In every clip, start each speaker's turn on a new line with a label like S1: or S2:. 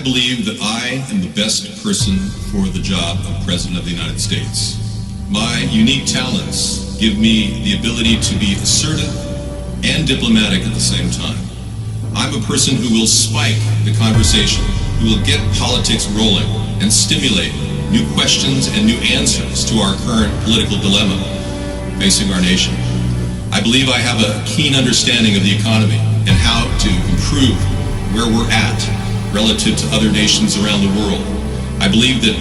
S1: I believe that I am the best person for the job of President of the United States. My unique talents give me the ability to be assertive and diplomatic at the same time. I'm a person who will spike the conversation, who will get politics rolling and stimulate new questions and new answers to our current political dilemma facing our nation. I believe I have a keen understanding of the economy and how to improve where we're at relative to other nations around the world. I believe that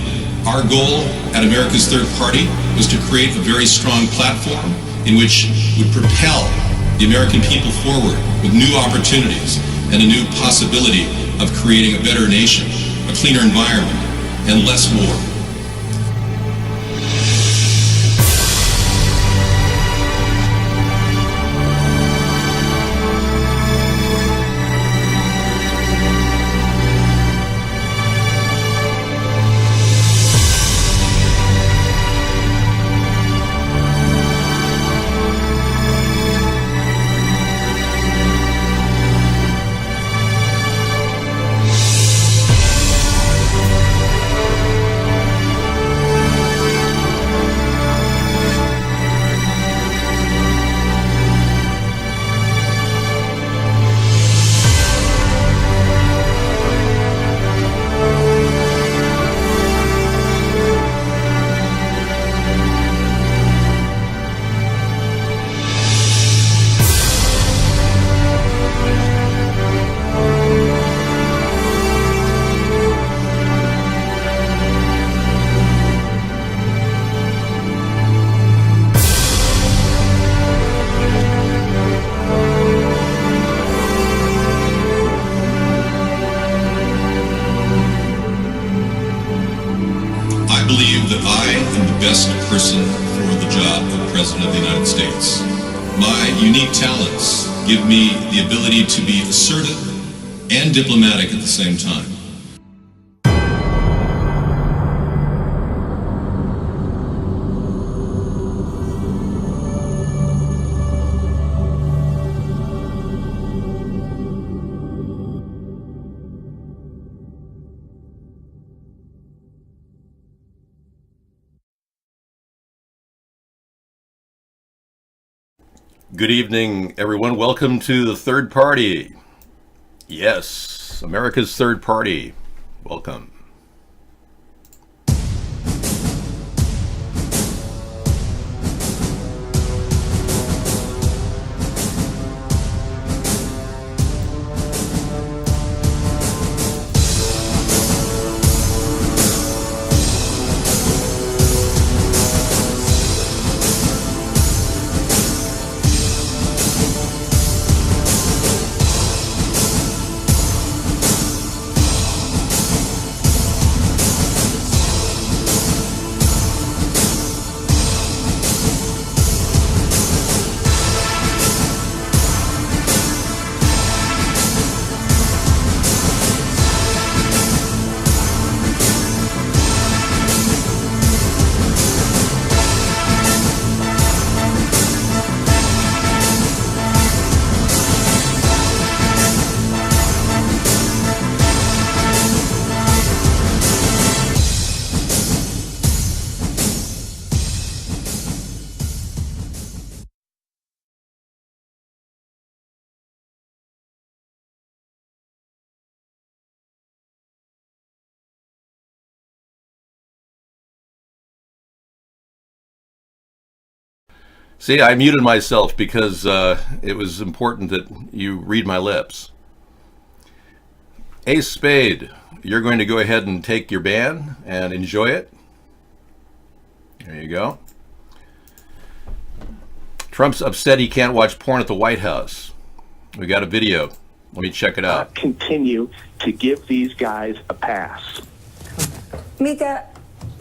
S1: our goal at America's Third Party was to create a very strong platform in which would propel the American people forward with new opportunities and a new possibility of creating a better nation, a cleaner environment, and less war. Give me the ability to be assertive and diplomatic at the same time.
S2: Good evening, everyone. Welcome to the Third Party. Yes, America's Third Party. Welcome. See, I muted myself because it was important that you read my lips. Ace Spade, you're going to go ahead and take your ban and enjoy it. There you go. Trump's upset he can't watch porn at the White House. We got a video. Let me check it out.
S3: Continue to give these guys a pass.
S4: Mika,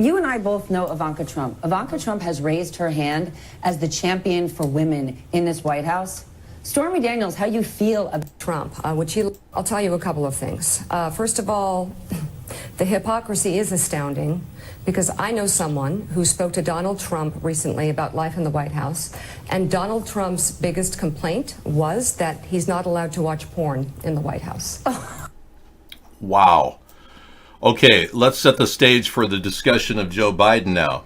S4: you and I both know Ivanka Trump. Ivanka Trump has raised her hand as the champion for women in this White House. Stormy Daniels, how you feel about
S5: Trump? I'll tell you a couple of things. First of all, the hypocrisy is astounding because I know someone who spoke to Donald Trump recently about life in the White House, and Donald Trump's biggest complaint was that he's not allowed to watch porn in the White House.
S2: Wow. Okay, let's set the stage for the discussion of Joe Biden now.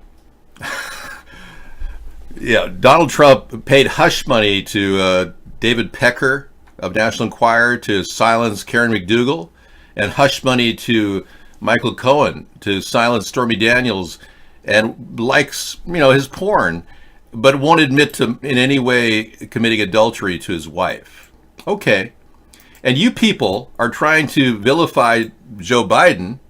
S2: Yeah, Donald Trump paid hush money to David Pecker of National Enquirer to silence Karen McDougal, and hush money to Michael Cohen to silence Stormy Daniels, and likes, his porn, but won't admit to in any way committing adultery to his wife. Okay. And you people are trying to vilify Joe Biden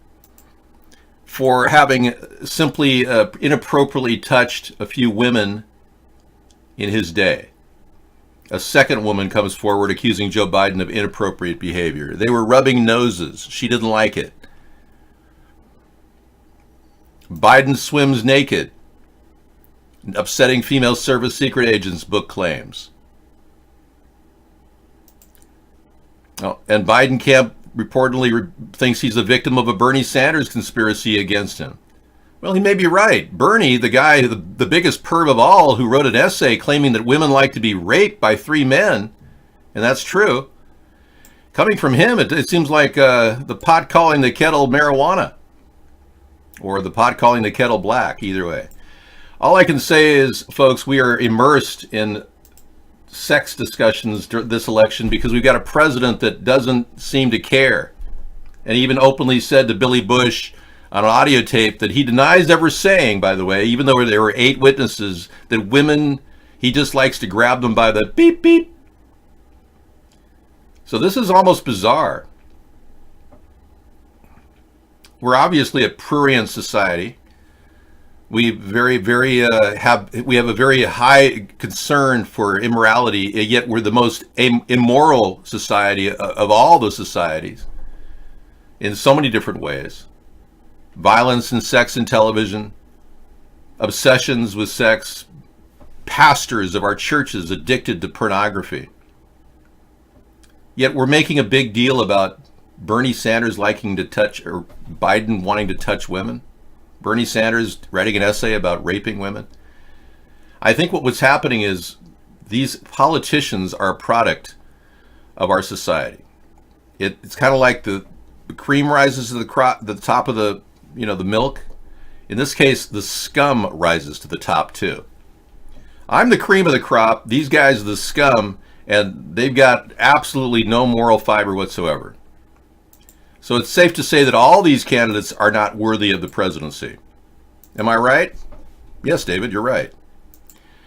S2: for having simply inappropriately touched a few women in his day. A second woman comes forward accusing Joe Biden of inappropriate behavior. They were rubbing noses. She didn't like it. Biden swims naked. Upsetting female service secret agents, book claims. Oh, and Biden camp reportedly thinks he's the victim of a Bernie Sanders conspiracy against him. Well, he may be right. Bernie, the guy, the biggest perv of all, who wrote an essay claiming that women like to be raped by 3 men, and that's true. Coming from him, it seems like the pot calling the kettle marijuana, or the pot calling the kettle black, either way. All I can say is, folks, we are immersed in sex discussions this election because we've got a president that doesn't seem to care, and even openly said to Billy Bush on an audio tape that he denies ever saying, by the way, even though there were 8 witnesses, that women, he just likes to grab them by the beep beep. So this is almost bizarre. We're obviously a prurient society. We have a very high concern for immorality, yet we're the most immoral society of all the societies in so many different ways. Violence and sex in television, obsessions with sex, pastors of our churches addicted to pornography. Yet we're making a big deal about Bernie Sanders liking to touch, or Biden wanting to touch women. Bernie Sanders writing an essay about raping women. I think what was happening is these politicians are a product of our society. It's kind of like the cream rises to the top of the milk. In this case, the scum rises to the top too. I'm the cream of the crop. These guys are the scum, and they've got absolutely no moral fiber whatsoever. So it's safe to say that all these candidates are not worthy of the presidency. Am I right? Yes, David, you're right.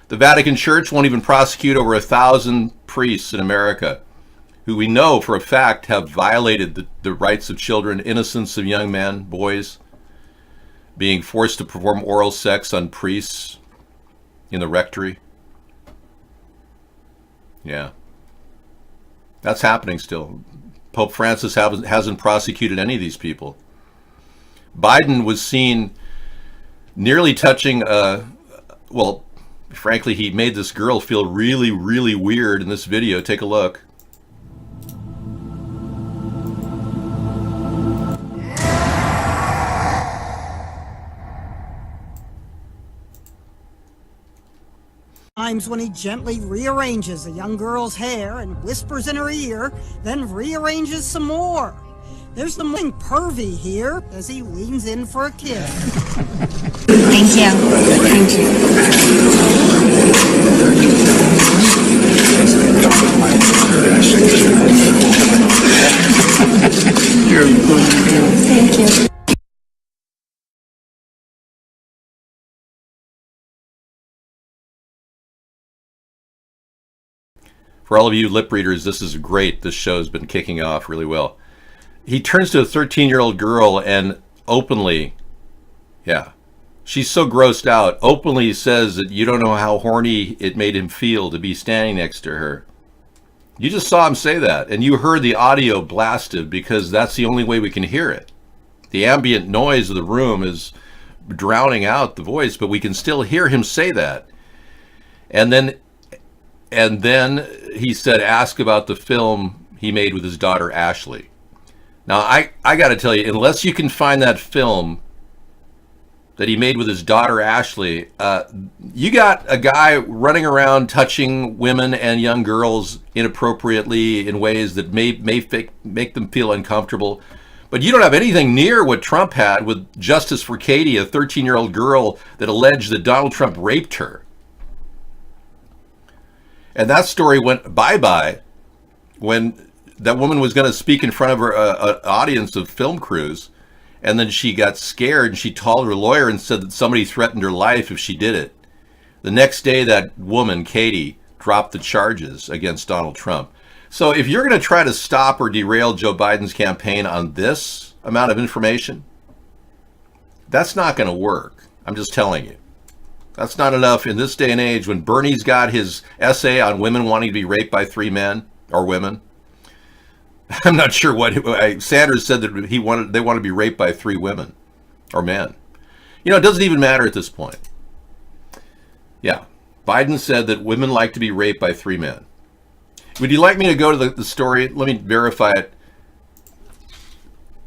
S2: The Vatican Church won't even prosecute over 1,000 priests in America who we know for a fact have violated the rights of children, innocence of young men, boys, being forced to perform oral sex on priests in the rectory. Yeah. That's happening still. Pope Francis hasn't prosecuted any of these people. Biden was seen nearly touching, frankly, he made this girl feel really, really weird in this video. Take a look.
S6: Times when he gently rearranges a young girl's hair and whispers in her ear, then rearranges some more. There's something pervy here as he leans in for a kiss.
S7: Thank you. Thank you. Thank you.
S2: For all of you lip readers, this is great. This show's been kicking off really well. He turns to a 13-year-old girl and openly, she's so grossed out, openly says that you don't know how horny it made him feel to be standing next to her. You just saw him say that, and you heard the audio blasted because that's the only way we can hear it. The ambient noise of the room is drowning out the voice, but we can still hear him say that. And then he said, ask about the film he made with his daughter, Ashley. Now, I got to tell you, unless you can find that film that he made with his daughter, Ashley, you got a guy running around touching women and young girls inappropriately in ways that may make them feel uncomfortable. But you don't have anything near what Trump had with Justice for Katie, a 13-year-old girl that alleged that Donald Trump raped her. And that story went bye-bye when that woman was going to speak in front of her an audience of film crews. And then she got scared and she called her lawyer and said that somebody threatened her life if she did it. The next day, that woman, Katie, dropped the charges against Donald Trump. So if you're going to try to stop or derail Joe Biden's campaign on this amount of information, that's not going to work. I'm just telling you. That's not enough in this day and age when Bernie's got his essay on women wanting to be raped by 3 men or women. I'm not sure what Sanders said, that they want to be raped by 3 women or men. You know, it doesn't even matter at this point. Yeah, Biden said that women like to be raped by 3 men. Would you like me to go to the story? Let me verify it.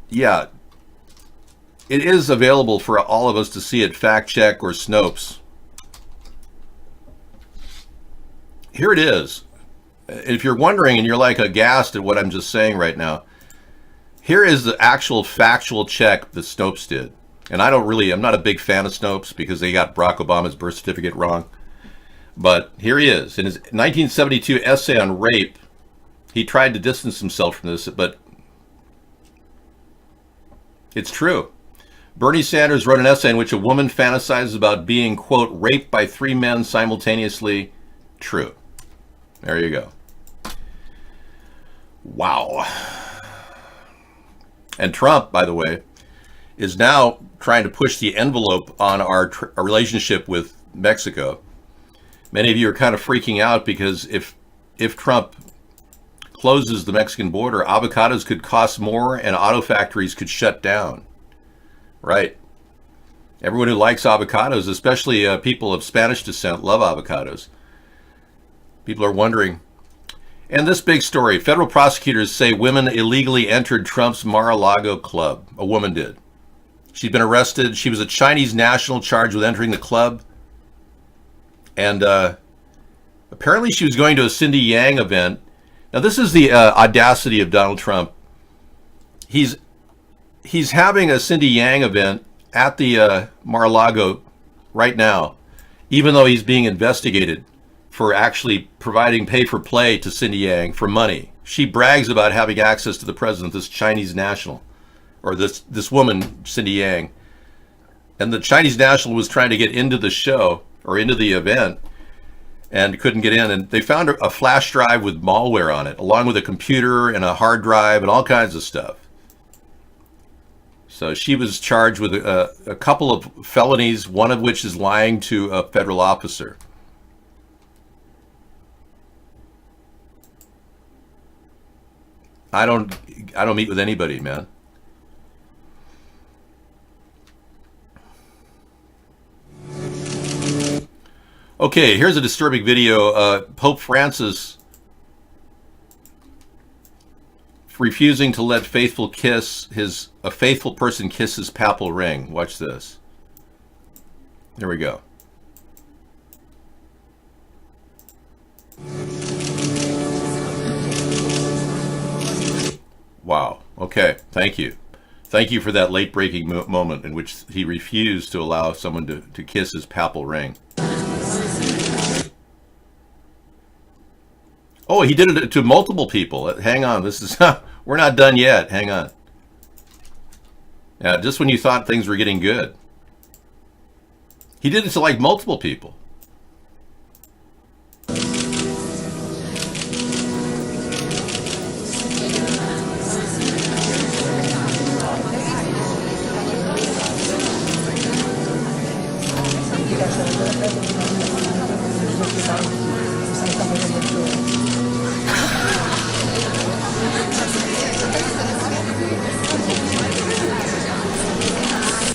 S2: Yeah, it is available for all of us to see at Fact Check or Snopes. Here it is. If you're wondering and you're like aghast at what I'm just saying right now, here is the actual factual check that Snopes did. And I'm not a big fan of Snopes because they got Barack Obama's birth certificate wrong. But here he is. In his 1972 essay on rape, he tried to distance himself from this, but it's true. Bernie Sanders wrote an essay in which a woman fantasizes about being, quote, raped by 3 men simultaneously. True. There you go. Wow. And Trump, by the way, is now trying to push the envelope on our relationship with Mexico. Many of you are kind of freaking out because if Trump closes the Mexican border, avocados could cost more and auto factories could shut down. Right. Everyone who likes avocados, especially people of Spanish descent, love avocados. People are wondering. And this big story, federal prosecutors say women illegally entered Trump's Mar-a-Lago club. A woman did. She'd been arrested. She was a Chinese national charged with entering the club. And apparently she was going to a Cindy Yang event. Now this is the audacity of Donald Trump. He's having a Cindy Yang event at the Mar-a-Lago right now, even though he's being investigated for actually providing pay-for-play to Cindy Yang for money. She brags about having access to the president, this Chinese national, or this woman, Cindy Yang. And the Chinese national was trying to get into the show, or into the event, and couldn't get in. And they found a flash drive with malware on it, along with a computer and a hard drive and all kinds of stuff. So she was charged with a couple of felonies, one of which is lying to a federal officer. I don't meet with anybody, man. Okay, here's a disturbing video. Pope Francis refusing to let a faithful person kiss his papal ring. Watch this. There we go. Wow. Okay. Thank you. Thank you for that late-breaking moment in which he refused to allow someone to kiss his papal ring. Oh, he did it to multiple people. Hang on. This is we're not done yet. Hang on. Yeah, just when you thought things were getting good. He did it to like multiple people.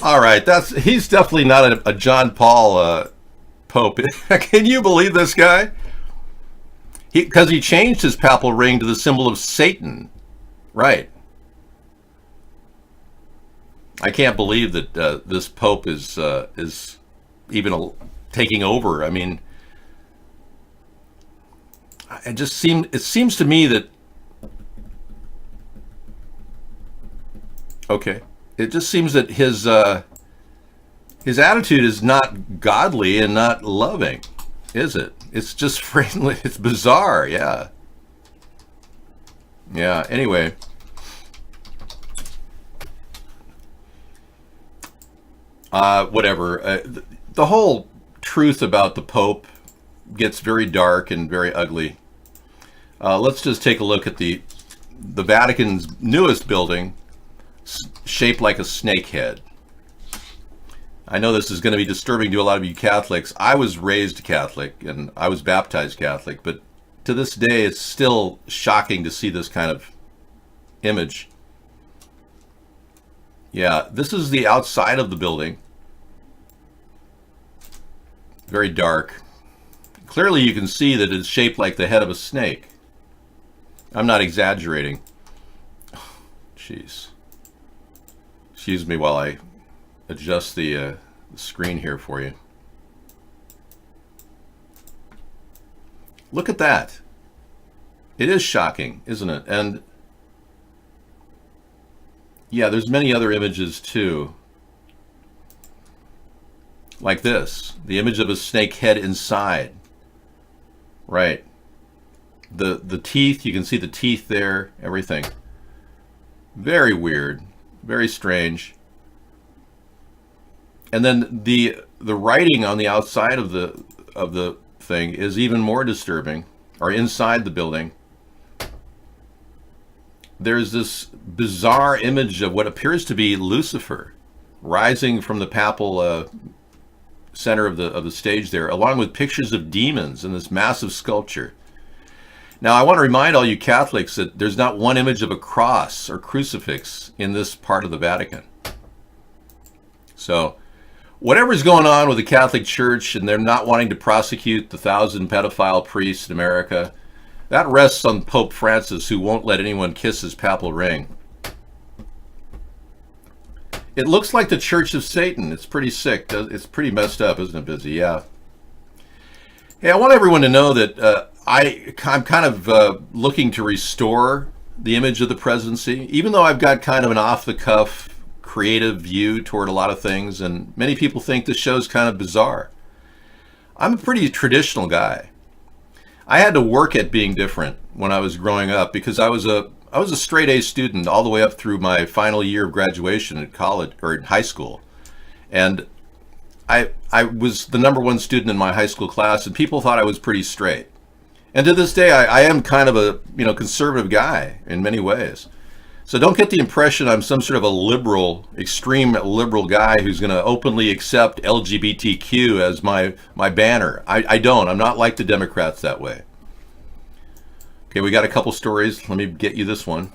S2: All right, he's definitely not a John Paul Pope. Can you believe this guy? Because he changed his papal ring to the symbol of Satan, right? I can't believe that this Pope is even taking over. I mean, it seems to me that Okay. It just seems that his attitude is not godly and not loving, is it? It's just friendly. It's bizarre. Yeah. Yeah. Anyway. Whatever. The whole truth about the Pope gets very dark and very ugly. Let's just take a look at the Vatican's newest building, shaped like a snake head. I know this is going to be disturbing to a lot of you Catholics. I was raised Catholic and I was baptized Catholic, but to this day it's still shocking to see this kind of image. Yeah, this is the outside of the building. Very dark. Clearly you can see that it's shaped like the head of a snake. I'm not exaggerating. Jeez. Excuse me while I adjust the screen here for you. Look at that. It is shocking, isn't it? And yeah, there's many other images too. Like this, the image of a snake head inside. Right. The teeth, you can see the teeth there, everything. Very weird, very strange. And then the writing on the outside of the thing is even more disturbing, or inside the building. There's this bizarre image of what appears to be Lucifer rising from the papal center of the stage there, along with pictures of demons in this massive sculpture. Now, I want to remind all you Catholics that there's not one image of a cross or crucifix in this part of the Vatican. So, whatever's going on with the Catholic Church and they're not wanting to prosecute the 1,000 pedophile priests in America, that rests on Pope Francis, who won't let anyone kiss his papal ring. It looks like the Church of Satan. It's pretty sick. It's pretty messed up, isn't it, Busy? Yeah. Hey, I want everyone to know that I'm kind of looking to restore the image of the presidency, even though I've got kind of an off-the-cuff creative view toward a lot of things, and many people think this show's kind of bizarre. I'm a pretty traditional guy. I had to work at being different when I was growing up because I was a straight A student all the way up through my final year of graduation at college or in high school. And I was the #1 student in my high school class, and people thought I was pretty straight. And to this day, I am kind of a conservative guy in many ways. So don't get the impression I'm some sort of a liberal, extreme liberal guy who's going to openly accept LGBTQ as my banner. I don't. I'm not like the Democrats that way. Okay, we got a couple stories. Let me get you this one.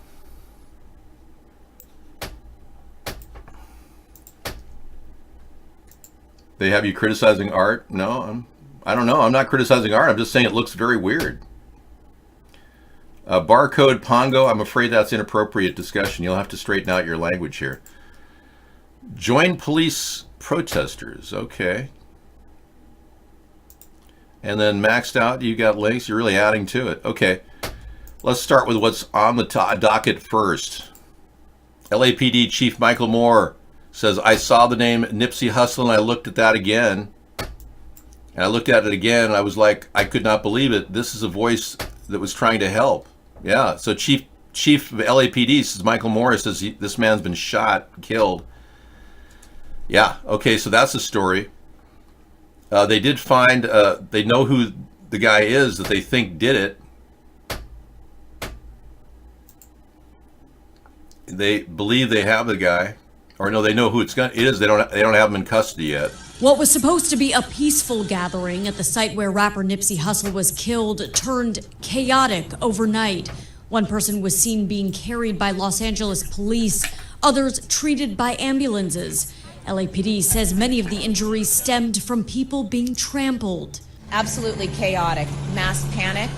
S2: They have you criticizing art? No, I don't know. I'm not criticizing art. I'm just saying it looks very weird. Barcode Pongo, I'm afraid that's inappropriate discussion. You'll have to straighten out your language here. Join police protesters. Okay. And then maxed out, you got links. You're really adding to it. Okay. Let's start with what's on the docket first. LAPD Chief Michael Moore says, I saw the name Nipsey Hussle and I looked at that again. And I looked at it again and I was like, I could not believe it. This is a voice that was trying to help. Yeah, so Chief of LAPD says, Michael Moore says this man's been shot, killed. Yeah, okay, so that's the story. They did find, they know who the guy is that they think did it. They believe they have the guy, or no, they know who it is. They don't have him in custody yet.
S8: What was supposed to be a peaceful gathering at the site where rapper Nipsey Hussle was killed turned chaotic overnight. One person was seen being carried by Los Angeles police, others treated by ambulances. LAPD says many of the injuries stemmed from people being trampled.
S9: Absolutely chaotic, mass panic.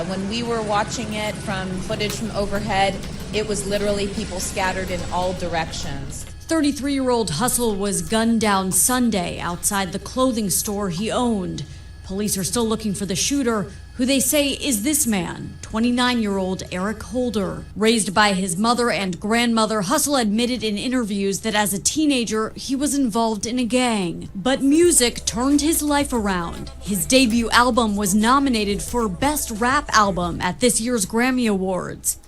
S9: When we were watching it from footage from overhead, it was literally people scattered in all directions.
S8: 33-year-old Hussle was gunned down Sunday outside the clothing store he owned. Police are still looking for the shooter, who they say is this man, 29-year-old Eric Holder. Raised by his mother and grandmother, Hussle admitted in interviews that as a teenager, he was involved in a gang. But music turned his life around. His debut album was nominated for Best Rap Album at this year's Grammy Awards.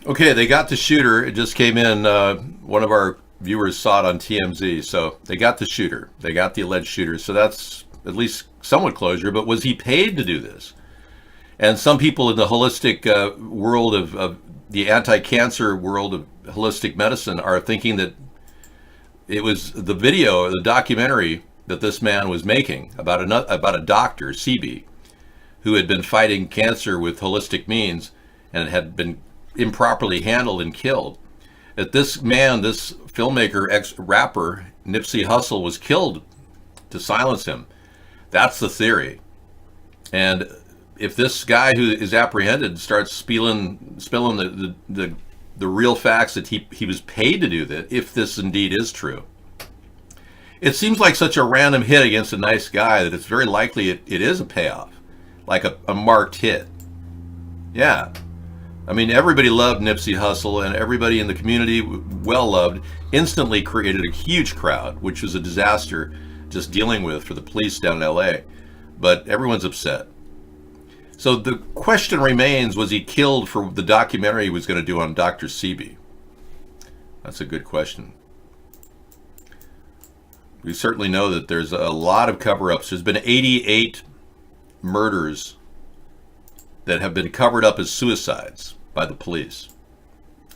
S2: Okay, they got the shooter. It just came in. One of our viewers saw it on TMZ. So they got the shooter. They got the alleged shooter. So that's at least somewhat closure. But was he paid to do this? And some people in the holistic world of the anti-cancer world of holistic medicine are thinking that it was the video, the documentary that this man was making about a doctor, Sebi, who had been fighting cancer with holistic means and had been improperly handled and killed. That this man, this filmmaker, ex-rapper, Nipsey Hussle, was killed to silence him. That's the theory. And if this guy who is apprehended starts spilling the real facts that he was paid to do that, if this indeed is true, it seems like such a random hit against a nice guy that it's very likely it is a payoff, like a marked hit. Yeah. I mean, everybody loved Nipsey Hussle, and everybody in the community, well loved, instantly created a huge crowd, which was a disaster just dealing with for the police down in LA. But everyone's upset. So the question remains, was he killed for the documentary he was going to do on Dr. Sebi? That's a good question. We certainly know that there's a lot of cover-ups. There's been 88 murders that have been covered up as suicides by the police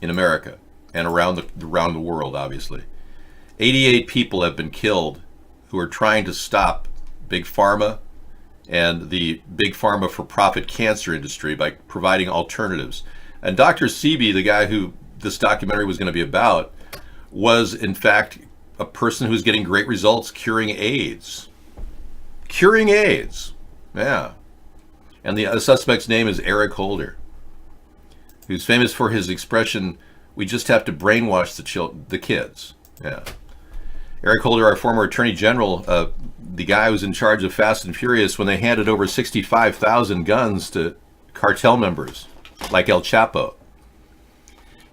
S2: in America and around the world, obviously. 88 people have been killed who are trying to stop Big Pharma and the Big Pharma for-profit cancer industry by providing alternatives. And Dr. Sebi, the guy who this documentary was going to be about, was in fact a person who's getting great results curing AIDS. Curing AIDS, yeah. And the suspect's name is Eric Holder, who's famous for his expression, "We just have to brainwash the kids." Yeah. Eric Holder, our former Attorney General, the guy who was in charge of Fast and Furious when they handed over 65,000 guns to cartel members like El Chapo.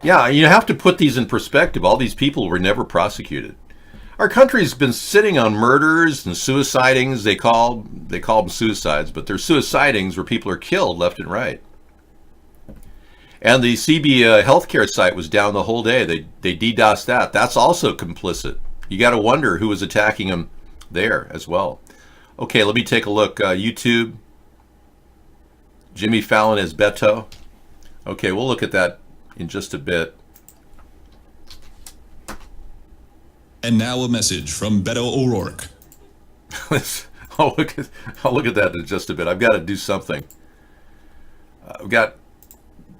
S2: Yeah, you have to put these in perspective. All these people were never prosecuted. Our country's been sitting on murders and suicidings. They call them suicides, but they're suicidings where people are killed left and right. And the CB healthcare site was down the whole day. They DDoSed that. That's also complicit. You got to wonder who was attacking him there as well. Okay, let me take a look. YouTube. Jimmy Fallon as Beto. Okay, we'll look at that in just a bit.
S1: And now a message from Beto O'Rourke.
S2: I'll look at that in just a bit. I've got to do something. I've got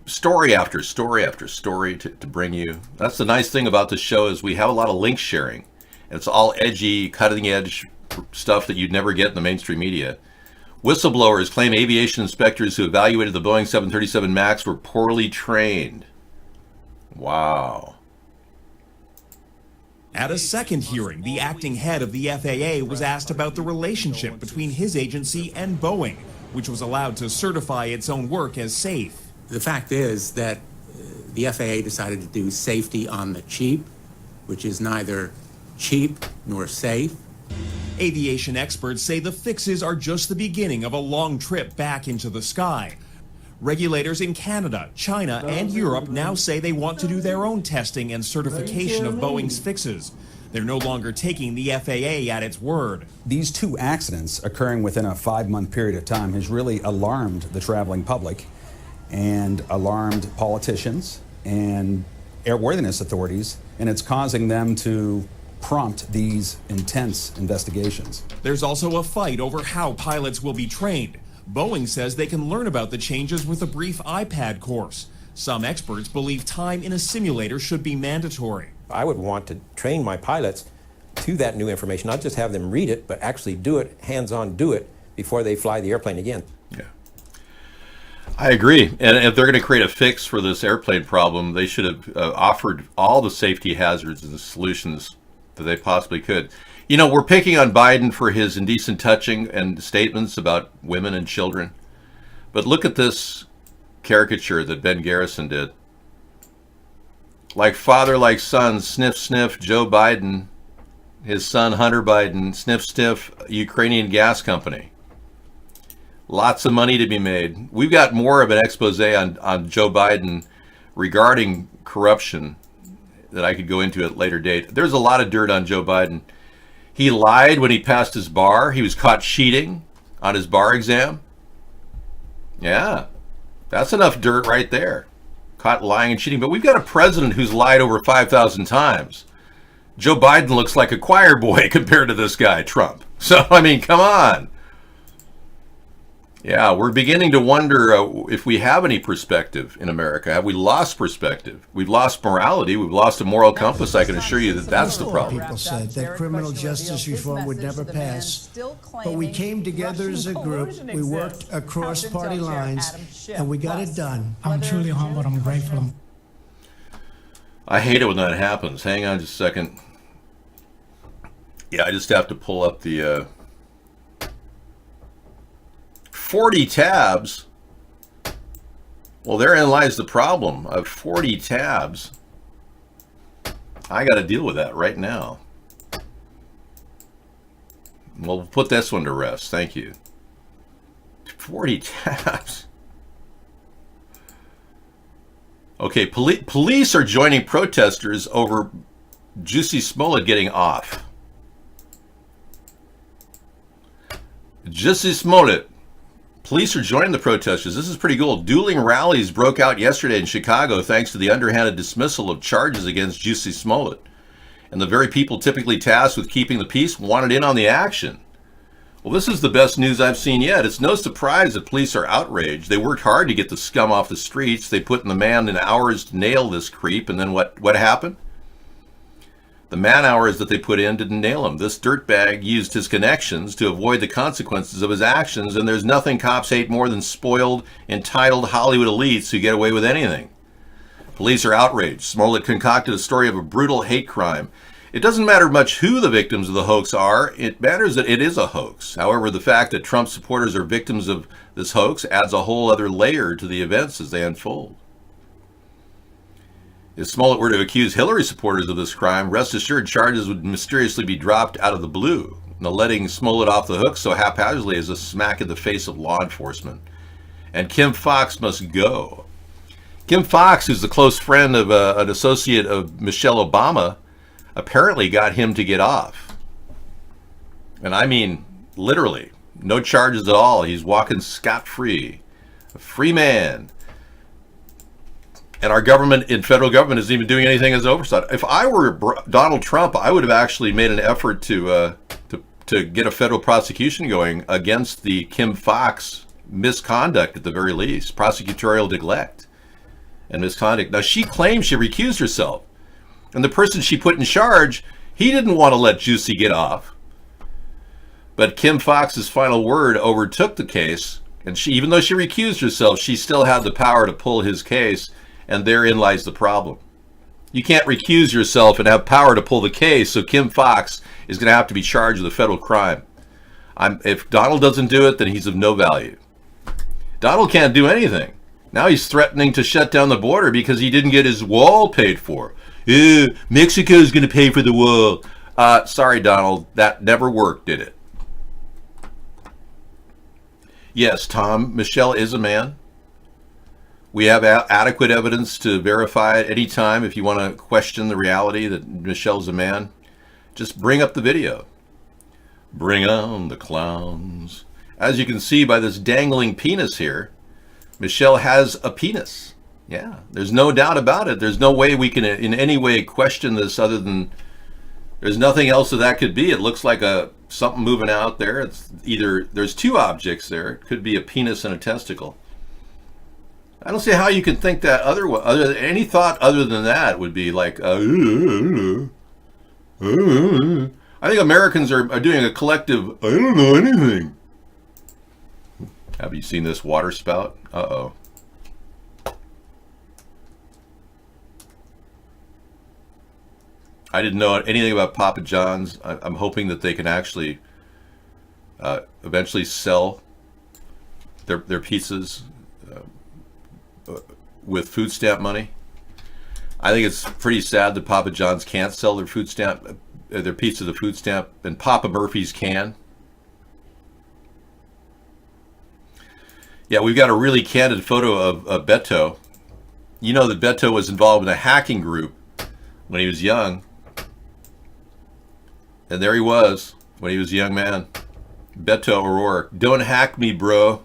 S2: story after story after story to bring you. That's the nice thing about this show is we have a lot of link sharing. It's all edgy, cutting edge stuff that you'd never get in the mainstream media. Whistleblowers claim aviation inspectors who evaluated the Boeing 737 MAX were poorly trained. Wow.
S10: At a second hearing, the acting head of the FAA was asked about the relationship between his agency and Boeing, which was allowed to certify its own work as safe.
S11: The fact is that the FAA decided to do safety on the cheap, which is neither cheap nor safe.
S10: Aviation experts say the fixes are just the beginning of a long trip back into the sky. Regulators in Canada, China, and Europe now say they want to do their own testing and certification of Boeing's fixes. They're no longer taking the FAA at its word.
S12: These two accidents occurring within a 5-month period of time has really alarmed the traveling public and alarmed politicians and airworthiness authorities, and it's causing them to prompt these intense investigations.
S10: There's also a fight over how pilots will be trained. Boeing says they can learn about the changes with a brief iPad course. Some experts believe time in a simulator should be mandatory.
S13: I would want to train my pilots to that new information, not just have them read it, but actually do it, hands-on do it, before they fly the airplane again.
S2: Yeah. I agree. And if they're going to create a fix for this airplane problem, they should have offered all the safety hazards and the solutions that they possibly could. You know, we're picking on Biden for his indecent touching and statements about women and children. But look at this caricature that Ben Garrison did. Like father, like son, sniff, sniff, Joe Biden, his son Hunter Biden, sniff, sniff, Ukrainian gas company. Lots of money to be made. We've got more of an expose on Joe Biden regarding corruption that I could go into at a later date. There's a lot of dirt on Joe Biden. He lied when he passed his bar. He was caught cheating on his bar exam. Yeah, that's enough dirt right there. Caught lying and cheating. But we've got a president who's lied over 5,000 times. Joe Biden looks like a choir boy compared to this guy, Trump. So, I mean, come on. Yeah, we're beginning to wonder if we have any perspective in America. Have we lost perspective? We've lost morality. We've lost a moral compass. I can assure you that that's the problem.
S14: People said that criminal justice reform would never pass. But we came together as a group. We worked across party lines, and we got it done.
S15: I'm truly humbled. I'm grateful.
S2: I hate it when that happens. Hang on just a second. Yeah, I just have to pull up the 40 tabs. Well, therein lies the problem of 40 tabs. I got to deal with that right now. We'll put this one to rest. Thank you. 40 tabs. Okay, police are joining protesters over Jussie Smollett getting off. Jussie Smollett. Police are joining the protesters. This is pretty cool. Dueling rallies broke out yesterday in Chicago thanks to the underhanded dismissal of charges against Jussie Smollett. And the very people typically tasked with keeping the peace wanted in on the action. Well, this is the best news I've seen yet. It's no surprise that police are outraged. They worked hard to get the scum off the streets. They put in the man in hours to nail this creep. And then what happened? The man hours that they put in didn't nail him. This dirtbag used his connections to avoid the consequences of his actions, and there's nothing cops hate more than spoiled, entitled Hollywood elites who get away with anything. Police are outraged. Smollett concocted a story of a brutal hate crime. It doesn't matter much who the victims of the hoax are. It matters that it is a hoax. However, the fact that Trump supporters are victims of this hoax adds a whole other layer to the events as they unfold. If Smollett were to accuse Hillary supporters of this crime, rest assured charges would mysteriously be dropped out of the blue. Now, letting Smollett off the hook so haphazardly is a smack in the face of law enforcement. And Kim Foxx must go. Kim Foxx, who's the close friend of an associate of Michelle Obama, apparently got him to get off. And I mean, literally, no charges at all. He's walking scot-free. A free man. And our government, in federal government, isn't even doing anything as oversight. If I were Donald Trump, I would have actually made an effort to get a federal prosecution going against the Kim Foxx misconduct at the very least, prosecutorial neglect and misconduct. Now, she claims she recused herself. And the person she put in charge, he didn't want to let Jussie get off. But Kim Foxx's final word overtook the case. And she, even though she recused herself, she still had the power to pull his case. And therein lies the problem. You can't recuse yourself and have power to pull the case, so Kim Foxx is going to have to be charged with a federal crime. If Donald doesn't do it, then he's of no value. Donald can't do anything. Now he's threatening to shut down the border because he didn't get his wall paid for. Mexico's going to pay for the wall. Sorry, Donald, that never worked, did it? Yes, Tom, Michelle is a man. We have adequate evidence to verify at any time. If you want to question the reality that Michelle's a man, just bring up the video. Bring on the clowns. As you can see by this dangling penis here, Michelle has a penis. Yeah, there's no doubt about it. There's no way we can in any way question this other than there's nothing else that could be. It looks like something moving out there. It's either there's two objects there. It could be a penis and a testicle. I don't see how you can think that any thought other than that would be like, I think Americans are doing a collective, I don't know anything. Have you seen this water spout? Uh-oh. I didn't know anything about Papa John's. I'm hoping that they can actually eventually sell their pizzas with food stamp money. I think it's pretty sad that Papa John's can't sell their their pizza to food stamp, and Papa Murphy's can. Yeah, we've got a really candid photo of Beto. You know that Beto was involved in a hacking group when he was young. And there he was when he was a young man. Beto O'Rourke. Don't hack me, bro.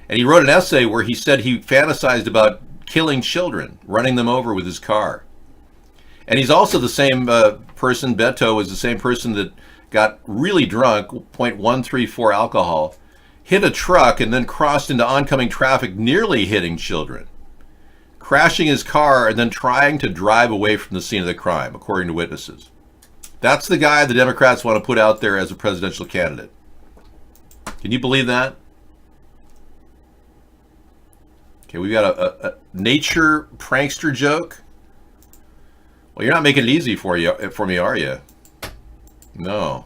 S2: And he wrote an essay where he said he fantasized about killing children, running them over with his car. And he's also the same person, Beto was the same person that got really drunk, 0.134 alcohol, hit a truck and then crossed into oncoming traffic, nearly hitting children, crashing his car and then trying to drive away from the scene of the crime, according to witnesses. That's the guy the Democrats want to put out there as a presidential candidate. Can you believe that? Okay, we've got a nature prankster joke. Well, you're not making it easy for me, are you? No.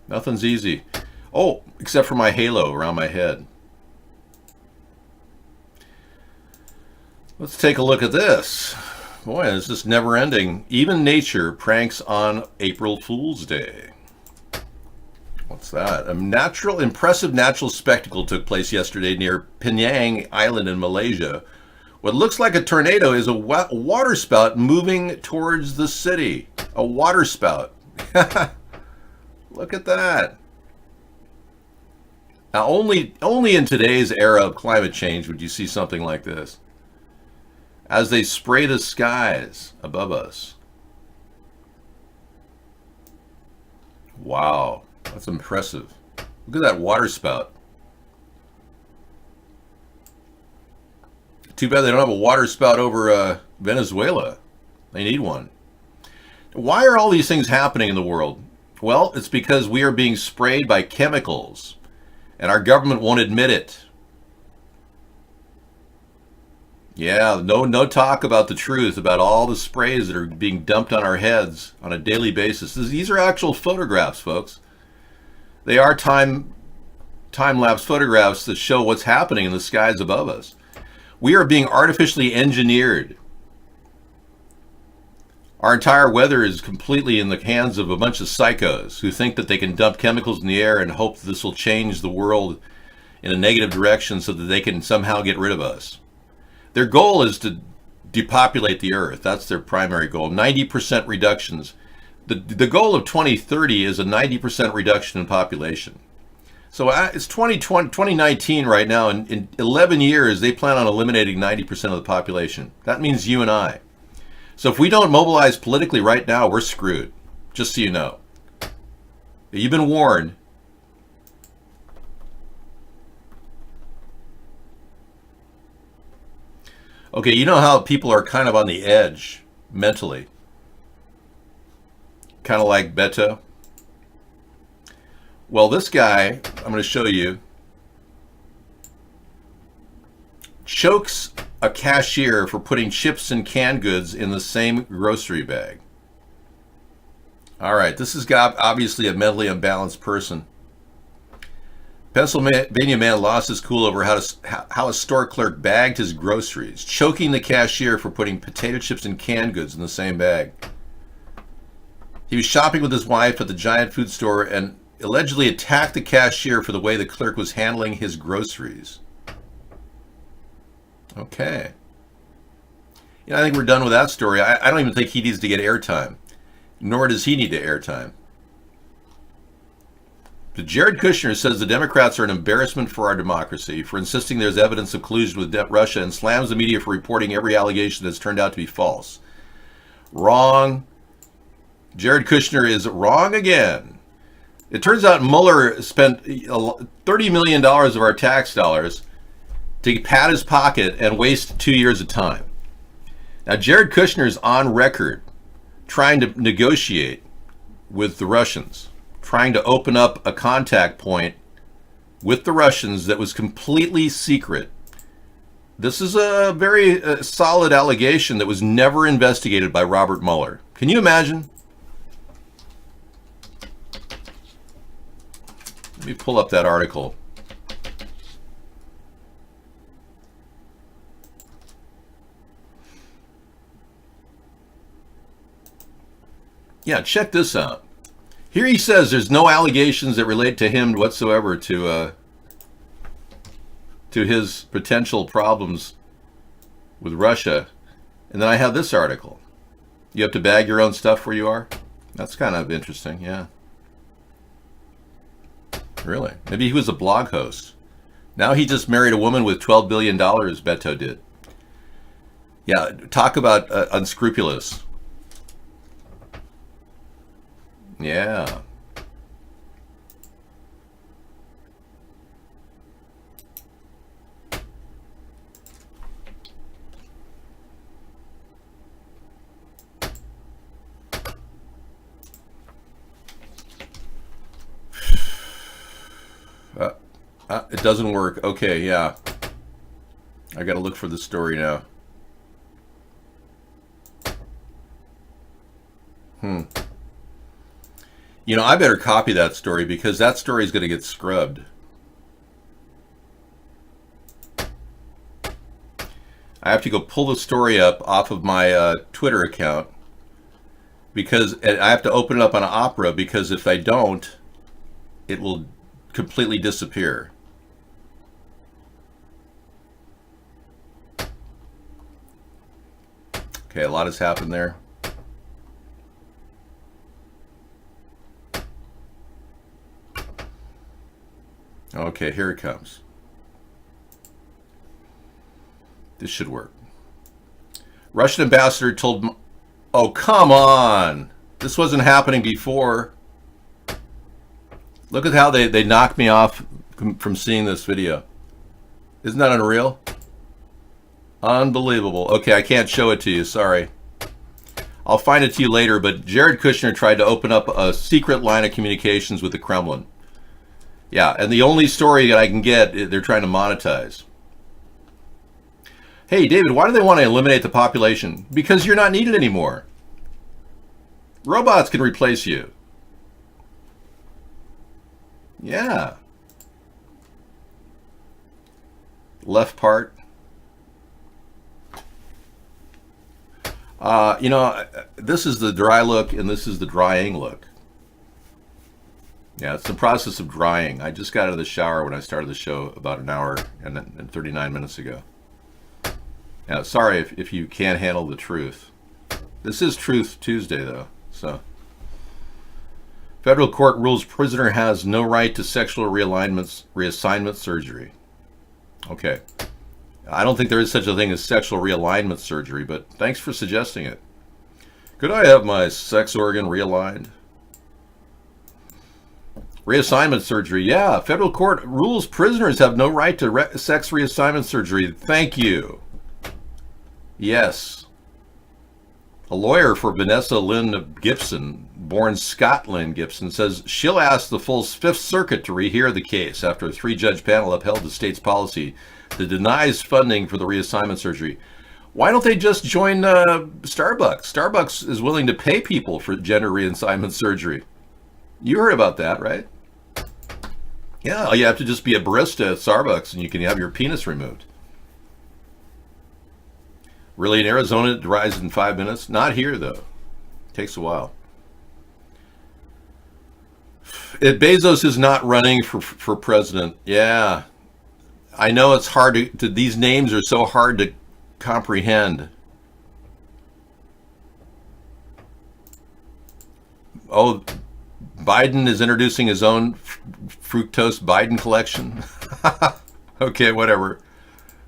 S2: Nothing's easy. Oh, except for my halo around my head. Let's take a look at this. Boy, this is never ending. Even nature pranks on April Fool's Day. What's that? Impressive natural spectacle took place yesterday near Penang Island in Malaysia. What looks like a tornado is a water spout moving towards the city. A water spout. Look at that. Now, only in today's era of climate change would you see something like this. As they spray the skies above us. Wow, that's impressive. Look at that water spout. Too bad they don't have a water spout over Venezuela. They need one. Why are all these things happening in the world? Well, it's because we are being sprayed by chemicals, and our government won't admit it. Yeah, no talk about the truth, about all the sprays that are being dumped on our heads on a daily basis. These are actual photographs, folks. They are time-lapse photographs that show what's happening in the skies above us. We are being artificially engineered. Our entire weather is completely in the hands of a bunch of psychos who think that they can dump chemicals in the air and hope that this will change the world in a negative direction so that they can somehow get rid of us. Their goal is to depopulate the earth. That's their primary goal. 90% reductions. The goal of 2030 is a 90% reduction in population. So it's 2019 right now. And in 11 years, they plan on eliminating 90% of the population. That means you and I. So if we don't mobilize politically right now, we're screwed. Just so you know. You've been warned. Okay, you know how people are kind of on the edge mentally. Kind of like Beto. Well, this guy, I'm going to show you, chokes a cashier for putting chips and canned goods in the same grocery bag. All right, this is obviously a mentally unbalanced person. Pennsylvania man lost his cool over how a store clerk bagged his groceries, choking the cashier for putting potato chips and canned goods in the same bag. He was shopping with his wife at the giant food store and allegedly attacked the cashier for the way the clerk was handling his groceries. Okay. You know, I think we're done with that story. I don't even think he needs to get airtime, nor does he need the airtime. But Jared Kushner says the Democrats are an embarrassment for our democracy for insisting there's evidence of collusion with Russia and slams the media for reporting every allegation that's turned out to be false. Wrong. Jared Kushner is wrong again. It turns out Mueller spent $30 million of our tax dollars to pad his pocket and waste 2 years of time. Now, Jared Kushner is on record trying to negotiate with the Russians, trying to open up a contact point with the Russians that was completely secret. This is a very solid allegation that was never investigated by Robert Mueller. Can you imagine? Let me pull up that article. Yeah, check this out. Here he says there's no allegations that relate to him whatsoever to his potential problems with Russia. And then I have this article. You have to bag your own stuff where you are? That's kind of interesting, yeah. Really? Maybe he was a blog host. Now he just married a woman with $12 billion, Beto did. Yeah, talk about unscrupulous. Yeah. It doesn't work. Okay, yeah. I gotta look for the story now. You know, I better copy that story because that story is going to get scrubbed. I have to go pull the story up off of my Twitter account because and I have to open it up on Opera because if I don't, it will completely disappear. Okay, a lot has happened there. Okay, here it comes. This should work. Russian ambassador told... Oh, come on! This wasn't happening before. Look at how they knocked me off from seeing this video. Isn't that unreal? Unbelievable. Okay, I can't show it to you, sorry. I'll find it to you later, but Jared Kushner tried to open up a secret line of communications with the Kremlin. Yeah, and the only story that I can get, they're trying to monetize. Hey, David, why do they want to eliminate the population? Because you're not needed anymore. Robots can replace you. Yeah. Left part. You know, this is the dry look and this is the drying look. Yeah, it's the process of drying. I just got out of the shower when I started the show about an hour and 39 minutes ago. Yeah, sorry if you can't handle the truth. This is Truth Tuesday, though. So, federal court rules prisoner has no right to sexual reassignment surgery. Okay. I don't think there is such a thing as sexual realignment surgery, but thanks for suggesting it. Could I have my sex organ realigned? Reassignment surgery. Yeah, federal court rules prisoners have no right to sex reassignment surgery. Thank you. Yes. A lawyer for Vanessa Lynn Gibson, born Scott Lynn Gibson, says she'll ask the full Fifth Circuit to rehear the case after a 3-judge panel upheld the state's policy that denies funding for the reassignment surgery. Why don't they just join Starbucks? Starbucks is willing to pay people for gender reassignment surgery. You heard about that, right? Yeah, you have to just be a barista at Starbucks and you can have your penis removed. Really, in Arizona, it dries in 5 minutes? Not here, though. Takes a while. Bezos is not running for president. Yeah. I know it's hard to these names are so hard to comprehend. Oh, Biden is introducing his own fructose Biden collection. Okay, whatever.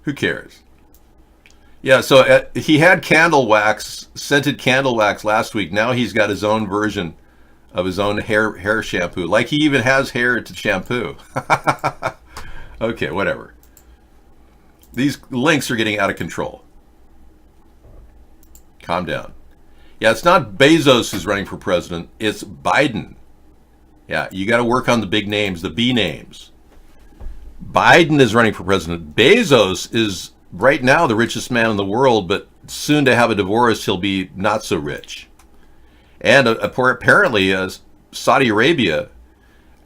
S2: Who cares? Yeah, so he had candle wax, scented candle wax last week. Now he's got his own version of his own hair shampoo. Like he even has hair to shampoo. Okay, whatever. These links are getting out of control. Calm down. Yeah, it's not Bezos who's running for president. It's Biden. Yeah, you got to work on the big names, the B names. Biden is running for president. Bezos is right now the richest man in the world, but soon to have a divorce, he'll be not so rich. And apparently, Saudi Arabia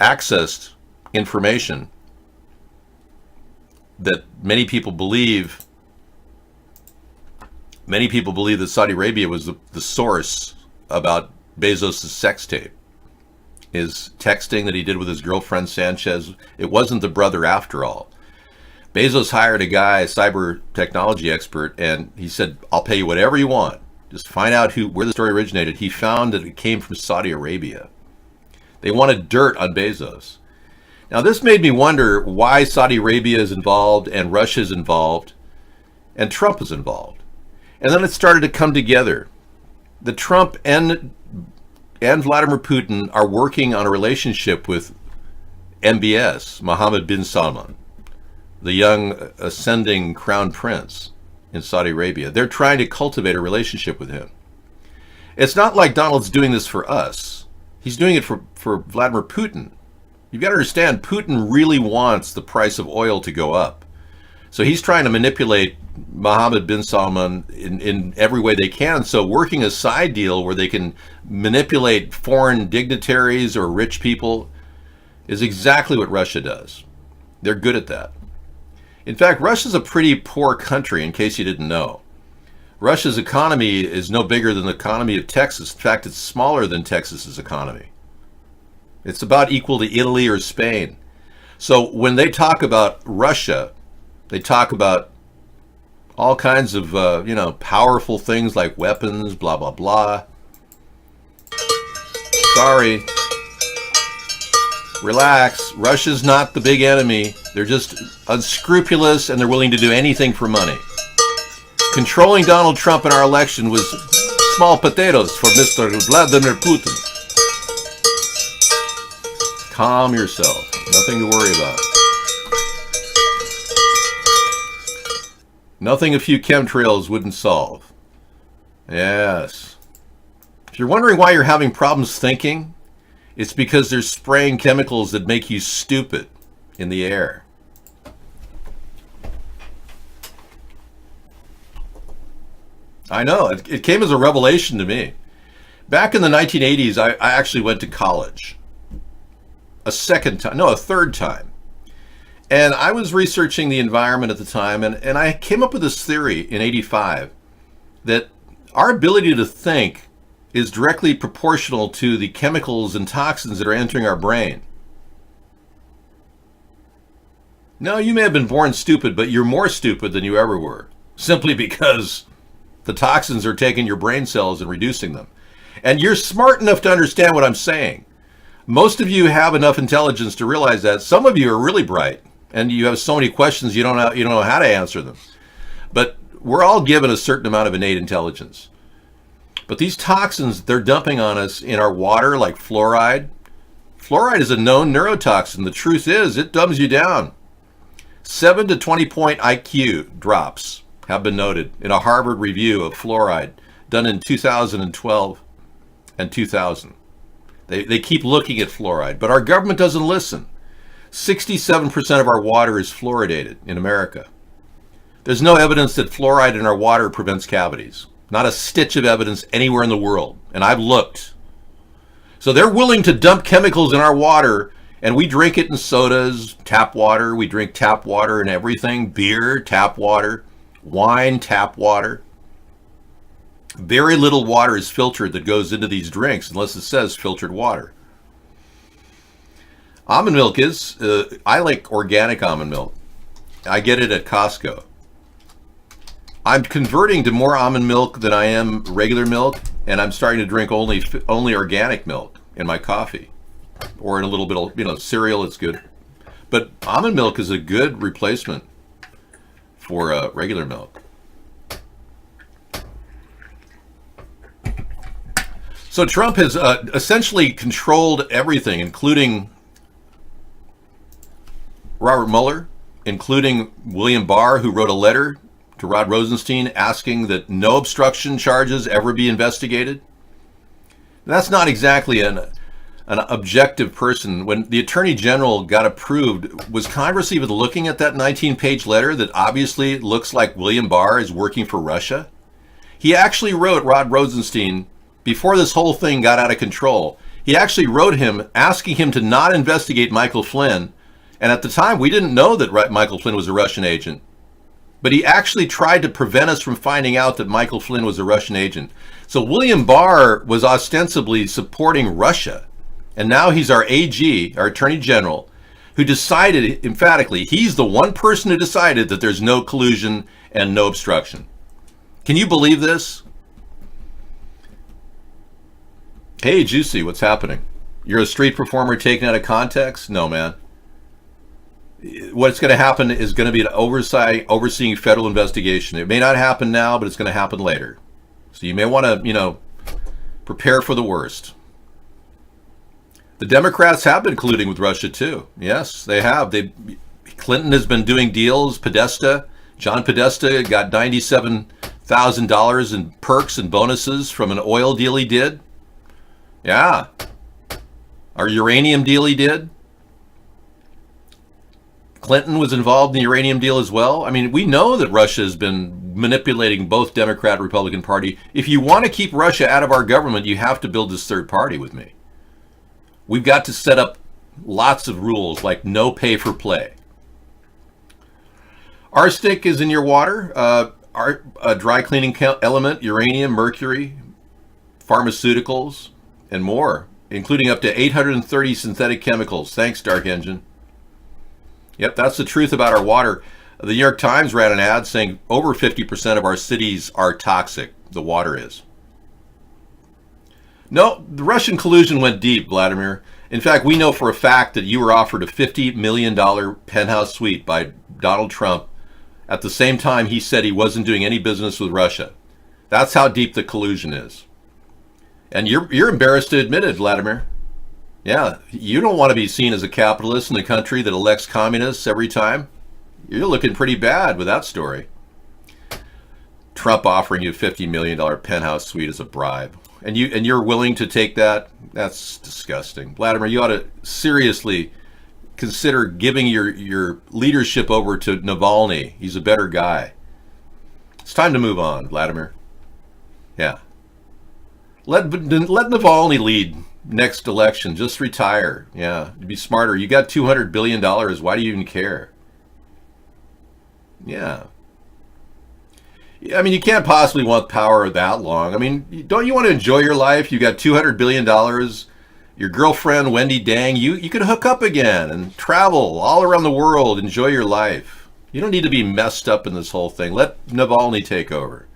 S2: accessed information that many people believe that Saudi Arabia was the source about Bezos' sex tape. His texting that he did with his girlfriend Sanchez, it wasn't the brother after all. Bezos hired a guy, a cyber technology expert, and he said, I'll pay you whatever you want. Just find out where the story originated. He found that it came from Saudi Arabia. They wanted dirt on Bezos. Now this made me wonder why Saudi Arabia is involved and Russia is involved and Trump is involved. And then it started to come together. The Trump and Vladimir Putin are working on a relationship with MBS, Mohammed bin Salman, the young ascending crown prince in Saudi Arabia. They're trying to cultivate a relationship with him. It's not like Donald's doing this for us. He's doing it for Vladimir Putin. You've got to understand, Putin really wants the price of oil to go up. So he's trying to manipulate Mohammed bin Salman in every way they can. So working a side deal where they can manipulate foreign dignitaries or rich people is exactly what Russia does. They're good at that. In fact, Russia's a pretty poor country, in case you didn't know. Russia's economy is no bigger than the economy of Texas. In fact, it's smaller than Texas's economy. It's about equal to Italy or Spain. So when they talk about Russia, they talk about all kinds of, powerful things like weapons, blah, blah, blah. Sorry. Relax. Russia's not the big enemy. They're just unscrupulous and they're willing to do anything for money. Controlling Donald Trump in our election was small potatoes for Mr. Vladimir Putin. Calm yourself. Nothing to worry about. Nothing a few chemtrails wouldn't solve. Yes. If you're wondering why you're having problems thinking, it's because they're spraying chemicals that make you stupid in the air. I know, it came as a revelation to me. Back in the 1980s, I actually went to college. A third time. And I was researching the environment at the time, and I came up with this theory in 85 that our ability to think is directly proportional to the chemicals and toxins that are entering our brain. No, you may have been born stupid, but you're more stupid than you ever were, simply because the toxins are taking your brain cells and reducing them. And you're smart enough to understand what I'm saying. Most of you have enough intelligence to realize that. Some of you are really bright, and you have so many questions you don't know how to answer them. But we're all given a certain amount of innate intelligence. But these toxins they're dumping on us in our water, like fluoride. Fluoride is a known neurotoxin. The truth is, it dumbs you down. 7 to 20 point IQ drops have been noted in a Harvard review of fluoride done in 2012 and 2000. They keep looking at fluoride, but our government doesn't listen. 67% of our water is fluoridated in America. There's no evidence that fluoride in our water prevents cavities. Not a stitch of evidence anywhere in the world, and I've looked. So they're willing to dump chemicals in our water, and we drink it in sodas, tap water. We drink tap water and everything. Beer, tap water. Wine, tap water. Very little water is filtered that goes into these drinks unless it says filtered water. Almond milk is, I like organic almond milk. I get it at Costco. I'm converting to more almond milk than I am regular milk, and I'm starting to drink only organic milk in my coffee. Or in a little bit of, cereal, it's good. But almond milk is a good replacement for regular milk. So Trump has essentially controlled everything, including Robert Mueller, including William Barr, who wrote a letter to Rod Rosenstein asking that no obstruction charges ever be investigated. That's not exactly an objective person. When the Attorney General got approved, was Congress even looking at that 19-page letter that obviously looks like William Barr is working for Russia? He actually wrote Rod Rosenstein, before this whole thing got out of control, he actually wrote him asking him to not investigate Michael Flynn. And at the time, we didn't know that Michael Flynn was a Russian agent. But he actually tried to prevent us from finding out that Michael Flynn was a Russian agent. So William Barr was ostensibly supporting Russia. And now he's our AG, our Attorney General, who decided emphatically, he's the one person who decided that there's no collusion and no obstruction. Can you believe this? Hey, Juicy, what's happening? You're a street performer taken out of context? No, man. What's going to happen is going to be an overseeing federal investigation. It may not happen now, but it's going to happen later. So you may want to, prepare for the worst. The Democrats have been colluding with Russia too. Yes, they have. Clinton has been doing deals. John Podesta got $97,000 in perks and bonuses from an oil deal he did. Yeah. Our uranium deal he did. Clinton was involved in the uranium deal as well. I mean, we know that Russia has been manipulating both Democrat and Republican Party. If you want to keep Russia out of our government, you have to build this third party with me. We've got to set up lots of rules like no pay for play. Arsenic is in your water. A dry cleaning element, uranium, mercury, pharmaceuticals, and more, including up to 830 synthetic chemicals. Thanks, Dark Engine. Yep, that's the truth about our water. The New York Times ran an ad saying over 50% of our cities are toxic. The water is. No, the Russian collusion went deep, Vladimir. In fact, we know for a fact that you were offered a $50 million penthouse suite by Donald Trump at the same time he said he wasn't doing any business with Russia. That's how deep the collusion is. And you're embarrassed to admit it, Vladimir. Yeah, you don't want to be seen as a capitalist in a country that elects communists every time. You're looking pretty bad with that story. Trump offering you a $50 million penthouse suite as a bribe. And you're willing to take that? That's disgusting. Vladimir, you ought to seriously consider giving your leadership over to Navalny. He's a better guy. It's time to move on, Vladimir. Yeah. Let Navalny lead next election. Just retire. Yeah, be smarter. You got $200 billion. Why do you even care? Yeah. I mean, you can't possibly want power that long. I mean, don't you want to enjoy your life? You got $200 billion. Your girlfriend, Wendy Dang, you could hook up again and travel all around the world. Enjoy your life. You don't need to be messed up in this whole thing. Let Navalny take over.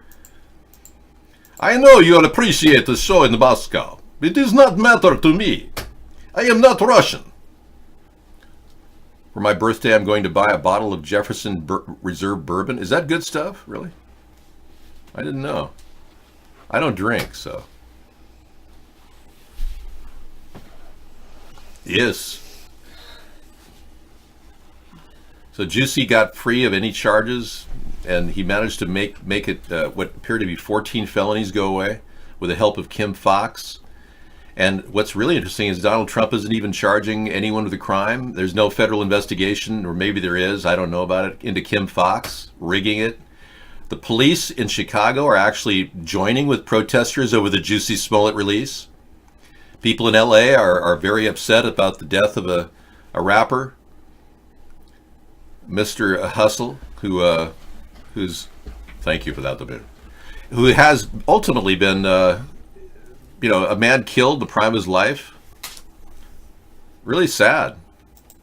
S2: I know you'll appreciate the show in Moscow. It does not matter to me. I am not Russian. For my birthday, I'm going to buy a bottle of Jefferson Reserve bourbon. Is that good stuff, really? I didn't know. I don't drink, so. Yes. So Juicy got free of any charges, and he managed to make it what appeared to be 14 felonies go away with the help of Kim Foxx. And what's really interesting is Donald Trump isn't even charging anyone with a crime. There's no federal investigation, or maybe there is, I don't know about it, into Kim Foxx rigging it. The police in Chicago are actually joining with protesters over the Jussie Smollett release. People in LA are very upset about the death of a rapper, Mr. Hustle, who's, thank you for that, who has ultimately been, a man killed in the prime of his life. Really sad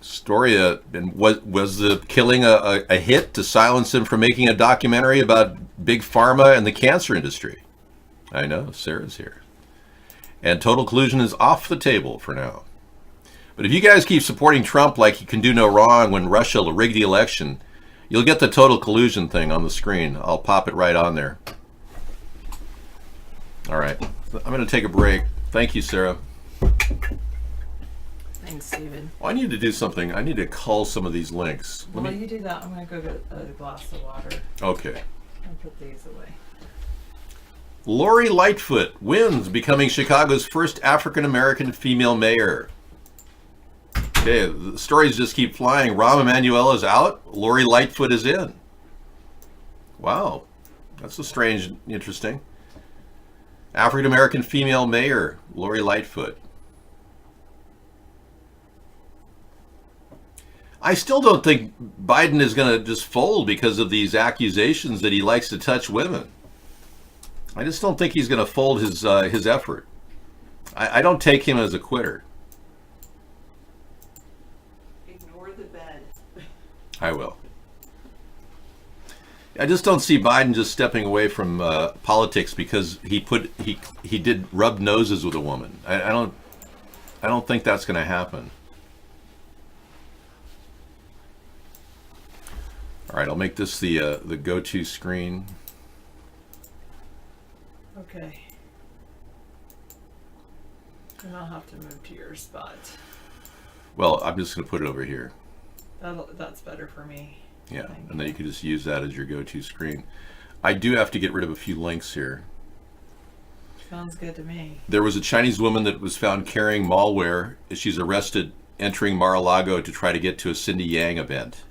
S2: story. And was the killing a hit to silence him from making a documentary about big pharma and the cancer industry? I know, Sarah's here. And total collusion is off the table for now. But if you guys keep supporting Trump like he can do no wrong when Russia will rig the election, you'll get the total collusion thing on the screen. I'll pop it right on there. All right. I'm going to take a break. Thank you, Sarah.
S16: Thanks, David.
S2: Well, I need to do something. I need to cull some of these links.
S16: While you do that, I'm going to go get a glass of water.
S2: Okay.
S16: And put these away.
S2: Lori Lightfoot wins, becoming Chicago's first African-American female mayor. Okay, the stories just keep flying. Rahm Emanuel is out. Lori Lightfoot is in. Wow. That's a strange, interesting. African-American female mayor, Lori Lightfoot. I still don't think Biden is going to just fold because of these accusations that he likes to touch women. I just don't think he's going to fold his effort. I don't take him as a quitter.
S16: Ignore the bed.
S2: I will. I just don't see Biden just stepping away from politics because he did rub noses with a woman. I don't think that's going to happen. All right, I'll make this the go-to screen.
S16: Okay. And I'll have to move to your spot.
S2: Well, I'm just going to put it over here.
S16: That's better for me.
S2: Yeah, and then you can just use that as your go-to screen. I do have to get rid of a few links here.
S16: Sounds good to me.
S2: There was a Chinese woman that was found carrying malware. She's arrested entering Mar-a-Lago to try to get to a Cindy Yang event.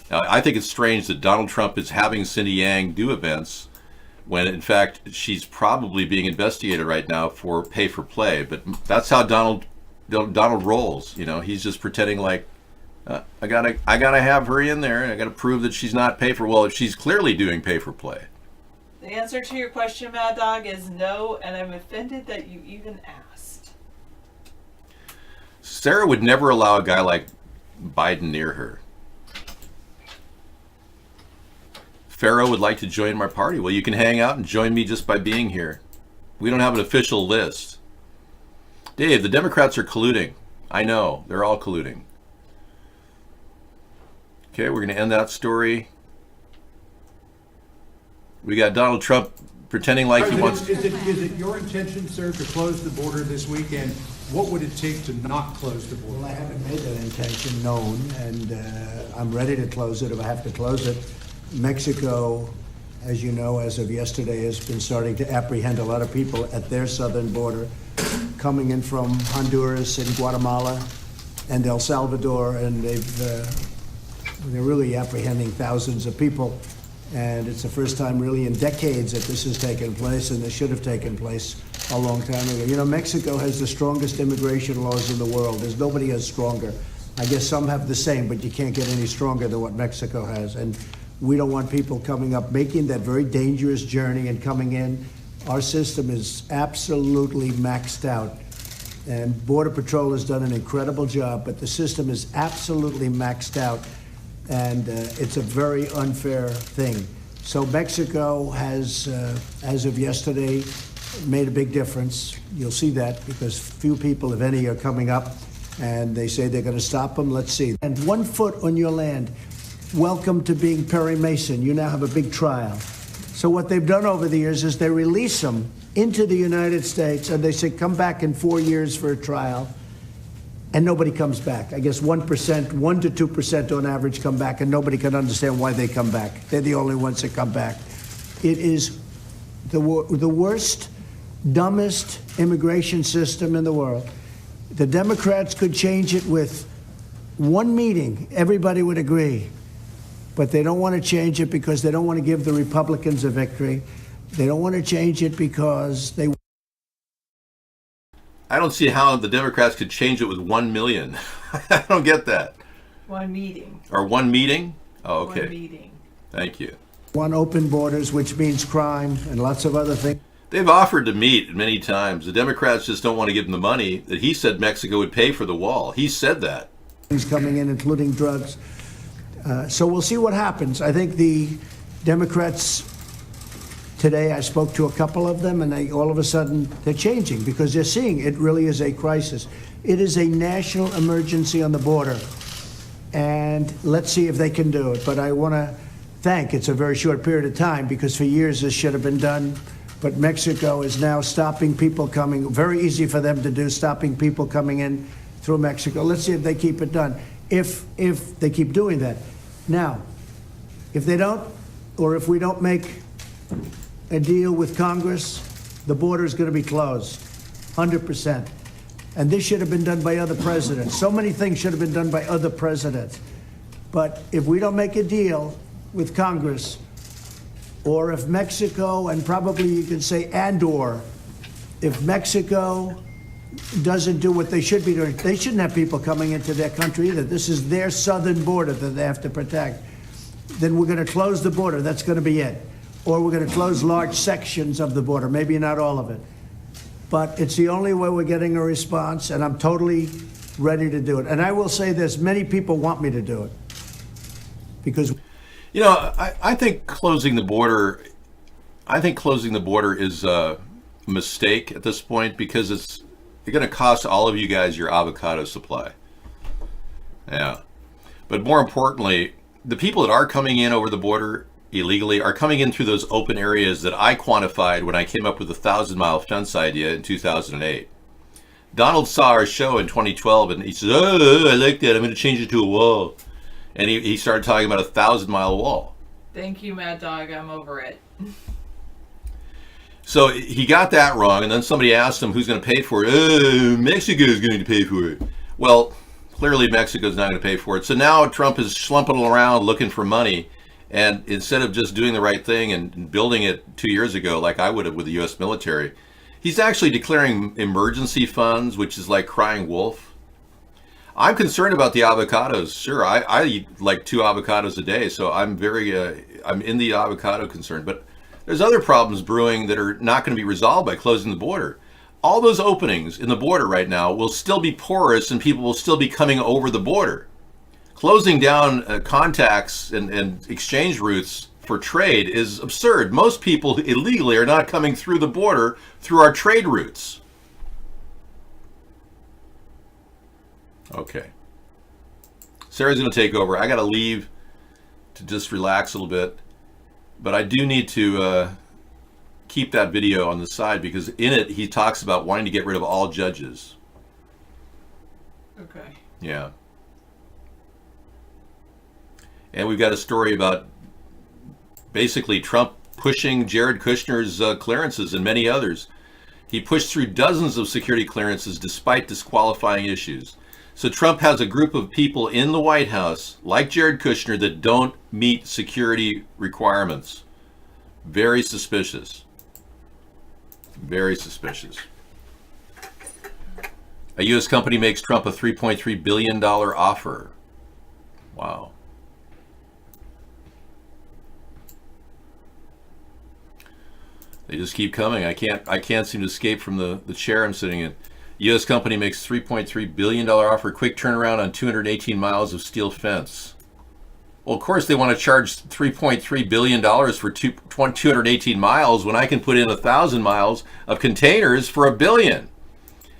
S2: Now, I think it's strange that Donald Trump is having Cindy Yang do events when, in fact, she's probably being investigated right now for pay for play. But that's how Donald rolls. You know, he's just pretending like, I gotta have her in there, and I gotta prove that she's not pay for. Well, if she's clearly doing pay for play.
S16: The answer to your question, Mad Dog, is no, and I'm offended that you even asked.
S2: Sarah would never allow a guy like Biden near her. Pharaoh would like to join my party. Well, you can hang out and join me just by being here. We don't have an official list. Dave, the Democrats are colluding. I know, they're all colluding. Okay, we're going to end that story. We got Donald Trump pretending like he wants...
S17: Is it your intention, sir, to close the border this weekend? What would it take to not close the border?
S14: Well, I haven't made that intention known, and I'm ready to close it if I have to close it. Mexico, as you know, as of yesterday, has been starting to apprehend a lot of people at their southern border, coming in from Honduras and Guatemala and El Salvador, and they're really apprehending thousands of people. And it's the first time really in decades that this has taken place, and this should have taken place a long time ago. You know, Mexico has the strongest immigration laws in the world. There's nobody has stronger. I guess some have the same, but you can't get any stronger than what Mexico has. And we don't want people coming up, making that very dangerous journey and coming in. Our system is absolutely maxed out. And Border Patrol has done an incredible job, but the system is absolutely maxed out. And it's a very unfair thing. So Mexico has, as of yesterday, made a big difference. You'll see that because few people, if any, are coming up, and they say they're going to stop them. Let's see. And 1 foot on your land. Welcome to being Perry Mason. You now have a big trial. So what they've done over the years is they release them into the United States, and they say, come back in 4 years for a trial. And nobody comes back. I guess 1%, 1 to 2% on average come back, and nobody can understand why they come back. They're the only ones that come back. It is the worst, dumbest immigration system in the world. The Democrats could change it with one meeting. Everybody would agree. But they don't want to change it because they don't want to give the Republicans a victory. They don't want to change it because they...
S2: I don't see how the Democrats could change it with 1 million. I don't get that.
S16: One meeting.
S2: Or one meeting? Oh, okay.
S16: One meeting.
S2: Thank you.
S14: Want open borders, which means crime and lots of other things.
S2: They've offered to meet many times. The Democrats just don't want to give them the money that he said Mexico would pay for the wall. He said that.
S14: Things coming in, including drugs. So we'll see what happens. I think the Democrats... Today, I spoke to a couple of them, and all of a sudden, they're changing because they're seeing it really is a crisis. It is a national emergency on the border, and let's see if they can do it. But I want to thank, it's a very short period of time because for years this should have been done, but Mexico is now stopping people coming, very easy for them to do, stopping people coming in through Mexico. Let's see if they keep it done, if they keep doing that. Now, if they don't, or if we don't make a deal with Congress, the border is going to be closed, 100%. And this should have been done by other presidents. So many things should have been done by other presidents. But if we don't make a deal with Congress, or if Mexico, and probably you can say and/or, if Mexico doesn't do what they should be doing. They shouldn't have people coming into their country either. This is their southern border that they have to protect. Then we're going to close the border. That's going to be it. Or we're going to close large sections of the border, maybe not all of it. But it's the only way we're getting a response, and I'm totally ready to do it. And I will say this, many people want me to do it. Because,
S2: you know, I think closing the border is a mistake at this point, because it's going to cost all of you guys your avocado supply. Yeah. But more importantly, the people that are coming in over the border illegally are coming in through those open areas that I quantified when I came up with the 1,000-mile fence idea in 2008. Donald saw our show in 2012 and he said, "Oh, I like that. I'm going to change it to a wall." And he started talking about a 1,000-mile wall.
S16: Thank you, Mad Dog. I'm over it.
S2: So he got that wrong, and then somebody asked him who's going to pay for it. Mexico's going to pay for it. Well, clearly Mexico's not going to pay for it. So now Trump is slumping around looking for money, and instead of just doing the right thing and building it 2 years ago like I would have with the U.S. military, he's actually declaring emergency funds, which is like crying wolf. I'm concerned about the avocados. Sure, I eat like 2 avocados a day, so I'm in the avocado concern. But there's other problems brewing that are not going to be resolved by closing the border. All those openings in the border right now will still be porous, and people will still be coming over the border. Closing down contacts and exchange routes for trade is absurd. Most people illegally are not coming through the border through our trade routes. Okay. Sarah's going to take over. I got to leave to just relax a little bit. But I do need to keep that video on the side, because in it he talks about wanting to get rid of all judges.
S16: Okay.
S2: Yeah. And we've got a story about basically Trump pushing Jared Kushner's clearances and many others. He pushed through dozens of security clearances despite disqualifying issues. So Trump has a group of people in the White House, like Jared Kushner, that don't meet security requirements. Very suspicious. Very suspicious. A U.S. company makes Trump a $3.3 billion offer. Wow. They just keep coming. I can't seem to escape from the chair I'm sitting in. U.S. company makes $3.3 billion offer, quick turnaround on 218 miles of steel fence. Well, of course they want to charge $3.3 billion for 218 miles when I can put in 1,000 miles of containers for $1 billion.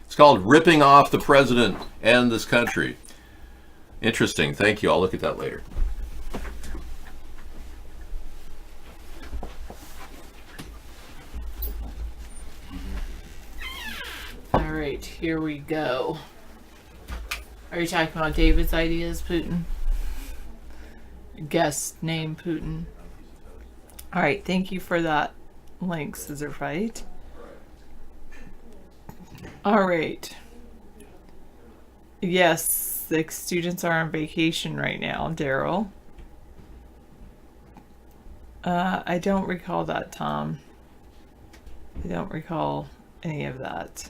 S2: It's called ripping off the president and this country. Interesting. Thank you. I'll look at that later.
S16: All right, here we go. Are you talking about David's ideas, Putin? Guest name Putin. All right, thank you for that link, Scissor Fight. All right. Yes, the students are on vacation right now, Daryl. I don't recall that, Tom. I don't recall any of that.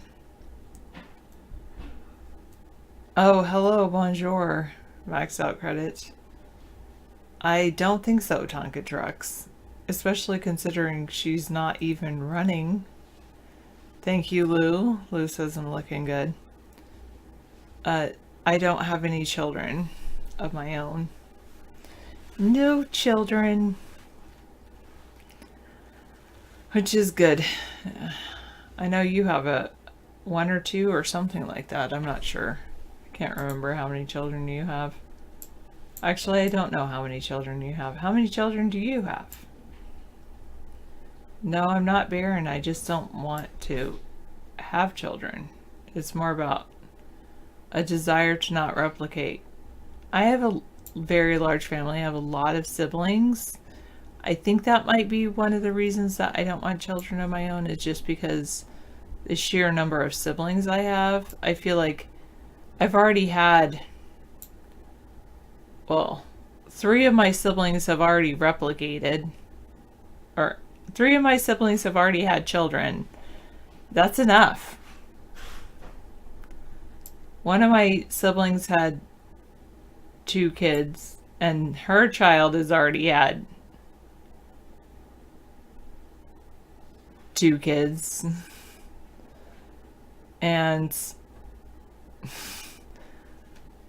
S16: Oh, hello, bonjour. Maxed out credit. I don't think so, Tonka Trucks. Especially considering she's not even running. Thank you, Lou. Lou says I'm looking good. I don't have any children of my own. No children. Which is good. I know you have one or two or something like that. I'm not sure. Can't remember how many children you have. Actually, I don't know how many children you have. How many children do you have? No, I'm not barren. I just don't want to have children. It's more about a desire to not replicate. I have a very large family. I have a lot of siblings. I think that might be one of the reasons that I don't want children of my own, is just because the sheer number of siblings I have. I feel like I've already had, well, 3 of my siblings have already replicated, or 3 of my siblings have already had children. That's enough. one of my siblings had 2 kids, and her child has already had 2 kids. And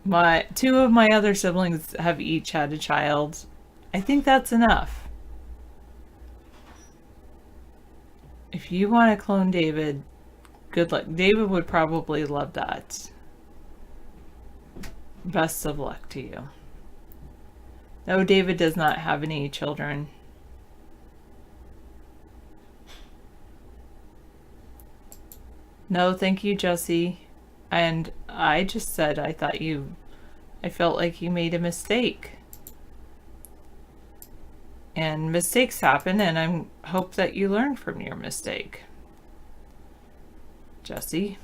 S16: 2 of my other siblings have each had a child. I think that's enough. If you want to clone David, good luck. David would probably love that. Best of luck to you. No, David does not have any children. No, thank you, Jesse. And I just said I felt like you made a mistake. And mistakes happen, and I hope that you learn from your mistake. Jesse.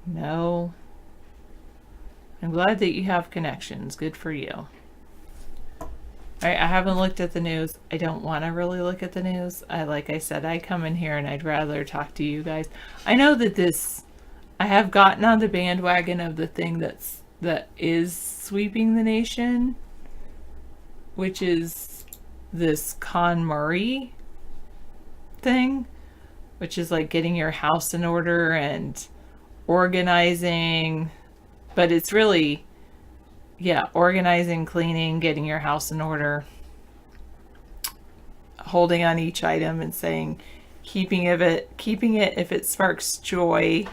S16: No. I'm glad that you have connections. Good for you. Alright, I haven't looked at the news. I don't want to really look at the news. Like I said, I come in here and I'd rather talk to you guys. I know that I have gotten on the bandwagon of the thing that is sweeping the nation, which is this KonMari thing, which is like getting your house in order and organizing, but it's really, yeah, organizing, cleaning, getting your house in order, holding on each item and saying, keeping it if it sparks joy,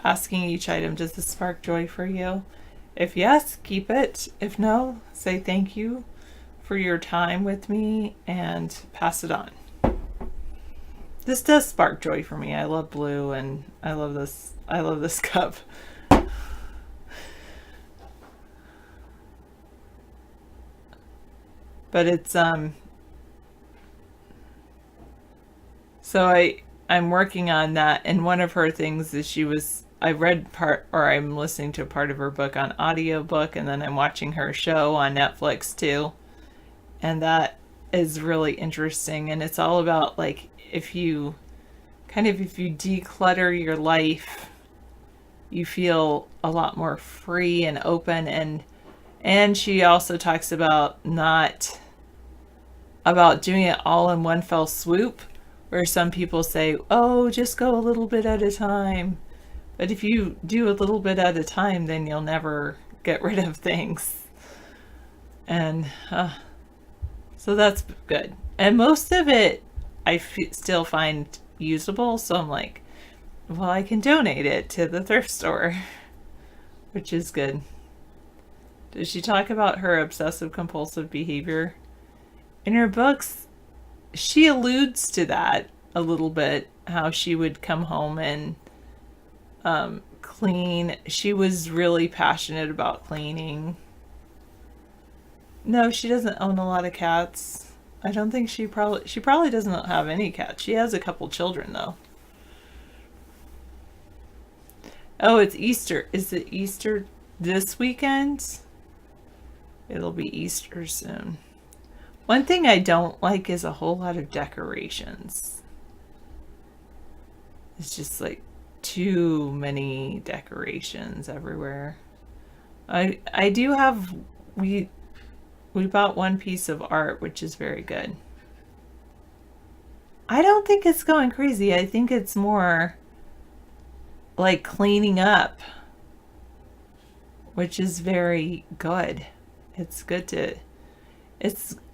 S16: asking each item, does this spark joy for you? If yes, keep it. If no, say thank you for your time with me and pass it on. This does spark joy for me. I love blue and I love this cup. But it's so I'm working on that, and one of her things is I'm listening to part of her book on audiobook, and then I'm watching her show on Netflix too. And that is really interesting, and it's all about like if you declutter your life, you feel a lot more free and open, and she also talks about doing it all in one fell swoop, where some people say, oh, just go a little bit at a time. But if you do a little bit at a time, then you'll never get rid of things. And so that's good. And most of it I still find usable, so I'm like, well, I can donate it to the thrift store, which is good. Does she talk about her obsessive compulsive behavior? In her books, she alludes to that a little bit, how she would come home and clean. She was really passionate about cleaning. No, she doesn't own a lot of cats. I don't think she probably doesn't have any cats. She has a couple children though. Oh, it's Easter. Is it Easter this weekend? It'll be Easter soon. One thing I don't like is a whole lot of decorations. It's just like too many decorations everywhere. I do have, we bought one piece of art, which is very good. I don't think it's going crazy. I think it's more like cleaning up, which is very good. It's good to,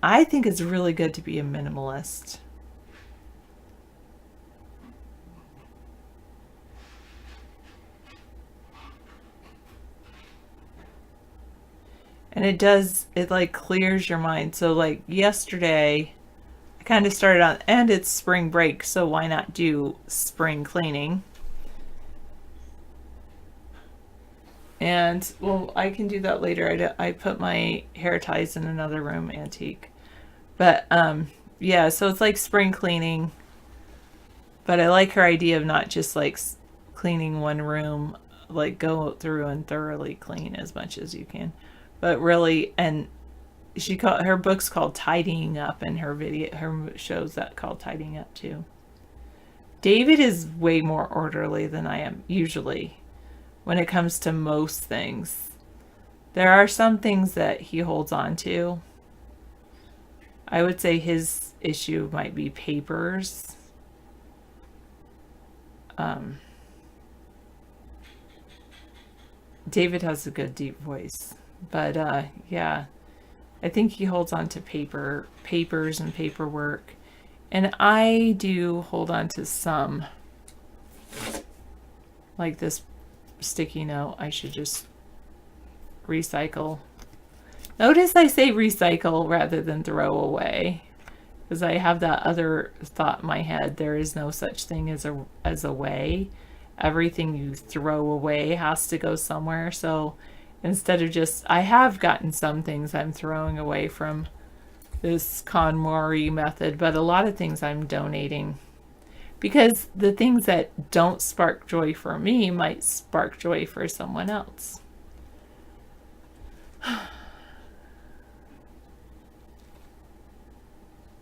S16: I think it's really good to be a minimalist. And it like clears your mind. So like yesterday, I kind of started on, and it's spring break, so why not do spring cleaning? And well, I can do that later. I put my hair ties in another room, antique. But yeah, so it's like spring cleaning. But I like her idea of not just like cleaning one room, like go through and thoroughly clean as much as you can. But really, and her book's called Tidying Up, and her shows that called Tidying Up too. David is way more orderly than I am usually when it comes to most things. There are some things that he holds on to. I would say his issue might be papers. David has a good deep voice, but yeah, I think he holds on to papers and paperwork, and I do hold on to some, like this sticky note. I should just recycle. Notice I say recycle rather than throw away, because I have that other thought in my head. There is no such thing as a way. Everything you throw away has to go somewhere. So instead of just, I have gotten some things I'm throwing away from this KonMari method, but a lot of things I'm donating, because the things that don't spark joy for me might spark joy for someone else.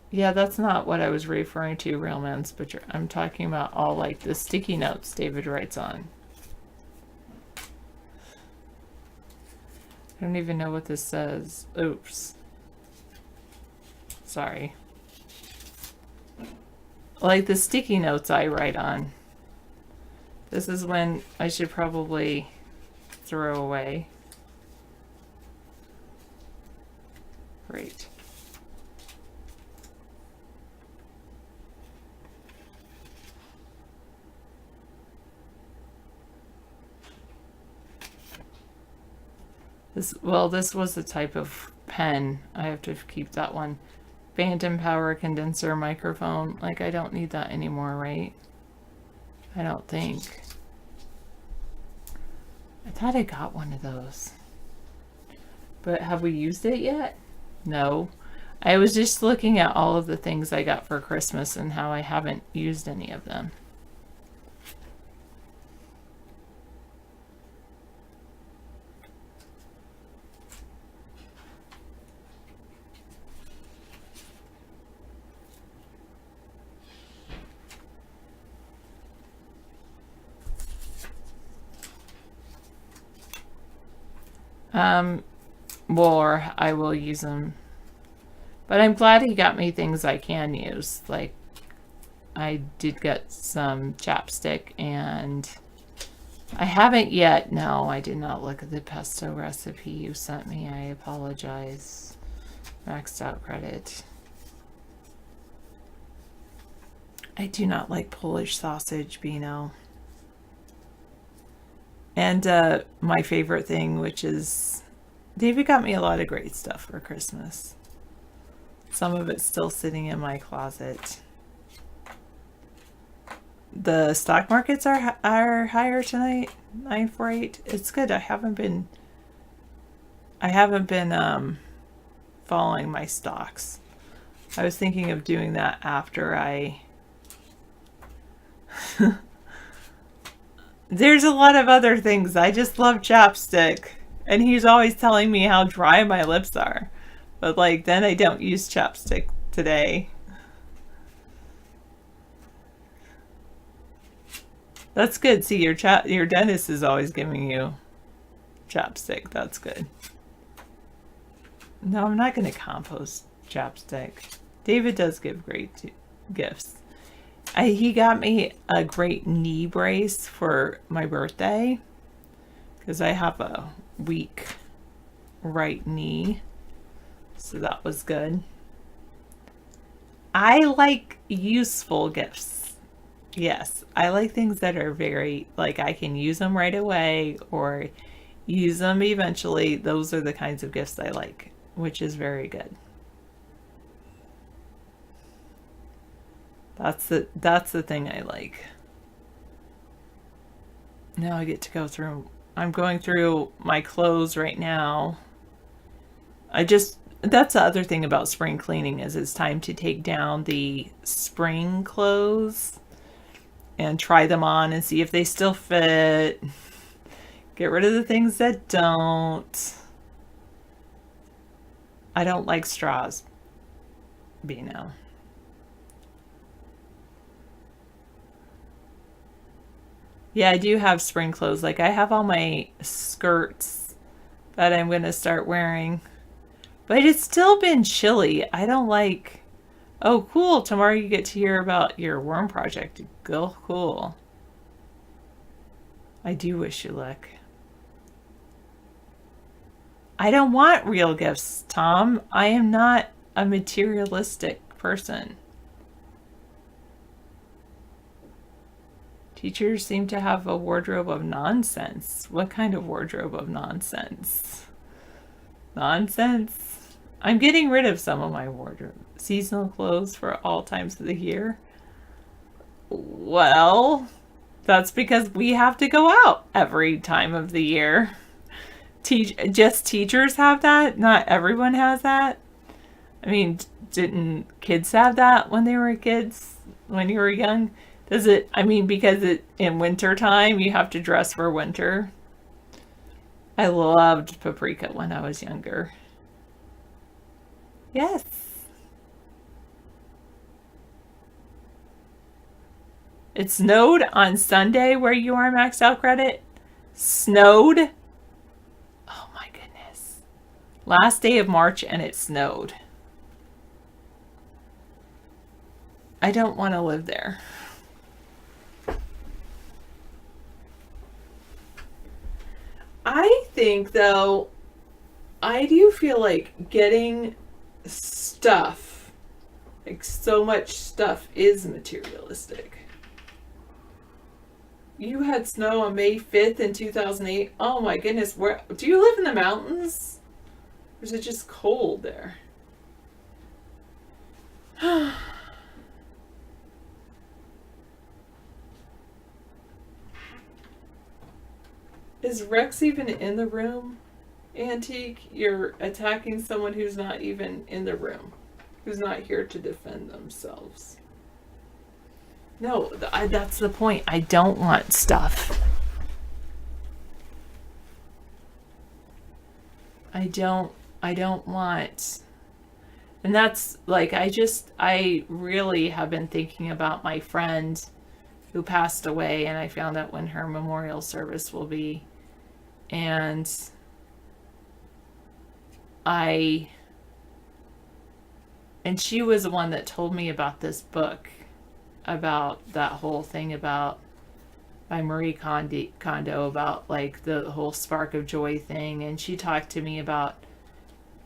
S16: Yeah, that's not what I was referring to, Real Man's Butcher. I'm talking about all like the sticky notes David writes on. I don't even know what this says. Oops. Sorry. Like the sticky notes I write on. This is when I should probably throw away. Great. This was the type of pen. I have to keep that one. Phantom power condenser microphone. Like, I don't need that anymore, right? I don't think. I thought I got one of those. But have we used it yet? No. I was just looking at all of the things I got for Christmas and how I haven't used any of them. More, I will use them. But I'm glad he got me things I can use. Like, I did get some chapstick, and I haven't yet. No, I did not look at the pesto recipe you sent me. I apologize. Maxed out credit. I do not like Polish sausage, Beano. And my favorite thing, which is, David got me a lot of great stuff for Christmas. Some of it's still sitting in my closet. The stock markets are higher tonight, 948. It's good. I haven't been following my stocks. I was thinking of doing that after I There's a lot of other things. I just love chapstick. And he's always telling me how dry my lips are. But like, then I don't use chapstick today. That's good. See, your dentist is always giving you chapstick. That's good. No, I'm not going to compost chapstick. David does give great gifts. He got me a great knee brace for my birthday because I have a weak right knee. So that was good. I like useful gifts. Yes, I like things that are very, like, I can use them right away or use them eventually. Those are the kinds of gifts I like, which is very good. That's the thing I like. Now I get to go through, I'm going through my clothes right now. That's the other thing about spring cleaning is it's time to take down the spring clothes and try them on and see if they still fit. Get rid of the things that don't. I don't like straws, Beano. Yeah, I do have spring clothes. Like, I have all my skirts that I'm going to start wearing. But it's still been chilly. I don't like... Oh, cool. Tomorrow you get to hear about your worm project. Go cool. I do wish you luck. I don't want real gifts, Tom. I am not a materialistic person. Teachers seem to have a wardrobe of nonsense. What kind of wardrobe of nonsense? Nonsense? I'm getting rid of some of my wardrobe. Seasonal clothes for all times of the year. Well, that's because we have to go out every time of the year. Just teachers have that? Not everyone has that? I mean, didn't kids have that when they were kids? When you were young? Does it, I mean, because in winter time, you have to dress for winter. I loved paprika when I was younger. Yes. It snowed on Sunday where you are, maxed out credit. Snowed? Oh my goodness. Last day of March and it snowed. I don't want to live there. I think, though, I do feel like getting stuff, like so much stuff, is materialistic. You had snow on May 5th in 2008. Oh my goodness, where do you live in the mountains? Or is it just cold there? Is Rex even in the room? Antique, you're attacking someone who's not even in the room, who's not here to defend themselves. No, that's the point. I don't want stuff. I don't want. And that's like, I really have been thinking about my friend who passed away, and I found out when her memorial service will be. And she was the one that told me about this book, about that whole thing about by Marie Kondo, about like the whole spark of joy thing. And she talked to me about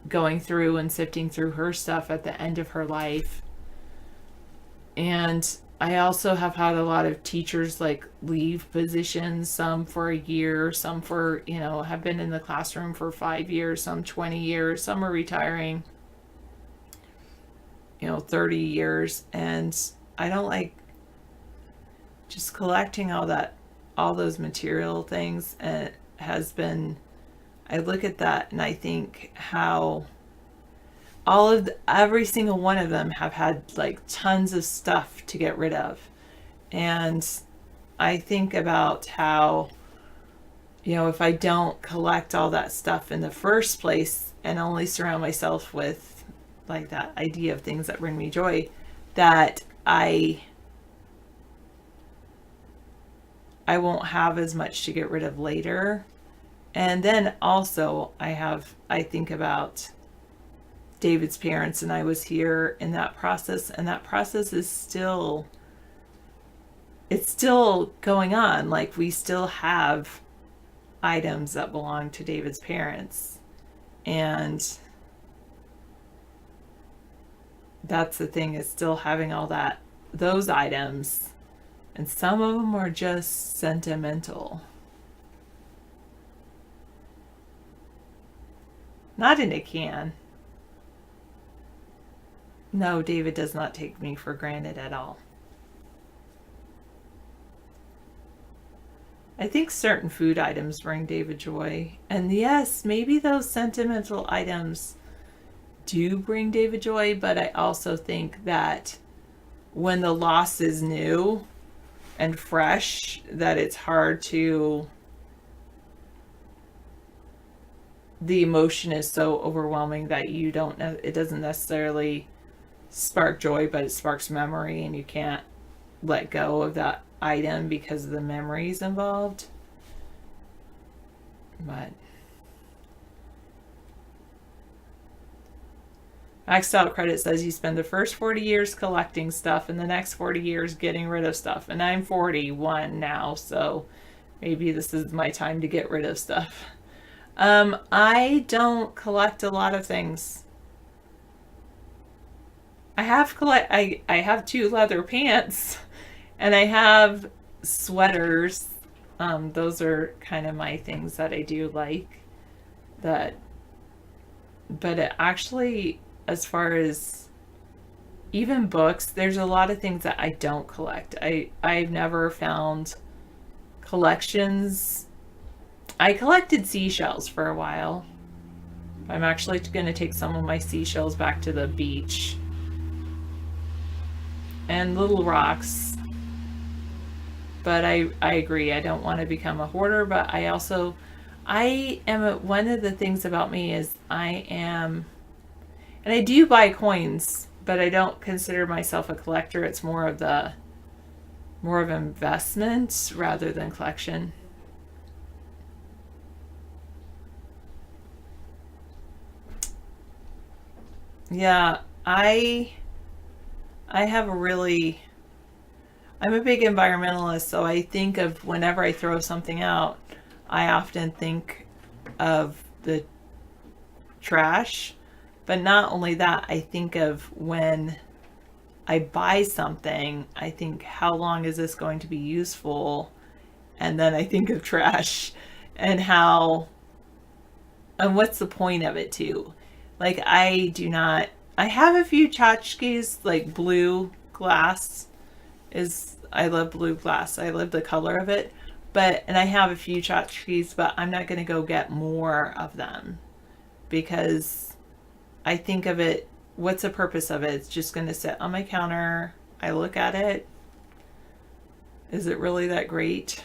S16: going through and sifting through her stuff at the end of her life. And I also have had a lot of teachers like leave positions, some for a year, some for, have been in the classroom for 5 years, some 20 years, some are retiring, 30 years. And I don't like just collecting all those material things. And it has been, I look at that and I think how every single one of them have had like tons of stuff to get rid of. And I think about how, if I don't collect all that stuff in the first place and only surround myself with like that idea of things that bring me joy, that I won't have as much to get rid of later. And then also I think about David's parents, and I was here in that process, and that process is still going on. Like, we still have items that belong to David's parents, and that's the thing, is still having all those items, and some of them are just sentimental. Not in a can. No, David does not take me for granted at all. I think certain food items bring David joy. And yes, maybe those sentimental items do bring David joy, but I also think that when the loss is new and fresh, that it's hard to... the emotion is so overwhelming that it doesn't necessarily spark joy, but it sparks memory, and you can't let go of that item because of the memories involved. But Maxed Out Credit says you spend the first 40 years collecting stuff and the next 40 years getting rid of stuff. And I'm 41 now, so maybe this is my time to get rid of stuff. I don't collect a lot of things. I have 2 leather pants and I have sweaters. Those are kind of my things that I do like. But it actually, as far as even books, there's a lot of things that I don't collect. I've never found collections. I collected seashells for a while. I'm actually going to take some of my seashells back to the beach. And little rocks. But I agree, I don't want to become a hoarder, but one of the things about me is and I do buy coins, but I don't consider myself a collector. It's more of investment rather than collection. Yeah, I'm a big environmentalist, so I think of whenever I throw something out, I often think of the trash. But not only that, I think of when I buy something, I think, how long is this going to be useful? And then I think of trash and what's the point of it too? Like, I have a few tchotchkes, like blue glass I love blue glass. I love the color of it. And I have a few tchotchkes, but I'm not going to go get more of them because I think of it, what's the purpose of it? It's just going to sit on my counter. I look at it. Is it really that great?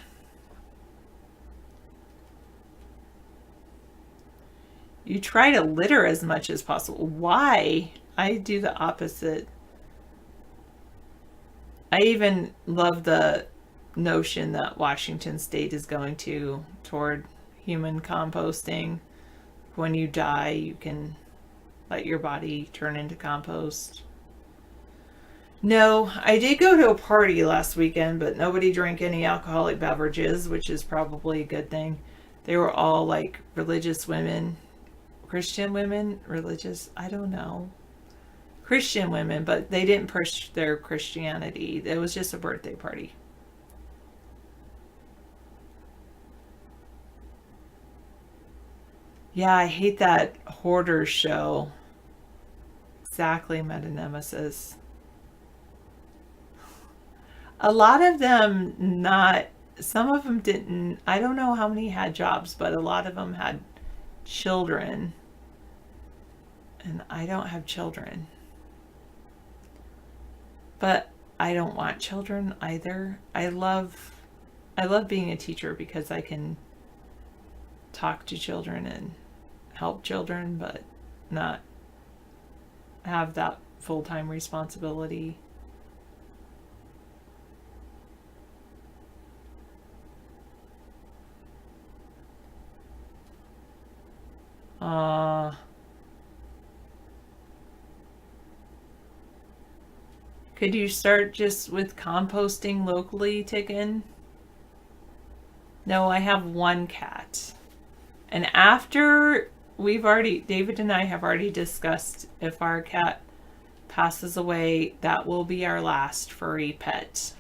S16: You try to litter as much as possible. Why? I do the opposite. I even love the notion that Washington State is going toward human composting. When you die, you can let your body turn into compost. No, I did go to a party last weekend, but nobody drank any alcoholic beverages, which is probably a good thing. They were all like religious women, Christian women, religious, I don't know. Christian women, but they didn't push their Christianity. It was just a birthday party. Yeah, I hate that hoarder show. Exactly, Metanemesis. A lot of them some of them didn't, I don't know how many had jobs, but a lot of them had children. And I don't have children. But I don't want children either. I love being a teacher because I can talk to children and help children, but not have that full-time responsibility. Could you start just with composting locally, Ticken? No, I have one cat. And after David and I have already discussed if our cat passes away, that will be our last furry pet.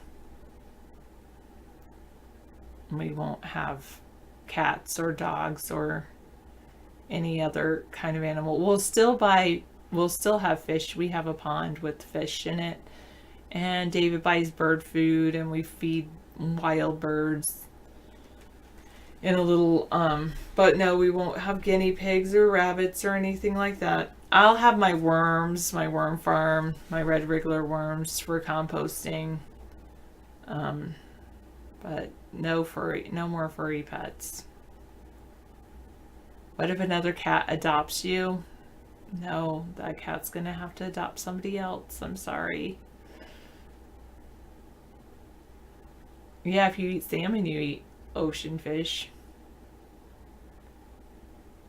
S16: We won't have cats or dogs or any other kind of animal. We'll still have fish. We have a pond with fish in it. And David buys bird food and we feed wild birds in a little, but no, we won't have guinea pigs or rabbits or anything like that. I'll have my worms, my worm farm, my red wriggler worms for composting. But no more furry pets. What if another cat adopts you? No, that cat's gonna have to adopt somebody else. I'm sorry. Yeah, if you eat salmon, you eat ocean fish.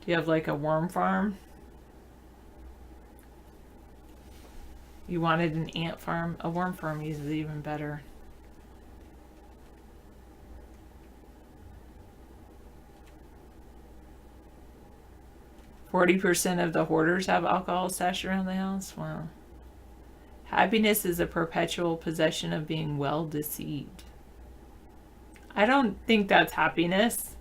S16: Do you have like a worm farm? You wanted an ant farm? A worm farm is even better. %40 of the hoarders have alcohol stashed around the house. Wow. Happiness is a perpetual possession of being well deceived. I don't think that's happiness.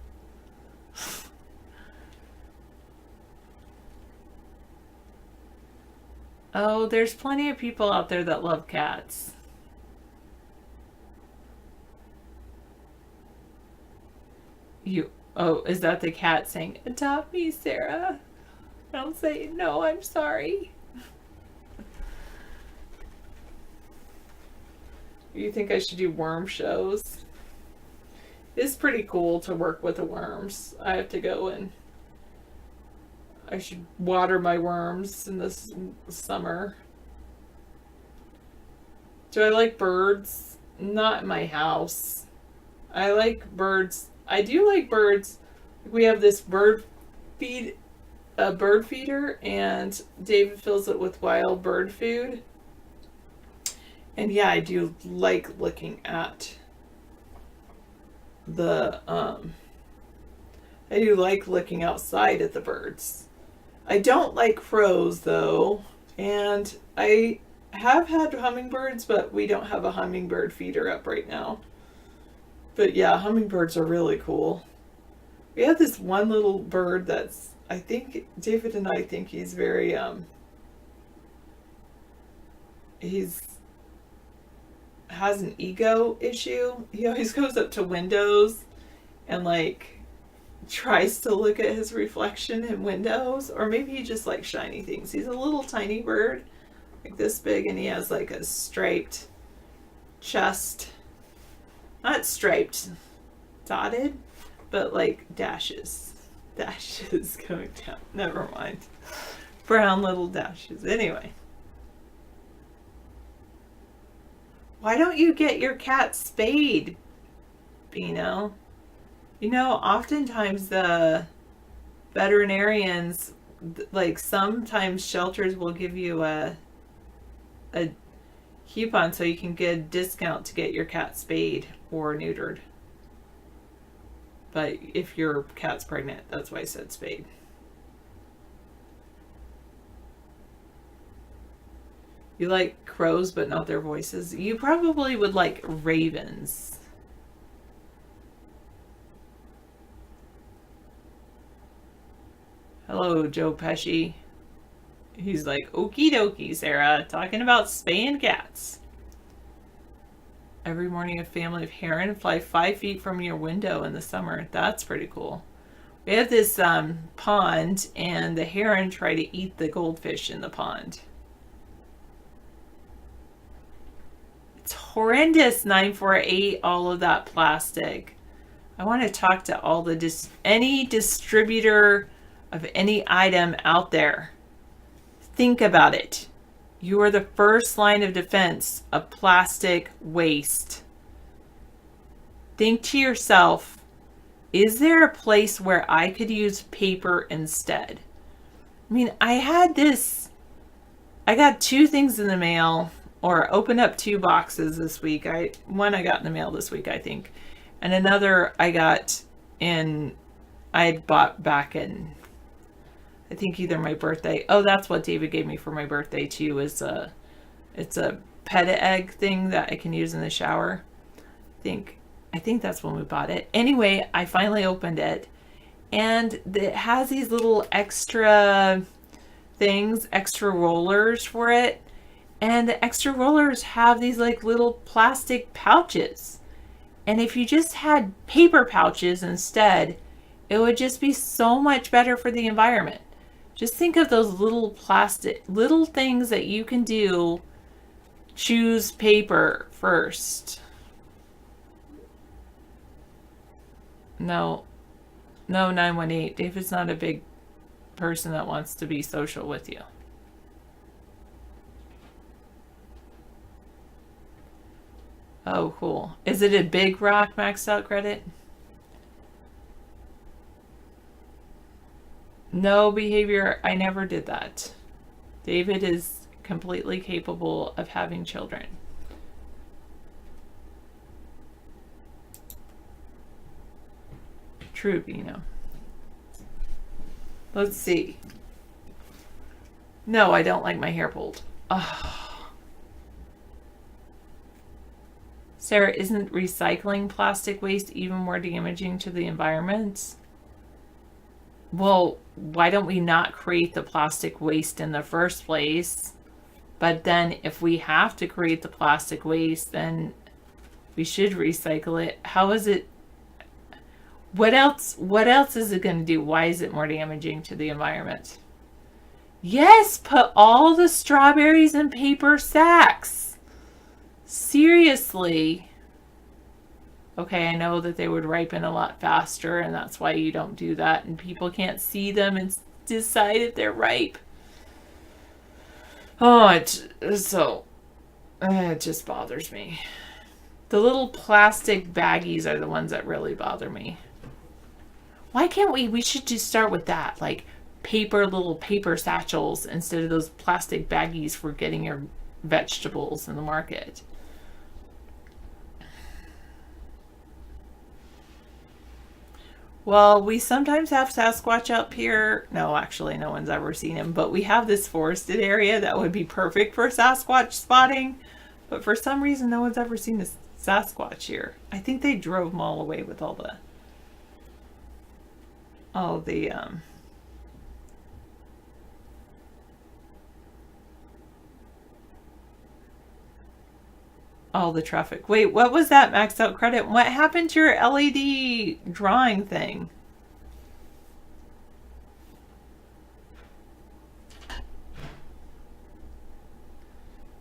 S16: Oh, there's plenty of people out there that love cats. Oh, is that the cat saying, "Adopt me, Sarah"? Don't say, "No, I'm sorry." You think I should do worm shows? It's pretty cool to work with the worms. I have to go and I should water my worms in this summer. Do I like birds? Not in my house. I like birds. I do like birds. We have this bird feeder, and David fills it with wild bird food. And yeah, I do like looking at the, I do like looking outside at the birds. I don't like crows though, and I have had hummingbirds, but we don't have a hummingbird feeder up right now. But yeah, hummingbirds are really cool. We have this one little bird that's, I think, David and I think he's very, has an ego issue. He always goes up to windows and like tries to look at his reflection in windows, or maybe he just likes shiny things. He's a little tiny bird, like this big, and he has like a striped chest. Not striped, dotted, but like dashes going down. Never mind. Brown little dashes. Anyway. Why don't you get your cat spayed, Bino? You know, oftentimes the veterinarians, like sometimes shelters will give you a coupon so you can get a discount to get your cat spayed or neutered. But if your cat's pregnant, that's why I said spayed. You like crows, but not their voices. You probably would like ravens. Hello, Joe Pesci. He's like, okie dokie, Sarah. Talking about spaying cats. Every morning a family of heron fly 5 feet from your window in the summer. That's pretty cool. We have this pond, and the heron try to eat the goldfish in the pond. It's horrendous, 948, all of that plastic. I want to talk to all the any distributor of any item out there. Think about it. You are the first line of defense of plastic waste. Think to yourself, is there a place where I could use paper instead? I mean, I got 2 things in the mail, or opened up 2 boxes this week. One I got in the mail this week, I think. And another I had bought back in, I think, either my birthday. Oh, that's what David gave me for my birthday too. It's a Pet-A-Egg thing that I can use in the shower. I think that's when we bought it. Anyway, I finally opened it, and it has these little extra things, extra rollers for it. And the extra rollers have these like little plastic pouches. And if you just had paper pouches instead, it would just be so much better for the environment. Just think of those little things that you can do. Choose paper first. No, 918. David's not a big person that wants to be social with you. Oh, cool. Is it a Big Rock maxed out credit? No behavior. I never did that. David is completely capable of having children. True, Bino. Let's see. No, I don't like my hair pulled. Oh. Sarah, isn't recycling plastic waste even more damaging to the environment? Well, why don't we not create the plastic waste in the first place? But then if we have to create the plastic waste, then we should recycle it. How is it? What else is it going to do? Why is it more damaging to the environment? Yes, put all the strawberries in paper sacks. Seriously. Okay, I know that they would ripen a lot faster, and that's why you don't do that, and people can't see them and decide if they're ripe. Oh, it just bothers me. The little plastic baggies are the ones that really bother me. Why can't we should just start with that, like little paper satchels instead of those plastic baggies for getting your vegetables in the market. Well, we sometimes have Sasquatch up here. No, actually, no one's ever seen him, but we have this forested area that would be perfect for Sasquatch spotting. But for some reason, no one's ever seen a Sasquatch here. I think they drove them all away with all the traffic. Wait, what was that maxed out credit? What happened to your LED drawing thing?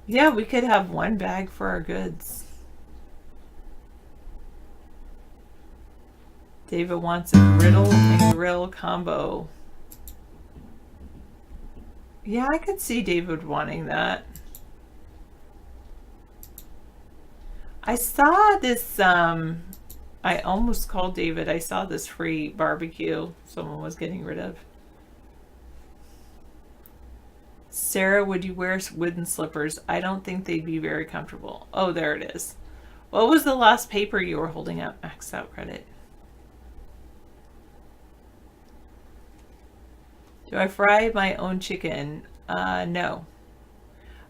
S16: Yeah, we could have one bag for our goods. David wants a griddle and grill combo. Yeah, I could see David wanting that. I saw this, I almost called David. I saw this free barbecue someone was getting rid of. Sarah, would you wear wooden slippers? I don't think they'd be very comfortable. Oh, there it is. What was the last paper you were holding up? Maxed out credit. Do I fry my own chicken? No.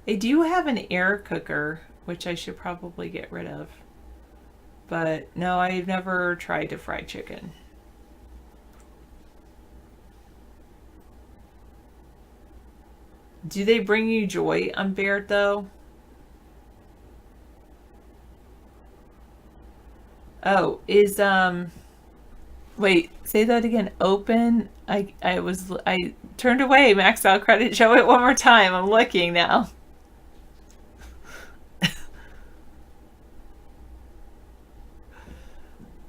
S16: I do have an air cooker, which I should probably get rid of. But no, I've never tried to fry chicken. Do they bring you joy unbared though? Oh, is wait, say that again. Open. I turned away. Max out credit. Show it one more time. I'm looking now.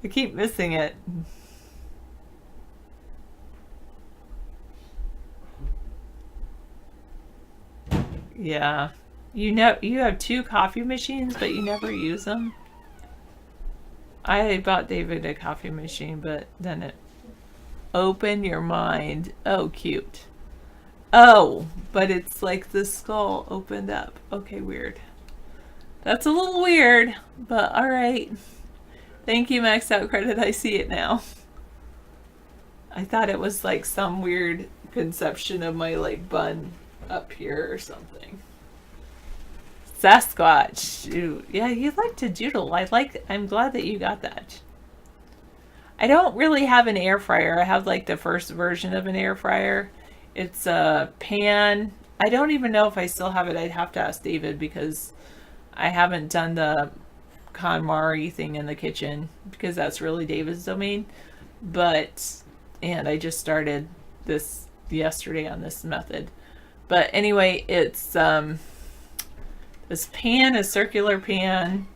S16: I keep missing it. Yeah. You know, you have 2 coffee machines, but you never use them. I bought David a coffee machine, but then it opened your mind. Oh, cute. Oh, but it's like the skull opened up. Okay, weird. That's a little weird, but all right. Thank you, maxed out credit. I see it now. I thought it was like some weird conception of my like bun up here or something. Sasquatch. Ooh, yeah, you like to doodle. I'm glad that you got that. I don't really have an air fryer. I have like the first version of an air fryer. It's a pan. I don't even know if I still have it. I'd have to ask David because I haven't done the KonMari thing in the kitchen because that's really David's domain. And I just started this yesterday on this method. But anyway, it's this pan, a circular pan,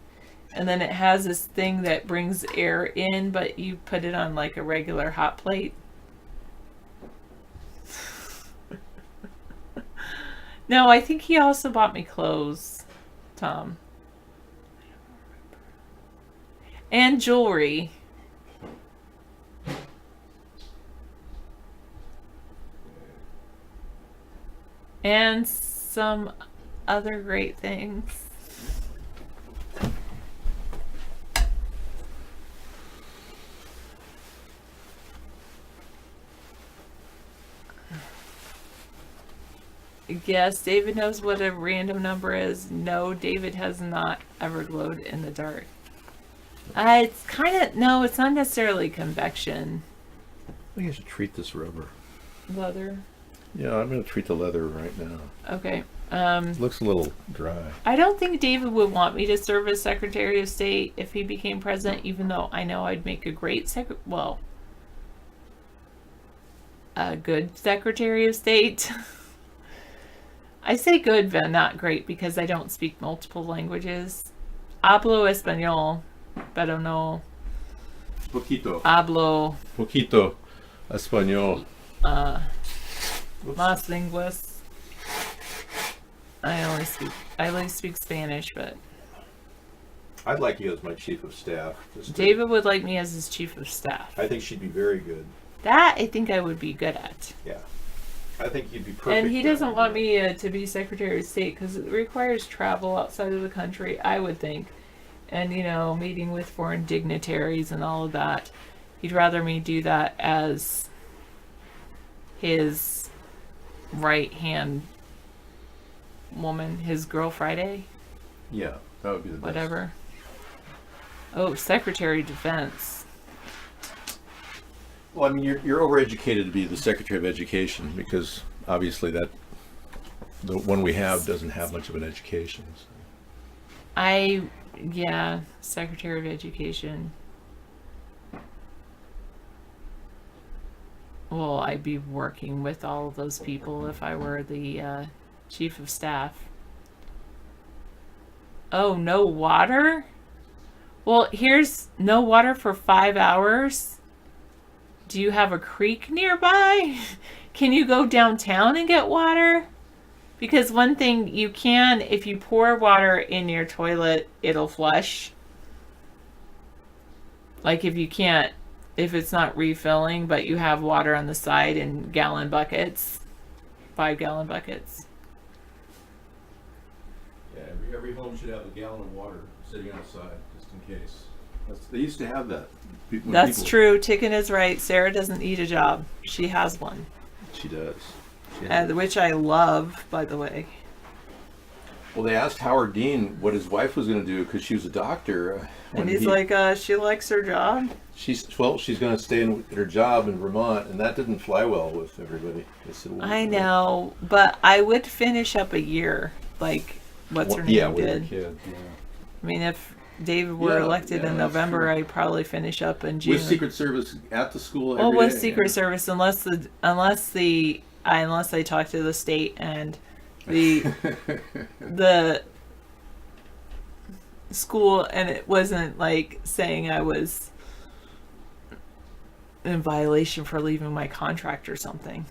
S16: and then it has this thing that brings air in, but you put it on like a regular hot plate. No, I think he also bought me clothes, Tom. And jewelry. And some other great things. Yes, David knows what a random number is. No, David has not ever glowed in the dark. It's kind of, no, it's not necessarily convection.
S2: I think I should treat this rubber.
S16: Leather.
S2: Yeah, I'm going to treat the leather right now.
S16: Okay.
S2: It looks a little dry.
S16: I don't think David would want me to serve as Secretary of State if he became president, even though I know I'd make a great a good Secretary of State. I say good, but not great, because I don't speak multiple languages. Hablo español, pero no.
S2: Poquito.
S16: Hablo.
S2: Poquito español.
S16: Más lenguas. I only speak Spanish, but
S2: I'd like you as my chief of staff.
S16: David would like me as his chief of staff.
S2: I think she'd be very good.
S16: That I think I would be good at.
S2: Yeah. I think you'd be perfect.
S16: And he doesn't want me to be Secretary of State because it requires travel outside of the country, I would think. And, you know, meeting with foreign dignitaries and all of that. He'd rather me do that as his right-hand woman, his girl Friday.
S2: Yeah, that would be the best.
S16: Whatever. Oh, Secretary of Defense.
S2: Well, I mean, you're overeducated to be the Secretary of Education because obviously the one we have doesn't have much of an education. So.
S16: Yeah, Secretary of Education. Well, I'd be working with all of those people if I were the Chief of Staff. Oh, no water? Well, here's no water for 5 hours. Do you have a creek nearby? Can you go downtown and get water? Because one thing you can, if you pour water in your toilet, it'll flush. Like if it's not refilling, but you have water on the side in gallon buckets, 5-gallon buckets.
S2: Yeah, every home should have a gallon of water sitting outside, just in case. They used to have that.
S16: That's true. Ticken is right. Sarah doesn't need a job. She has one.
S2: She does.
S16: Which I love, by the way.
S2: Well, they asked Howard Dean what his wife was going to do because she was a doctor.
S16: And he's like, she likes her job.
S2: She's going to stay in her job in Vermont, and that didn't fly well with everybody. Said, well,
S16: I know, but I would finish up a year, like what's her name
S2: with
S16: did.
S2: Her kid, yeah.
S16: I mean, if David were elected in November, I'd probably finish up in June.
S2: With Secret Service at the school every
S16: well, with
S2: day,
S16: Secret Service, unless I talk to the state and the school, and it wasn't like saying I was in violation for leaving my contract or something.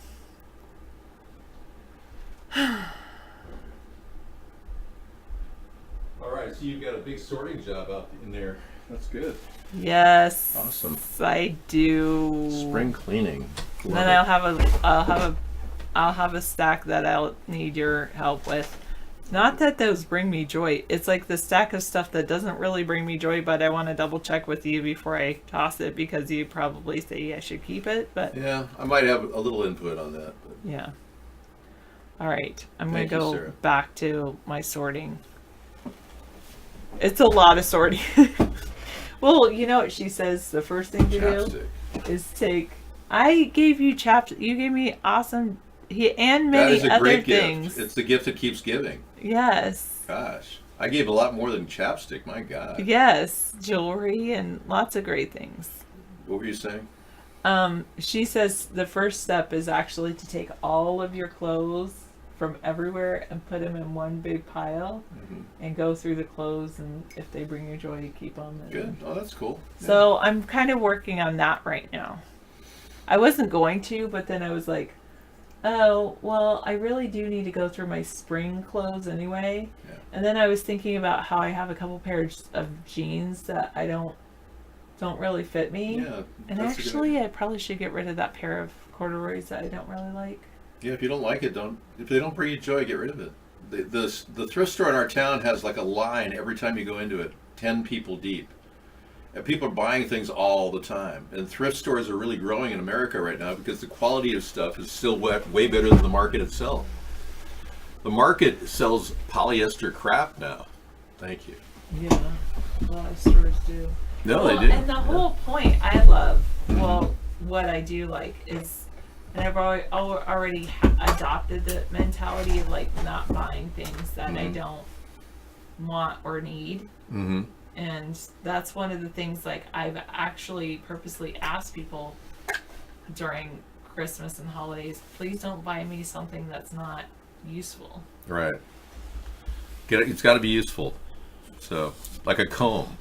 S2: All right, so you've got a big sorting job out in there. That's good.
S16: Yes.
S2: Awesome.
S16: I do.
S2: Spring cleaning.
S16: And then I'll have a stack that I'll need your help with. Not that those bring me joy. It's like the stack of stuff that doesn't really bring me joy, but I want to double check with you before I toss it because you probably say I should keep it. But
S2: yeah, I might have a little input on that. But.
S16: Yeah. All right. I'm going to go back to my sorting. It's a lot of sorting. Well, you know what she says the first thing to do is take... I gave you You gave me awesome... and many other things.
S2: Gift. It's the gift that keeps giving.
S16: Yes.
S2: Gosh. I gave a lot more than chapstick. My God.
S16: Yes. Jewelry and lots of great things.
S2: What were you saying?
S16: She says the first step is actually to take all of your clothes from everywhere and put them in one big pile and go through the clothes, and if they bring you joy, you keep them.
S2: Good. Oh, that's cool.
S16: So I'm kind of working on that right now. I wasn't going to, but then I was like, oh, well, I really do need to go through my spring clothes anyway. Yeah. And then I was thinking about how I have a couple pairs of jeans that I don't don't really fit me.
S2: Yeah,
S16: and
S2: that's a good
S16: actually, I probably should get rid of that pair of corduroys that I don't really like.
S2: Yeah, if you don't like it, don't. If they don't bring you joy, get rid of it. The thrift store in our town has like a line every time you go into it, 10 people deep. And people are buying things all the time. And thrift stores are really growing in America right now because the quality of stuff is still way better than the market itself. The market sells polyester crap now. Thank you.
S16: Yeah, a lot of stores do.
S2: No,
S16: well,
S2: they do.
S16: And the whole point I love, well, what I do like is, and I've already adopted the mentality of like not buying things that I don't want or need.
S2: Mm-hmm.
S16: And that's one of the things like I've actually purposely asked people during Christmas and holidays, please don't buy me something that's not useful.
S2: Right. It's got to be useful. So, like a comb.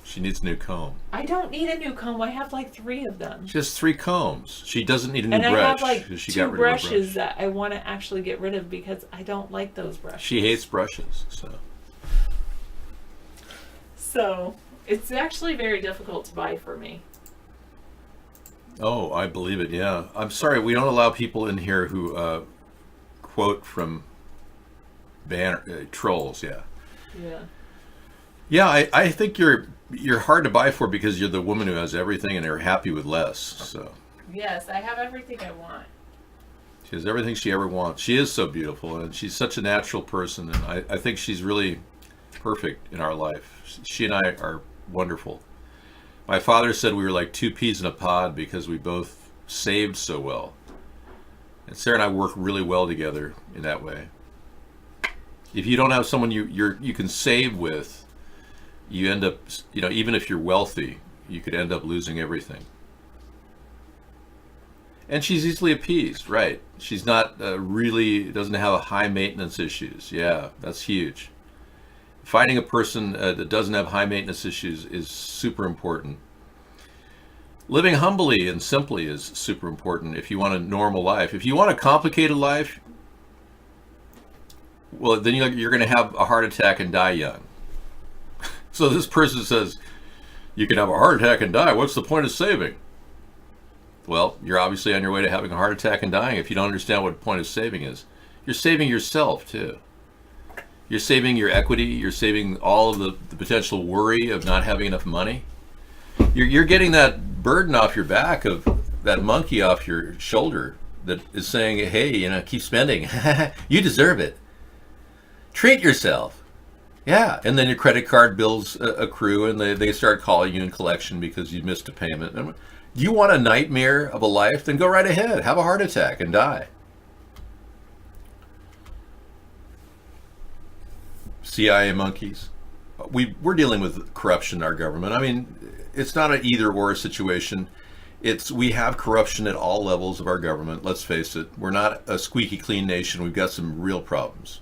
S2: She needs a new comb.
S16: I don't need a new comb. I have like 3 of them.
S2: She has 3 combs. She doesn't need a new
S16: and
S2: brush.
S16: I have like
S2: she
S16: 2
S2: got rid
S16: brushes
S2: of a brush.
S16: that I want to actually get rid of because I don't like those brushes.
S2: She hates brushes.
S16: So it's actually very difficult to buy for me.
S2: Oh, I believe it. Yeah. I'm sorry. We don't allow people in here who quote from trolls. Yeah.
S16: Yeah.
S2: Yeah. I think you're hard to buy for because you're the woman who has everything and are happy with less. So
S16: Yes, I have everything I want.
S2: she has everything she ever wants. She is so beautiful, and she's such a natural person, and I think she's really perfect in our life. She and I are wonderful. My father said we were like 2 peas in a pod because we both saved so well. And Sarah and I work really well together in that way. If you don't have someone you can save with, you end up, even if you're wealthy, you could end up losing everything. And she's easily appeased, right? She's not doesn't have a high maintenance issues. Yeah, that's huge. Finding a person that doesn't have high maintenance issues is super important. Living humbly and simply is super important if you want a normal life. If you want a complicated life, well, then you're going to have a heart attack and die young. So this person says, you can have a heart attack and die. What's the point of saving? Well, you're obviously on your way to having a heart attack and dying if you don't understand what the point of saving is. You're saving yourself, too. You're saving your equity. You're saving all of the potential worry of not having enough money. You're getting that burden off your back, of that monkey off your shoulder that is saying, hey, keep spending. You deserve it. Treat yourself. Yeah. And then your credit card bills accrue and they start calling you in collection because you missed a payment. And you want a nightmare of a life? Then go right ahead. Have a heart attack and die. CIA monkeys. We're dealing with corruption in our government. I mean, it's not an either or situation. We have corruption at all levels of our government. Let's face it. We're not a squeaky clean nation. We've got some real problems.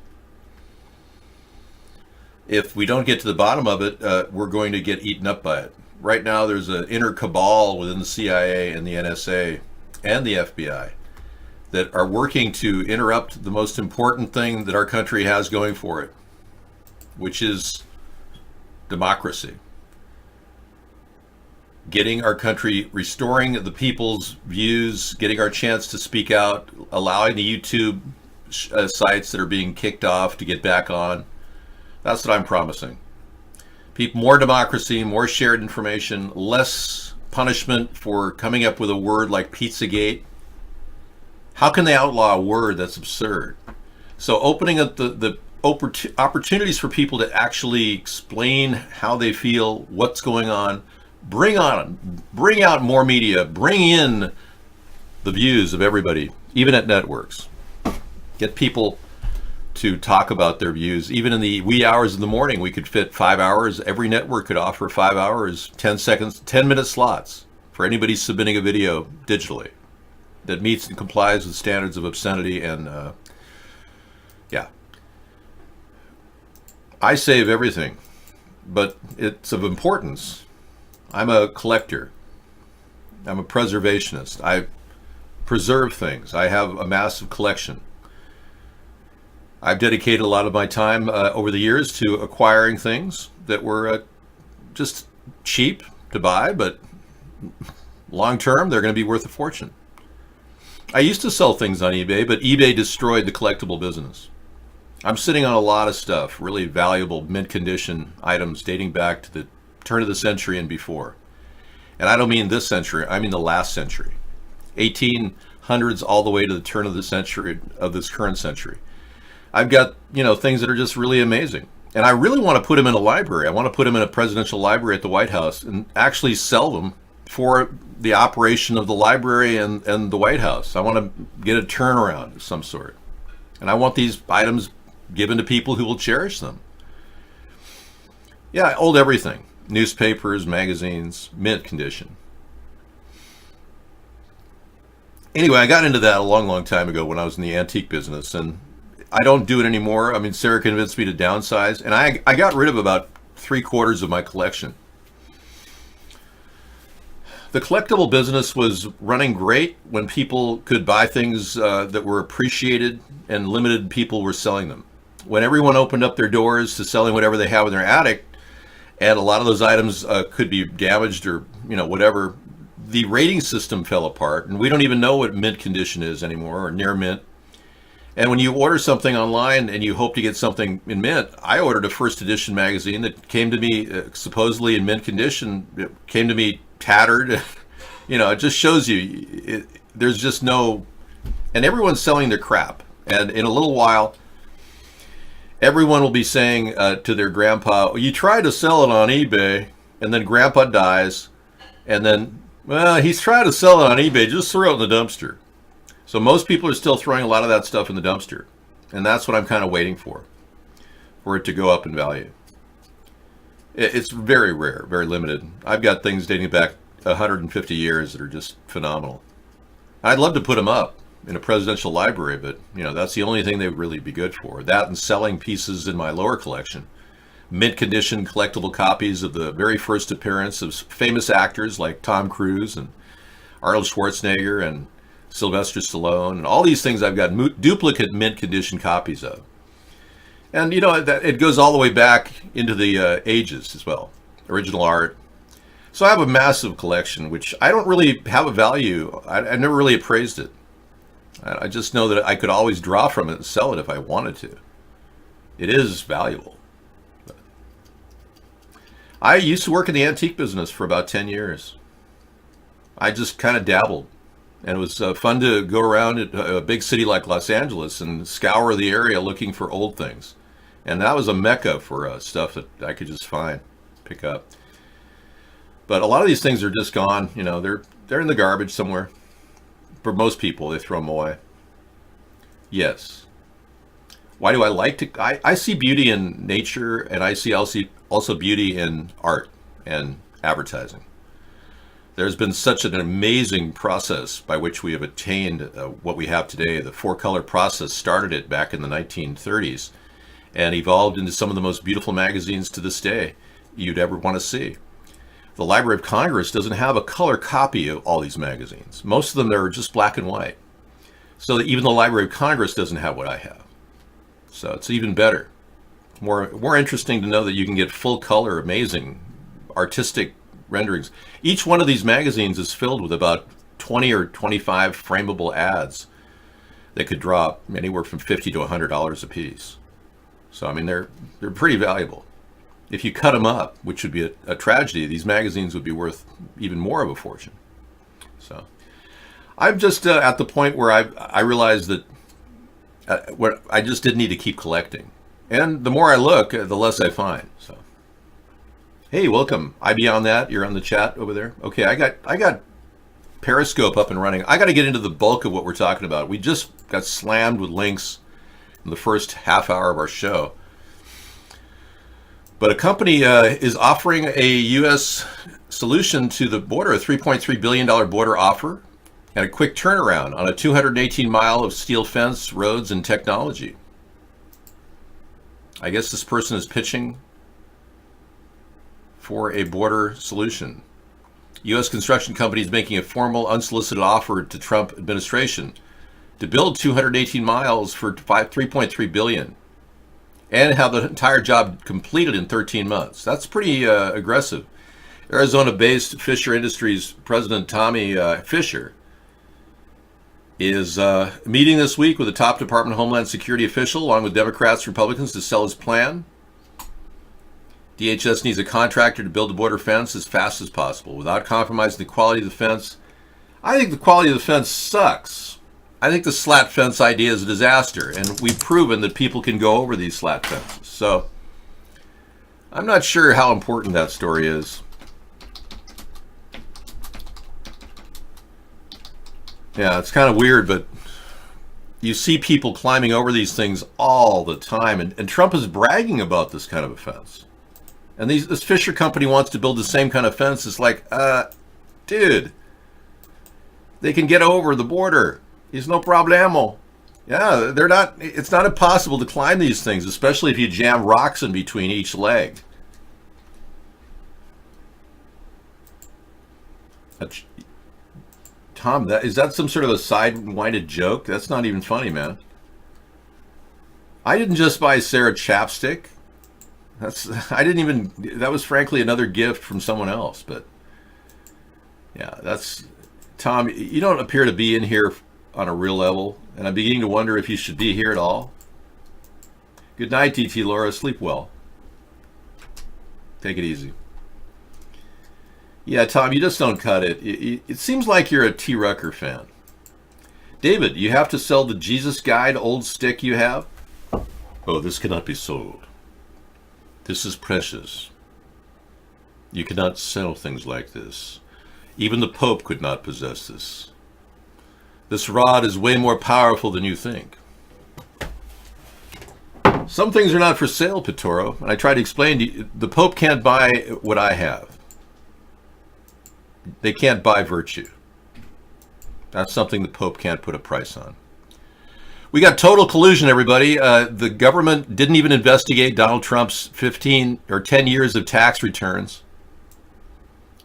S2: If we don't get to the bottom of it, we're going to get eaten up by it. Right now, there's an inner cabal within the CIA and the NSA and the FBI that are working to interrupt the most important thing that our country has going for it, which is democracy. Getting our country, restoring the people's views, getting our chance to speak out, allowing the YouTube sites that are being kicked off to get back on. That's what I'm promising. More democracy, more shared information, less punishment for coming up with a word like Pizzagate. How can they outlaw a word that's absurd? So opening up the opportunities for people to actually explain how they feel, what's going on, bring out more media, bring in the views of everybody, even at networks. Get people to talk about their views. Even in the wee hours of the morning, we could fit 5 hours. Every network could offer 5 hours, 10 seconds, 10-minute slots for anybody submitting a video digitally that meets and complies with standards of obscenity and yeah. I save everything, but it's of importance. I'm a collector. I'm a preservationist. I preserve things. I have a massive collection. I've dedicated a lot of my time over the years to acquiring things that were just cheap to buy, but long term, they're going to be worth a fortune. I used to sell things on eBay, but eBay destroyed the collectible business. I'm sitting on a lot of stuff, really valuable mint-condition items dating back to the turn of the century and before. And I don't mean this century, I mean the last century. 1800s all the way to the turn of the century, of this current century. I've got, things that are just really amazing. And I really want to put them in a library. I want to put them in a presidential library at the White House and actually sell them for the operation of the library and the White House. I want to get a turnaround of some sort. And I want these items given to people who will cherish them. Yeah, I hold everything. Newspapers, magazines, mint condition. Anyway, I got into that a long, long time ago when I was in the antique business, and I don't do it anymore. I mean, Sarah convinced me to downsize, and I got rid of about 3/4 of my collection. The collectible business was running great when people could buy things that were appreciated and limited people were selling them. When everyone opened up their doors to selling whatever they have in their attic, and a lot of those items could be damaged or whatever, the rating system fell apart, and we don't even know what mint condition is anymore, or near mint. And when you order something online and you hope to get something in mint, I ordered a first edition magazine that came to me supposedly in mint condition. It came to me tattered. It just shows you there's just no, and everyone's selling their crap. And in a little while, everyone will be saying to their grandpa, you tried to sell it on eBay, and then grandpa dies, and then, well, he's trying to sell it on eBay, just throw it in the dumpster. So most people are still throwing a lot of that stuff in the dumpster. And that's what I'm kind of waiting for it to go up in value. It's very rare, very limited. I've got things dating back 150 years that are just phenomenal. I'd love to put them up in a presidential library, but that's the only thing they would really be good for. That and selling pieces in my lower collection. Mint condition collectible copies of the very first appearance of famous actors like Tom Cruise and Arnold Schwarzenegger and Sylvester Stallone, and all these things I've got duplicate mint condition copies of. And it goes all the way back into the ages as well, original art. So I have a massive collection, which I don't really have a value. I never really appraised it. I just know that I could always draw from it and sell it if I wanted to. It is valuable. I used to work in the antique business for about 10 years. I just kind of dabbled. And it was fun to go around at a big city like Los Angeles and scour the area looking for old things. And that was a mecca for stuff that I could just pick up. But a lot of these things are just gone. They're in the garbage somewhere. For most people, they throw them away. Yes. Why do I like to? I see beauty in nature, and I see also beauty in art and advertising. There's been such an amazing process by which we have attained what we have today. The four-color process started it back in the 1930s and evolved into some of the most beautiful magazines to this day you'd ever want to see. The Library of Congress doesn't have a color copy of all these magazines. Most of them are just black and white. So that even the Library of Congress doesn't have what I have. So it's even better. More interesting to know that you can get full color, amazing, artistic renderings. Each one of these magazines is filled with about 20 or 25 frameable ads that could draw anywhere from $50 to $100 a piece. So I mean, they're pretty valuable. If you cut them up, which would be a tragedy, these magazines would be worth even more of a fortune. So I'm just at the point where I realized that I just didn't need to keep collecting. And the more I look, the less I find. So, hey, welcome. I Beyond That. You're on the chat over there. Okay, I got Periscope up and running. I got to get into the bulk of what we're talking about. We just got slammed with links in the first half hour of our show. But a company is offering a U.S. solution to the border, a $3.3 billion border offer, and a quick turnaround on a 218 mile of steel fence, roads, and technology. I guess this person is pitching for a border solution. U.S. construction company is making a formal, unsolicited offer to Trump administration to build 218 miles for $3.3 billion and have the entire job completed in 13 months. That's pretty aggressive. Arizona-based Fisher Industries president Tommy Fisher is meeting this week with a top Department of Homeland Security official, along with Democrats and Republicans, to sell his plan. DHS needs a contractor to build a border fence as fast as possible without compromising the quality of the fence. I think the quality of the fence sucks. I think the slat fence idea is a disaster, and we've proven that people can go over these slat fences. So I'm not sure how important that story is. Yeah, it's kind of weird, but you see people climbing over these things all the time, and Trump is bragging about this kind of a fence. And this Fisher company wants to build the same kind of fence. It's like, dude, they can get over the border. It's no problemo. Yeah, it's not impossible to climb these things, especially if you jam rocks in between each leg. Tom, is that some sort of a side-winded joke? That's not even funny, man. I didn't just buy Sarah chapstick. That was frankly another gift from someone else, but yeah, Tom, you don't appear to be in here on a real level, and I'm beginning to wonder if you should be here at all. Good night, DT Laura. Sleep well. Take it easy. Yeah, Tom, you just don't cut it. It seems like you're a T. Rucker fan. David, you have to sell the Jesus Guide old stick you have? Oh, this cannot be sold. This is precious. You cannot sell things like this. Even the Pope could not possess this. This rod is way more powerful than you think. Some things are not for sale, Pittoro. And I tried to explain to you, the Pope can't buy what I have. They can't buy virtue. That's something the Pope can't put a price on. We got total collusion, everybody. The government didn't even investigate Donald Trump's 15 or 10 years of tax returns.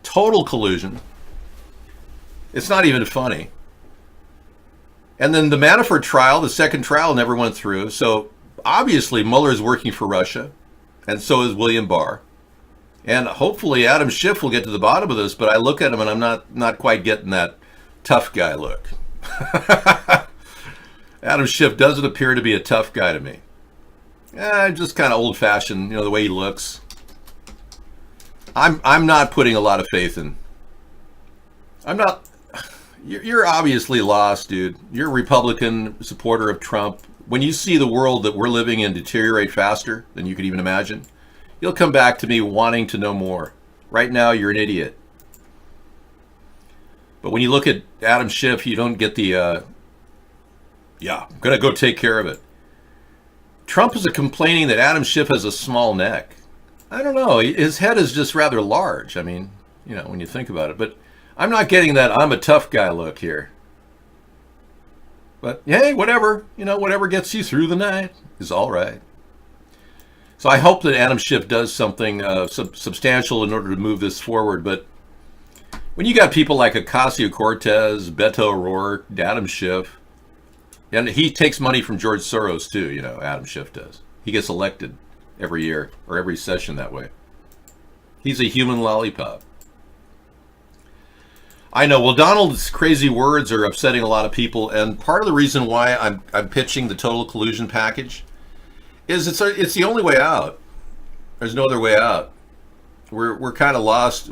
S2: Total collusion. It's not even funny. And then the Manafort trial, the second trial, never went through. So obviously Mueller is working for Russia, and so is William Barr. And hopefully Adam Schiff will get to the bottom of this, but I look at him and I'm not quite getting that tough guy look. Adam Schiff doesn't appear to be a tough guy to me. Just kind of old-fashioned, the way he looks. I'm not putting a lot of faith in. I'm not. You're obviously lost, dude. You're a Republican supporter of Trump. When you see the world that we're living in deteriorate faster than you could even imagine, you'll come back to me wanting to know more. Right now, you're an idiot. But when you look at Adam Schiff, you don't get the, I'm going to go take care of it. Trump is complaining that Adam Schiff has a small neck. I don't know. His head is just rather large. I mean, when you think about it. But I'm not getting that I'm a tough guy look here. But, hey, whatever. Whatever gets you through the night is all right. So I hope that Adam Schiff does something substantial in order to move this forward. But when you got people like Ocasio-Cortez, Beto O'Rourke, Adam Schiff, and he takes money from George Soros too, Adam Schiff does. He gets elected every year or every session that way. He's a human lollipop. I know. Well, Donald's crazy words are upsetting a lot of people, and part of the reason why I'm pitching the total collusion package is it's the only way out. There's no other way out. We're kind of lost.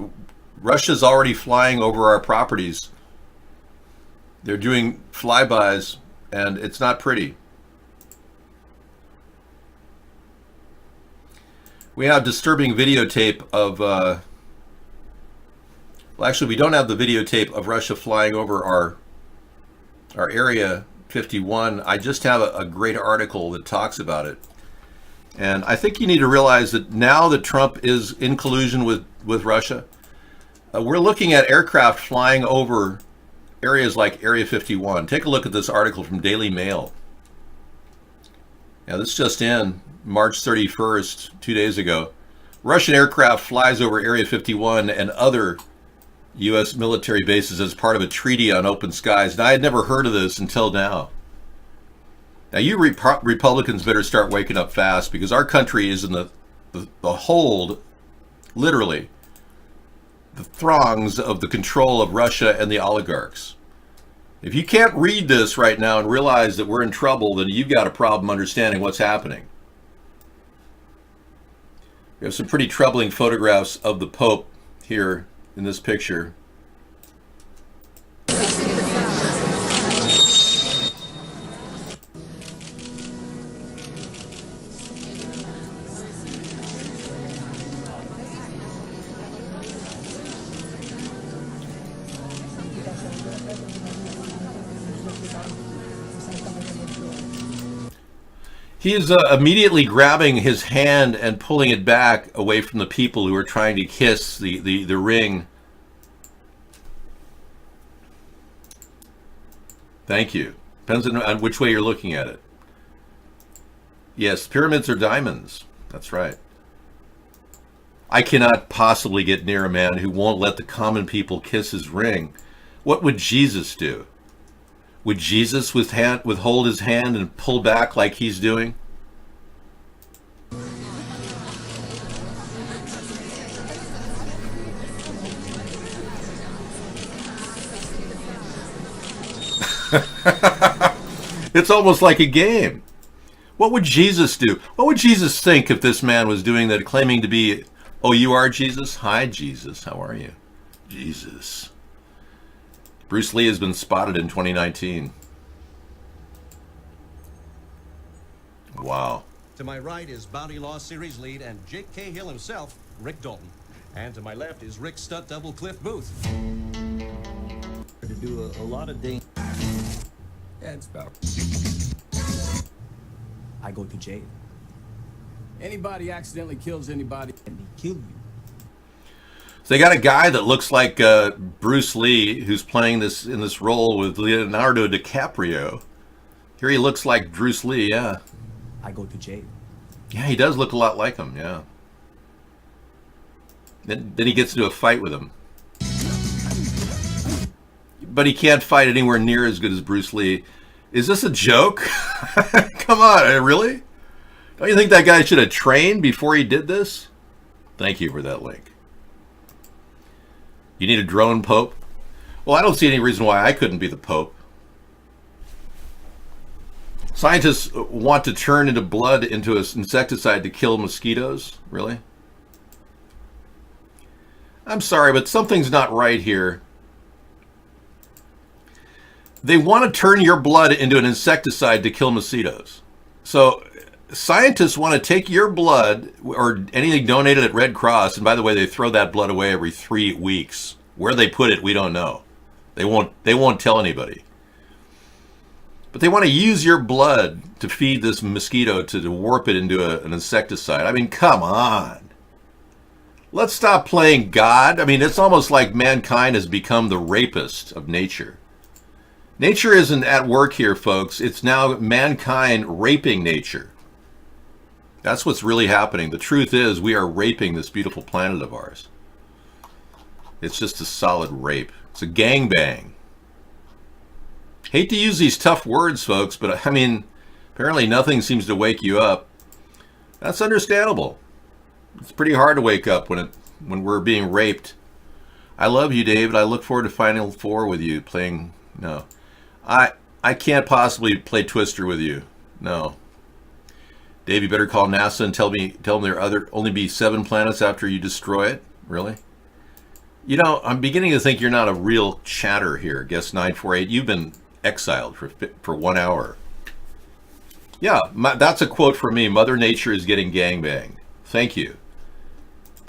S2: Russia's already flying over our properties. They're doing flybys, and it's not pretty. We have disturbing videotape of, well, actually, we don't have the videotape of Russia flying over our Area 51. I just have a great article that talks about it. And I think you need to realize that now that Trump is in collusion with Russia, we're looking at aircraft flying over areas like Area 51. Take a look at this article from Daily Mail. Now, this just in, March 31st, 2 days ago. Russian aircraft flies over Area 51 and other U.S. military bases as part of a treaty on open skies. Now, I had never heard of this until now. Now, you Republicans better start waking up fast, because our country is in the hold, literally, the throngs of the control of Russia and the oligarchs. If you can't read this right now and realize that we're in trouble, then you've got a problem understanding what's happening. We have some pretty troubling photographs of the Pope here in this picture. He is immediately grabbing his hand and pulling it back away from the people who are trying to kiss the ring. Thank you. Depends on which way you're looking at it. Yes, pyramids are diamonds. That's right. I cannot possibly get near a man who won't let the common people kiss his ring. What would Jesus do? Would Jesus withhold his hand and pull back like he's doing? It's almost like a game. What would Jesus do? What would Jesus think if this man was doing that, claiming to be, oh, you are Jesus? Hi, Jesus. How are you? Jesus. Bruce Lee has been spotted in 2019. Wow.
S18: To my right is Bounty Law Series lead and Jake Cahill himself, Rick Dalton. And to my left is Rick's stunt double, Cliff Booth.
S19: To do a lot of things.
S18: Yeah, it's about.
S19: I go to jail. Anybody accidentally kills anybody, and they kill you.
S2: So they got a guy that looks like Bruce Lee, who's playing this in this role with Leonardo DiCaprio. Here he looks like Bruce Lee, yeah.
S19: I go to jail.
S2: Yeah, he does look a lot like him, yeah. Then he gets into a fight with him. But he can't fight anywhere near as good as Bruce Lee. Is this a joke? Come on, really? Don't you think that guy should have trained before he did this? Thank you for that link. You need a drone pope? Well, I don't see any reason why I couldn't be the pope. Scientists want to turn into blood into an insecticide to kill mosquitoes? Really? I'm sorry, but something's not right here. They want to turn your blood into an insecticide to kill mosquitoes. So scientists want to take your blood or anything donated at Red Cross, and by the way, they throw that blood away every 3 weeks. Where they put it, we don't know. They won't tell anybody. But they want to use your blood to feed this mosquito to warp it into an insecticide. I mean, come on. Let's stop playing God. I mean, it's almost like mankind has become the rapist of nature. Nature isn't at work here, folks. It's now mankind raping nature. That's what's really happening. The truth is we are raping this beautiful planet of ours. It's just a solid rape. It's a gangbang. Hate to use these tough words, folks, but I mean, apparently nothing seems to wake you up. That's understandable. It's pretty hard to wake up when we're being raped. I love you, David. I look forward to Final Four with you playing. No. I can't possibly play Twister with you. No. Dave, you better call NASA and tell them there only be 7 planets after you destroy it. Really? You know, I'm beginning to think you're not a real chatter here, Guest 948. You've been exiled for 1 hour. Yeah, that's a quote from me. Mother Nature is getting gangbanged. Thank you.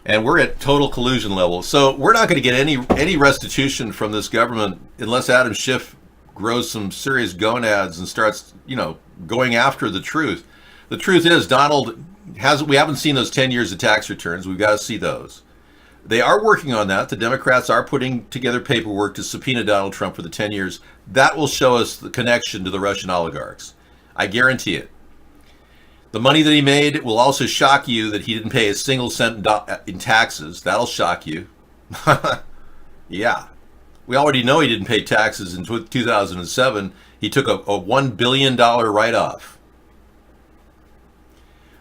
S2: And we're at total collusion level. So we're not going to get any restitution from this government unless Adam Schiff grows some serious gonads and starts, going after the truth. The truth is we haven't seen those 10 years of tax returns. We've got to see those. They are working on that. The Democrats are putting together paperwork to subpoena Donald Trump for the 10 years. That will show us the connection to the Russian oligarchs. I guarantee it. The money that he made will also shock you that he didn't pay a single cent in taxes. That'll shock you. Yeah. We already know he didn't pay taxes in 2007. He took a $1 billion write-off.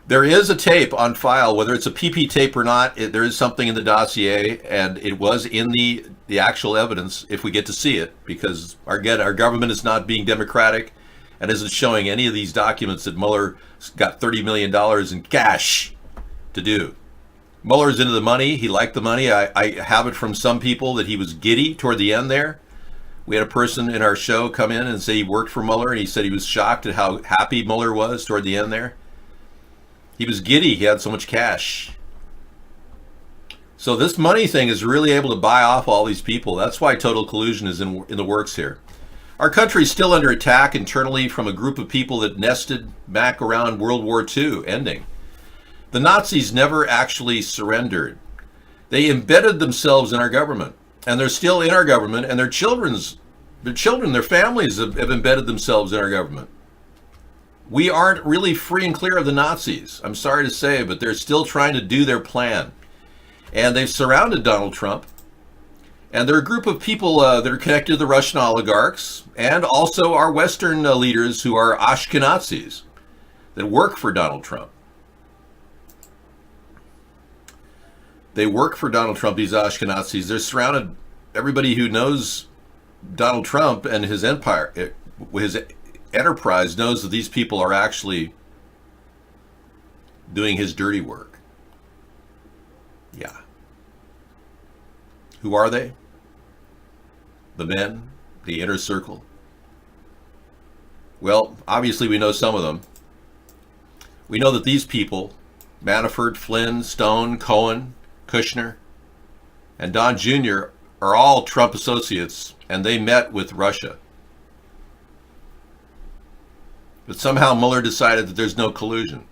S2: There is a tape on file, whether it's a PP tape or not. There is something in the dossier, and it was in the actual evidence, if we get to see it, because our government is not being democratic and isn't showing any of these documents that Mueller got $30 million in cash to do. Mueller's into the money. He liked the money. I have it from some people that he was giddy toward the end there. We had a person in our show come in and say he worked for Mueller, and he said he was shocked at how happy Mueller was toward the end there. He was giddy. He had so much cash. So this money thing is really able to buy off all these people. That's why total collusion is in the works here. Our country is still under attack internally from a group of people that nested back around World War II ending. The Nazis never actually surrendered. They embedded themselves in our government, and they're still in our government, and their families have embedded themselves in our government. We aren't really free and clear of the Nazis. I'm sorry to say, but they're still trying to do their plan. And they've surrounded Donald Trump. And they're a group of people that are connected to the Russian oligarchs and also our Western leaders who are Ashkenazis that work for Donald Trump. They work for Donald Trump, these Ashkenazis. They're surrounded, everybody who knows Donald Trump and his empire, his enterprise knows that these people are actually doing his dirty work. Yeah. Who are they? The men, the inner circle. Well, obviously we know some of them. We know that these people, Manafort, Flynn, Stone, Cohen, Kushner, and Don Jr. are all Trump associates, and they met with Russia. But somehow Mueller decided that there's no collusion.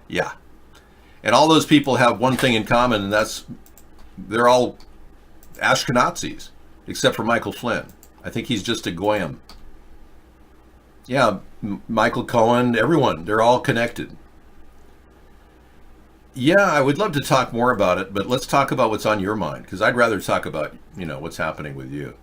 S2: Yeah. And all those people have one thing in common, and that's they're all Ashkenazis, except for Michael Flynn. I think he's just a Goyim. Yeah, Michael Cohen, everyone, they're all connected. Yeah, I would love to talk more about it, but let's talk about what's on your mind, because I'd rather talk about, what's happening with you.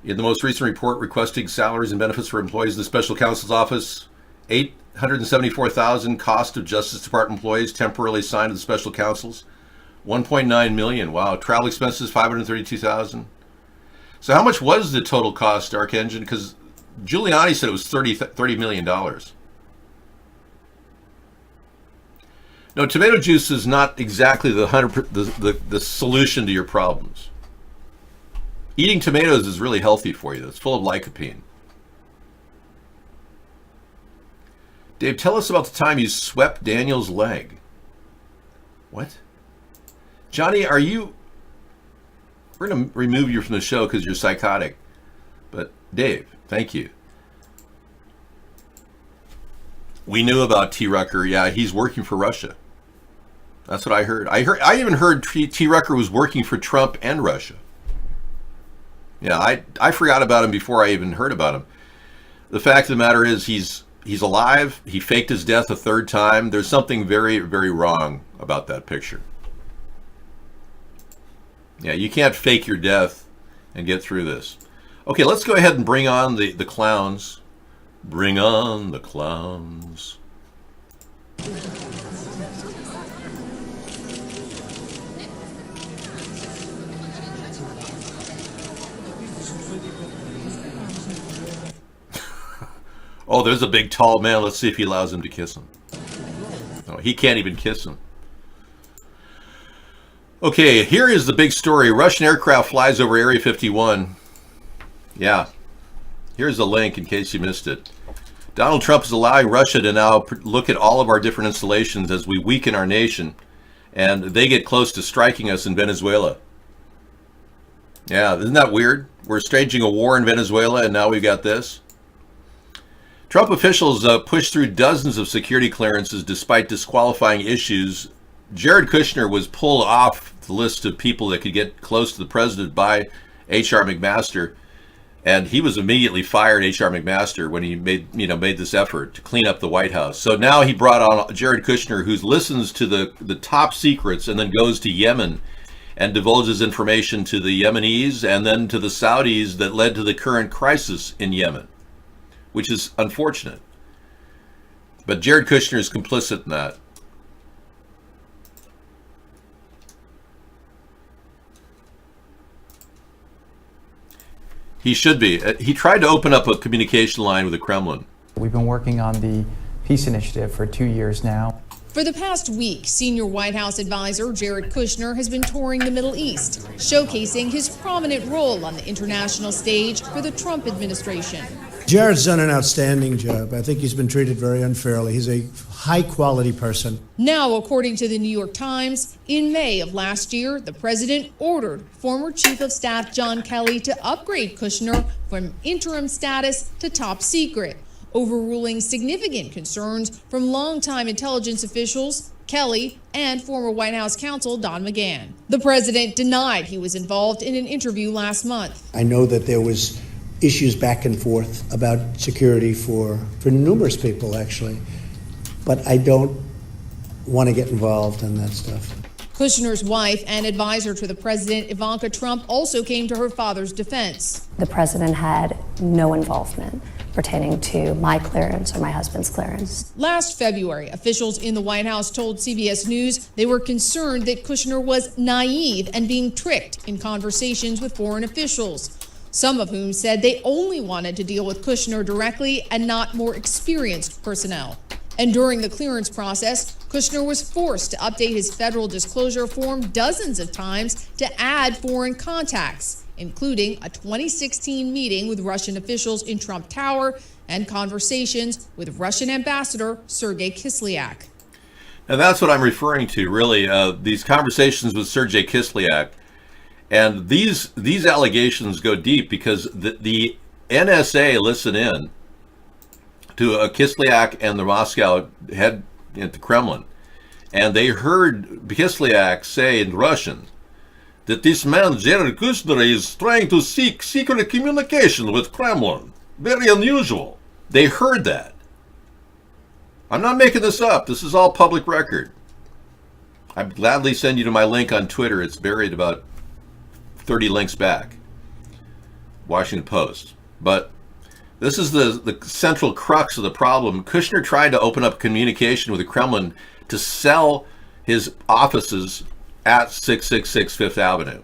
S2: In the most recent report requesting salaries and benefits for employees of the special counsel's office, 874,000 cost of Justice Department employees temporarily assigned to the special counsels, 1.9 million. Wow, travel expenses 532,000. So how much was the total cost, Dark Engine? Because Giuliani said it was $30 million. No, tomato juice is not exactly the solution to your problems. Eating tomatoes is really healthy for you. It's full of lycopene. Dave, tell us about the time you swept Daniel's leg. What? Johnny, we're going to remove you from the show because you're psychotic. But Dave, thank you. We knew about T. Rucker. Yeah, he's working for Russia. That's what I heard. I even heard T. Rucker was working for Trump and Russia. Yeah, I forgot about him before I even heard about him. The fact of the matter is he's alive. He faked his death a third time. There's something very, very wrong about that picture. Yeah, you can't fake your death and get through this. Okay, let's go ahead and bring on the clowns. Bring on the clowns. Oh, there's a big tall man. Let's see if he allows him to kiss him. No, he can't even kiss him. Okay, here is the big story. Russian aircraft flies over Area 51. Yeah, here's the link in case you missed it. Donald Trump is allowing Russia to now look at all of our different installations as we weaken our nation, and they get close to striking us in Venezuela. Yeah, isn't that weird? We're staging a war in Venezuela, and now we've got this. Trump officials pushed through dozens of security clearances despite disqualifying issues. Jared Kushner was pulled off the list of people that could get close to the president by H.R. McMaster, and he was immediately fired, H.R. McMaster, when he made this effort to clean up the White House. So now he brought on Jared Kushner, who listens to the top secrets and then goes to Yemen and divulges information to the Yemenis and then to the Saudis that led to the current crisis in Yemen. which is unfortunate. But Jared Kushner is complicit in that. He should be. He tried to open up a communication line with the Kremlin.
S20: We've been working on the peace initiative for 2 years now.
S21: For the past week, senior White House advisor Jared Kushner has been touring the Middle East, showcasing his prominent role on the international stage for the Trump administration.
S14: Jared's done an outstanding job. I think he's been treated very unfairly. He's a high-quality person.
S21: Now, according to the New York Times, in May of last year, the president ordered former Chief of Staff John Kelly to upgrade Kushner from interim status to top secret, overruling significant concerns from longtime intelligence officials, Kelly, and former White House counsel Don McGahn. The president denied he was involved in an interview last month.
S14: I know that there was issues back and forth about security for numerous people, actually. But I don't want to get involved in that stuff.
S21: Kushner's wife and advisor to the president, Ivanka Trump, also came to her father's defense.
S22: The president had no involvement pertaining to my clearance or my husband's clearance.
S21: Last February, officials in the White House told CBS News they were concerned that Kushner was naive and being tricked in conversations with foreign officials, some of whom said they only wanted to deal with Kushner directly and not more experienced personnel. And during the clearance process, Kushner was forced to update his federal disclosure form dozens of times to add foreign contacts, including a 2016 meeting with Russian officials in Trump Tower and conversations with Russian Ambassador Sergei Kislyak.
S2: Now that's what I'm referring to, really, these conversations with Sergei Kislyak. And these allegations go deep because the NSA listened in to Kislyak and the Moscow head at the Kremlin. And they heard Kislyak say in Russian that this man, Jared Kushner, is trying to seek secret communication with Kremlin. Very unusual. They heard that. I'm not making this up. This is all public record. I'd gladly send you to my link on Twitter. It's buried about 30 links back. Washington Post. But this is the central crux of the problem. Kushner tried to open up communication with the Kremlin to sell his offices at 666 Fifth Avenue,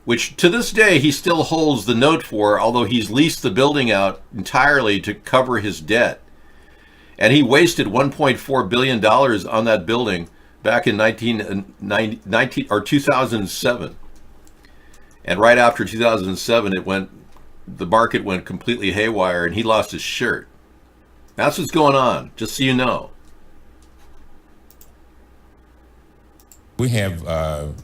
S2: which to this day he still holds the note for, although he's leased the building out entirely to cover his debt. And he wasted $1.4 billion on that building back in 2007. And right after 2007, the market went completely haywire and he lost his shirt. That's what's going on, just so you know.
S23: We have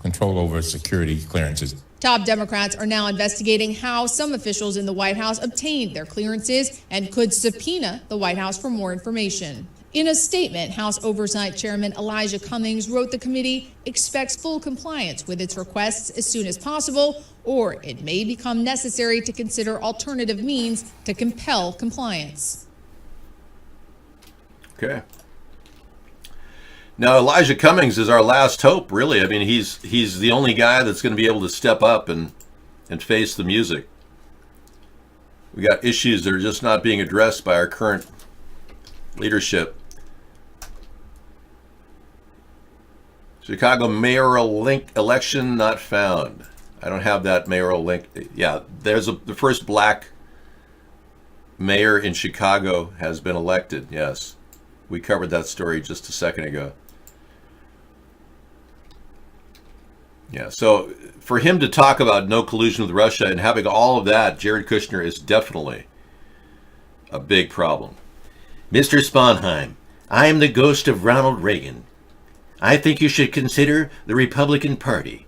S23: control over security clearances.
S21: Top Democrats are now investigating how some officials in the White House obtained their clearances and could subpoena the White House for more information. In a statement, House Oversight Chairman Elijah Cummings wrote the committee expects full compliance with its requests as soon as possible, or it may become necessary to consider alternative means to compel compliance.
S2: Okay. Now, Elijah Cummings is our last hope, really. I mean, he's the only guy that's going to be able to step up and face the music. We got issues that are just not being addressed by our current leadership. Chicago mayoral link election not found. I don't have that mayoral link. Yeah, there's the first black mayor in Chicago has been elected. Yes, we covered that story just a second ago. Yeah, so for him to talk about no collusion with Russia and having all of that, Jared Kushner is definitely a big problem.
S24: Mr. Sponheim, I am the ghost of Ronald Reagan. I think you should consider the Republican Party.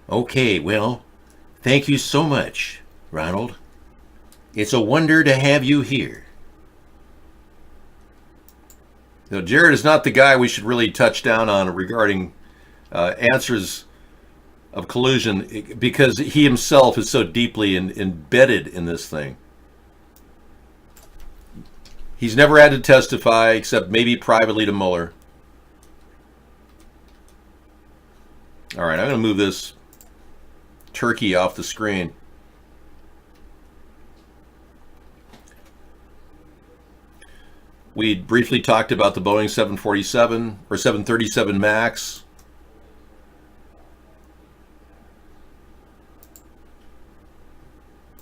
S24: Okay, well, thank you so much, Ronald. It's a wonder to have you here.
S2: Now, Jared is not the guy we should really touch down on regarding answers of collusion, because he himself is so deeply embedded in this thing. He's never had to testify except maybe privately to Mueller. All right, I'm going to move this turkey off the screen. We briefly talked about the Boeing 747 or 737 MAX.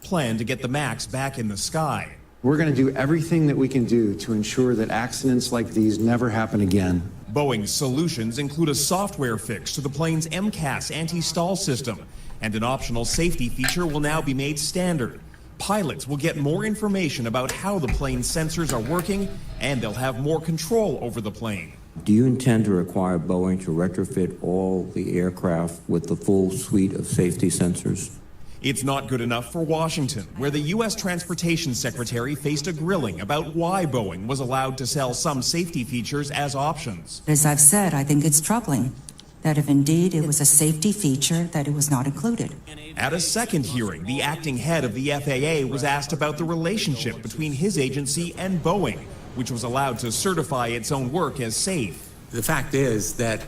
S10: Plan to get the MAX back in the sky.
S3: We're going to do everything that we can do to ensure that accidents like these never happen again.
S10: Boeing's solutions include a software fix to the plane's MCAS anti-stall system, and an optional safety feature will now be made standard. Pilots will get more information about how the plane's sensors are working, and they'll have more control over the plane.
S4: Do you intend to require Boeing to retrofit all the aircraft with the full suite of safety sensors?
S10: It's not good enough for Washington, where the U.S. Transportation Secretary faced a grilling about why Boeing was allowed to sell some safety features as options.
S5: As I've said, I think it's troubling that if indeed it was a safety feature, that it was not included.
S10: At a second hearing, the acting head of the FAA was asked about the relationship between his agency and Boeing, which was allowed to certify its own work as safe.
S11: The fact is that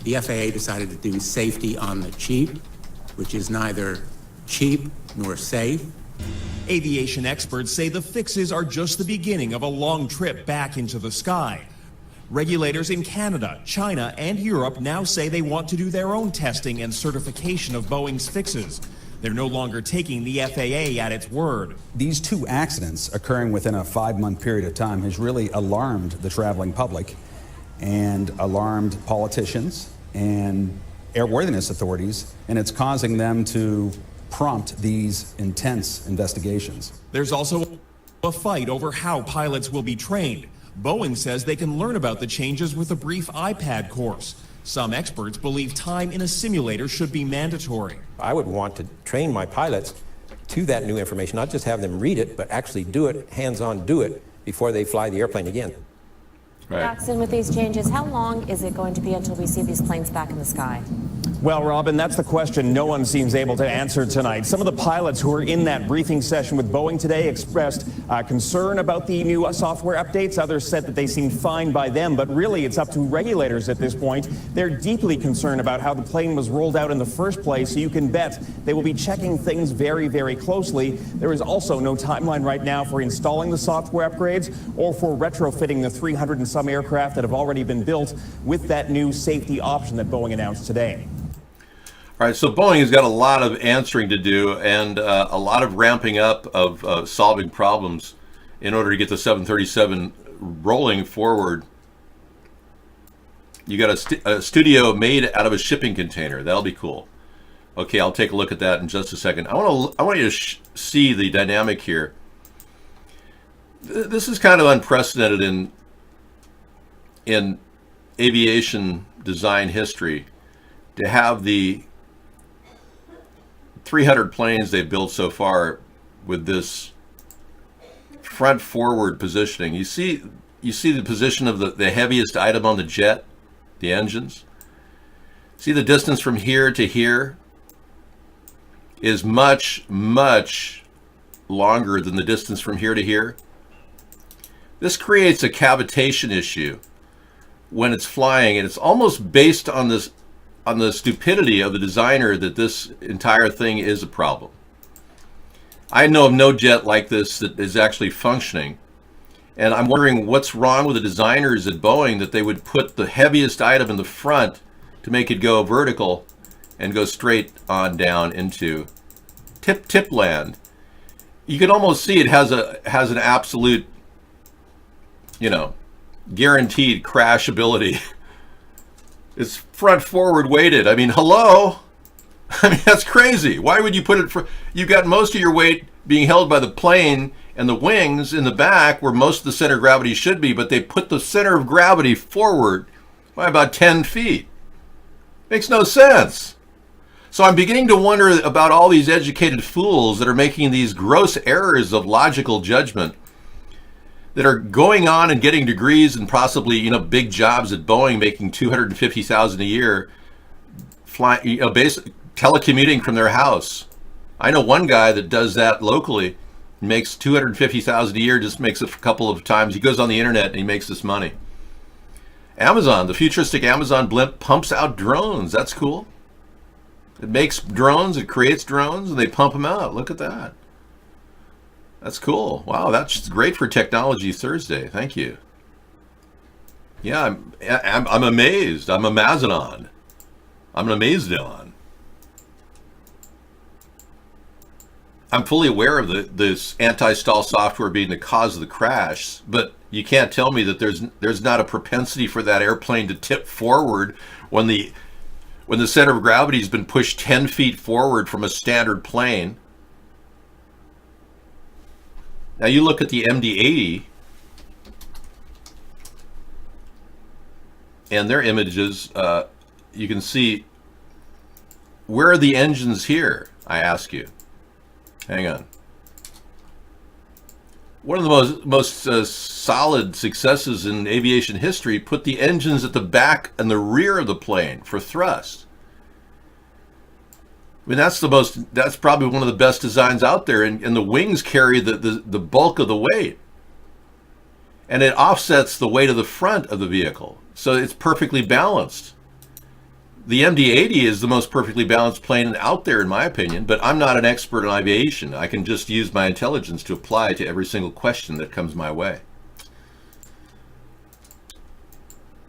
S11: the FAA decided to do safety on the cheap, which is neither cheap nor safe.
S10: Aviation experts say the fixes are just the beginning of a long trip back into the sky. Regulators in Canada, China, and Europe now say they want to do their own testing and certification of Boeing's fixes. They're no longer taking the FAA at its word.
S12: These two accidents occurring within a 5-month period of time has really alarmed the traveling public and alarmed politicians and airworthiness authorities, and it's causing them to prompt these intense investigations.
S10: There's also a fight over how pilots will be trained. Boeing says they can learn about the changes with a brief iPad course. Some experts believe time in a simulator should be mandatory.
S13: I would want to train my pilots to that new information, not just have them read it, but actually do it, hands-on do it, before they fly the airplane again.
S2: Right.
S6: Jackson, with these changes, how long is it going to be until we see these planes back in the sky?
S10: Well, Robin, that's the question no one seems able to answer tonight. Some of the pilots who were in that briefing session with Boeing today expressed concern about the new software updates. Others said that they seemed fine by them, but really it's up to regulators at this point. They're deeply concerned about how the plane was rolled out in the first place, so you can bet they will be checking things very, very closely. There is also no timeline right now for installing the software upgrades or for retrofitting the 300 and some aircraft that have already been built with that new safety option that Boeing announced today.
S2: All right, so Boeing has got a lot of answering to do and a lot of ramping up of solving problems in order to get the 737 rolling forward. You got a studio made out of a shipping container. That'll be cool. Okay, I'll take a look at that in just a second. I want you to see the dynamic here. This is kind of unprecedented in aviation design history, to have the 300 planes they've built so far with this front forward positioning. You see the position of the heaviest item on the jet, the engines. See the distance from here to here is much, much longer than the distance from here to here. This creates a cavitation issue when it's flying, and it's almost based on this, on the stupidity of the designer, that this entire thing is a problem. I know of no jet like this that is actually functioning, and I'm wondering what's wrong with the designers at Boeing that they would put the heaviest item in the front to make it go vertical and go straight on down into tip land. You can almost see it has an absolute, guaranteed crash ability. It's front forward weighted. I mean, hello? I mean, that's crazy. Why would you put it you've got most of your weight being held by the plane and the wings in the back where most of the center of gravity should be, but they put the center of gravity forward by about 10 feet. Makes no sense. So I'm beginning to wonder about all these educated fools that are making these gross errors of logical judgment, that are going on and getting degrees and possibly, big jobs at Boeing, making $250,000 a year, flying, telecommuting from their house. I know one guy that does that locally, makes $250,000 a year, just makes it a couple of times. He goes on the internet and he makes this money. Amazon, the futuristic Amazon blimp pumps out drones. That's cool. It makes drones, it creates drones, and they pump them out. Look at that. That's cool. Wow, that's great for Technology Thursday. Thank you. Yeah, I'm amazed. I'm a Mazanon. I'm an Amazdon. I'm fully aware of this anti-stall software being the cause of the crash, but you can't tell me that there's not a propensity for that airplane to tip forward when the center of gravity has been pushed 10 feet forward from a standard plane. Now you look at the MD-80 and their images, you can see, where are the engines here, I ask you? Hang on. One of the most solid successes in aviation history put the engines at the back and the rear of the plane for thrust. I mean, that's probably one of the best designs out there, and the wings carry the bulk of the weight. And it offsets the weight of the front of the vehicle. So it's perfectly balanced. The MD-80 is the most perfectly balanced plane out there, in my opinion, but I'm not an expert in aviation. I can just use my intelligence to apply to every single question that comes my way.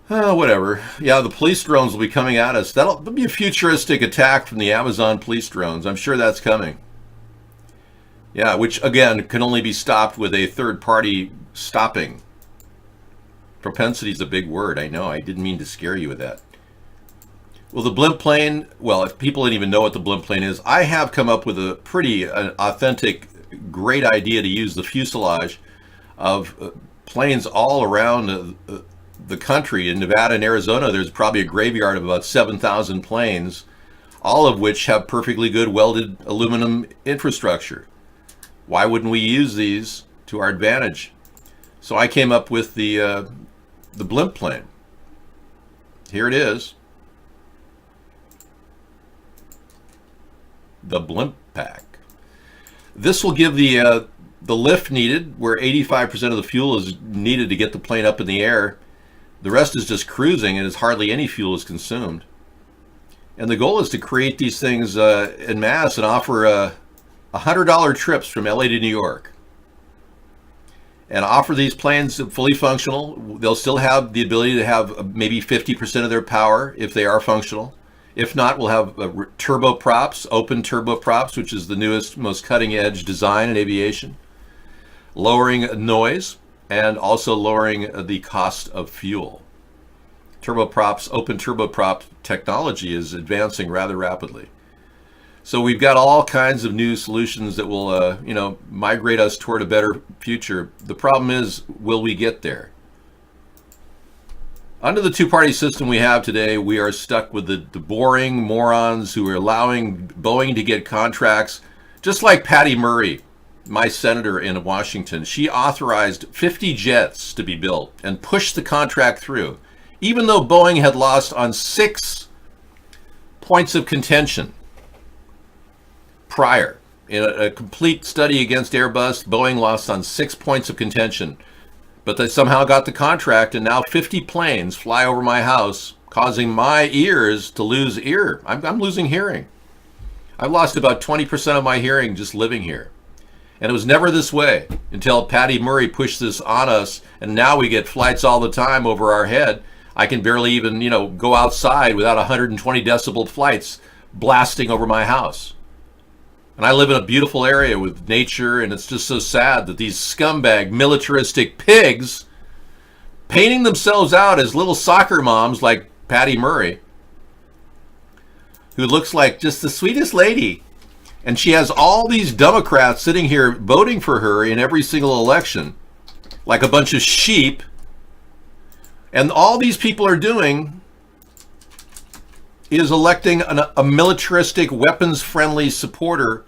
S2: Whatever. Yeah, the police drones will be coming at us. That'll be a futuristic attack from the Amazon police drones. I'm sure that's coming. Yeah, which, again, can only be stopped with a third-party stopping. Propensity is a big word, I know. I didn't mean to scare you with that. Well, the blimp plane, well, if people didn't even know what the blimp plane is, I have come up with a pretty authentic, great idea to use the fuselage of planes all around the country. In Nevada and Arizona, there's probably a graveyard of about 7,000 planes, all of which have perfectly good welded aluminum infrastructure. Why wouldn't we use these to our advantage? So I came up with the blimp plane. Here it is. The blimp pack. This will give the lift needed, where 85% of the fuel is needed to get the plane up in the air. The rest is just cruising, and hardly any fuel is consumed. And the goal is to create these things en masse and offer $100 trips from LA to New York. And offer these planes fully functional. They'll still have the ability to have maybe 50% of their power if they are functional. If not, we'll have turboprops, open turboprops, which is the newest, most cutting-edge design in aviation, lowering noise and also lowering the cost of fuel. Turboprops, open turboprop technology is advancing rather rapidly. So we've got all kinds of new solutions that will, migrate us toward a better future. The problem is, will we get there? Under the two-party system we have today, we are stuck with the boring morons who are allowing Boeing to get contracts, just like Patty Murray, my senator in Washington. She authorized 50 jets to be built and pushed the contract through, even though Boeing had lost on 6 points of contention prior. In a complete study against Airbus, Boeing lost on 6 points of contention. But they somehow got the contract, and now 50 planes fly over my house, causing my ears to lose ear. I'm losing hearing. I've lost about 20% of my hearing just living here. And it was never this way until Patty Murray pushed this on us, and now we get flights all the time over our head. I can barely even, go outside without 120 decibel flights blasting over my house. And I live in a beautiful area with nature, and it's just so sad that these scumbag militaristic pigs, painting themselves out as little soccer moms like Patty Murray, who looks like just the sweetest lady, and she has all these Democrats sitting here voting for her in every single election, like a bunch of sheep, and all these people are doing is electing a militaristic, weapons-friendly supporter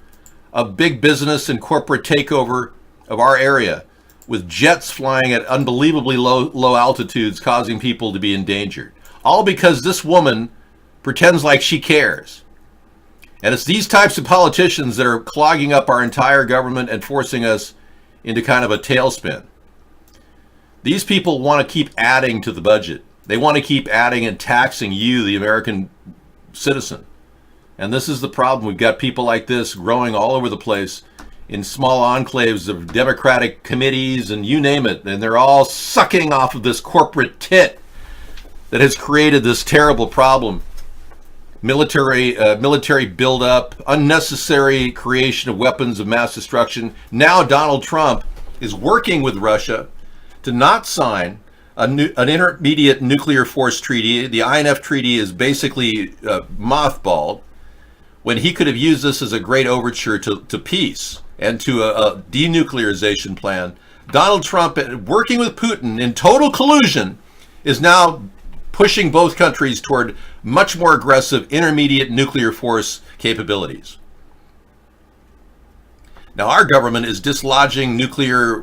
S2: of big business and corporate takeover of our area, with jets flying at unbelievably low altitudes, causing people to be endangered. All because this woman pretends like she cares. And it's these types of politicians that are clogging up our entire government and forcing us into kind of a tailspin. These people want to keep adding to the budget. They want to keep adding and taxing you, the American citizen. And this is the problem. We've got people like this growing all over the place in small enclaves of Democratic committees and you name it. And they're all sucking off of this corporate tit that has created this terrible problem. Military buildup, unnecessary creation of weapons of mass destruction. Now Donald Trump is working with Russia to not sign an intermediate nuclear force treaty. The INF treaty is basically mothballed, when he could have used this as a great overture to peace and to a denuclearization plan. Donald Trump, working with Putin in total collusion, is now pushing both countries toward much more aggressive intermediate nuclear force capabilities. Now, our government is dislodging nuclear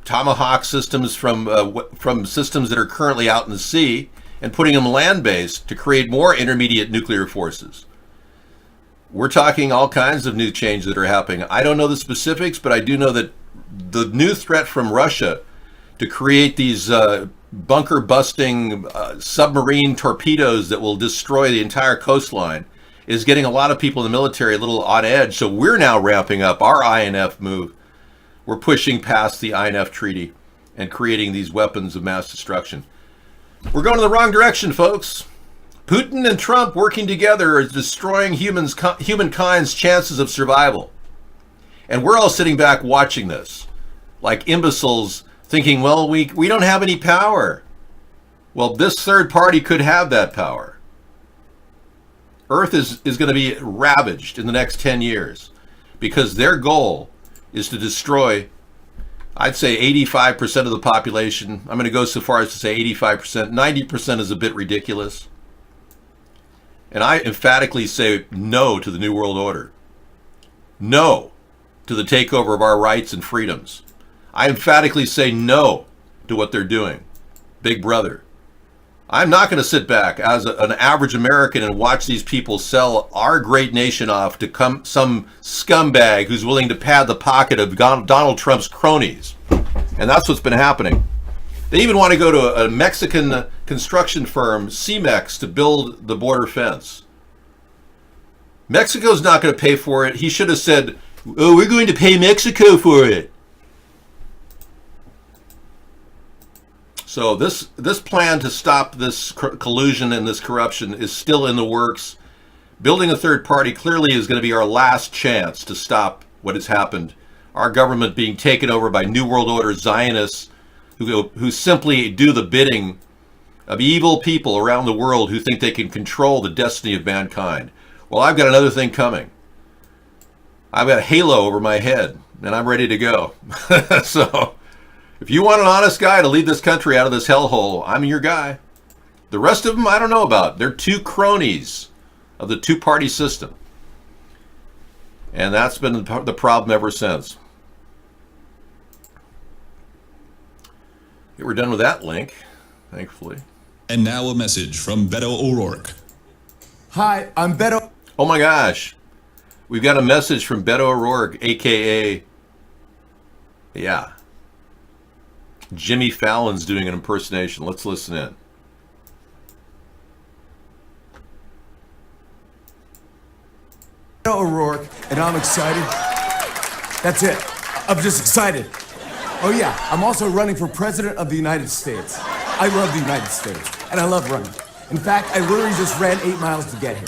S2: Tomahawk systems from systems that are currently out in the sea and putting them land-based to create more intermediate nuclear forces. We're talking all kinds of new changes that are happening. I don't know the specifics, but I do know that the new threat from Russia to create these bunker-busting submarine torpedoes that will destroy the entire coastline is getting a lot of people in the military a little on edge. So we're now ramping up our INF move. We're pushing past the INF treaty and creating these weapons of mass destruction. We're going in the wrong direction, folks. Putin and Trump working together is destroying humankind's chances of survival. And we're all sitting back watching this like imbeciles, thinking, well, we don't have any power. Well, this third party could have that power. Earth is going to be ravaged in the next 10 years because their goal is to destroy, I'd say 85% of the population. I'm going to go so far as to say 85%. 90% is a bit ridiculous. And I emphatically say no to the New World Order. No to the takeover of our rights and freedoms. I emphatically say no to what they're doing. Big Brother. I'm not going to sit back as an average American and watch these people sell our great nation off to some scumbag who's willing to pad the pocket of Donald Trump's cronies. And that's what's been happening. They even want to go to a Mexican construction firm, CEMEX, to build the border fence. Mexico's not going to pay for it. He should have said, oh, we're going to pay Mexico for it. So this plan to stop this collusion and this corruption is still in the works. Building a third party clearly is going to be our last chance to stop what has happened. Our government being taken over by New World Order Zionists who simply do the bidding of evil people around the world who think they can control the destiny of mankind. Well, I've got another thing coming. I've got a halo over my head, and I'm ready to go. So, if you want an honest guy to lead this country out of this hellhole, I'm your guy. The rest of them, I don't know about. They're two cronies of the two-party system. And that's been the problem ever since. Okay, we're done with that link, thankfully.
S1: And now a message from Beto O'Rourke.
S19: Hi, I'm Beto.
S2: Oh my gosh. We've got a message from Beto O'Rourke, a.k.a. yeah. Jimmy Fallon's doing an impersonation. Let's listen in.
S19: Beto O'Rourke, and I'm excited. That's it. I'm just excited. Oh yeah, I'm also running for President of the United States. I love the United States, and I love running. In fact, I literally just ran 8 miles to get here.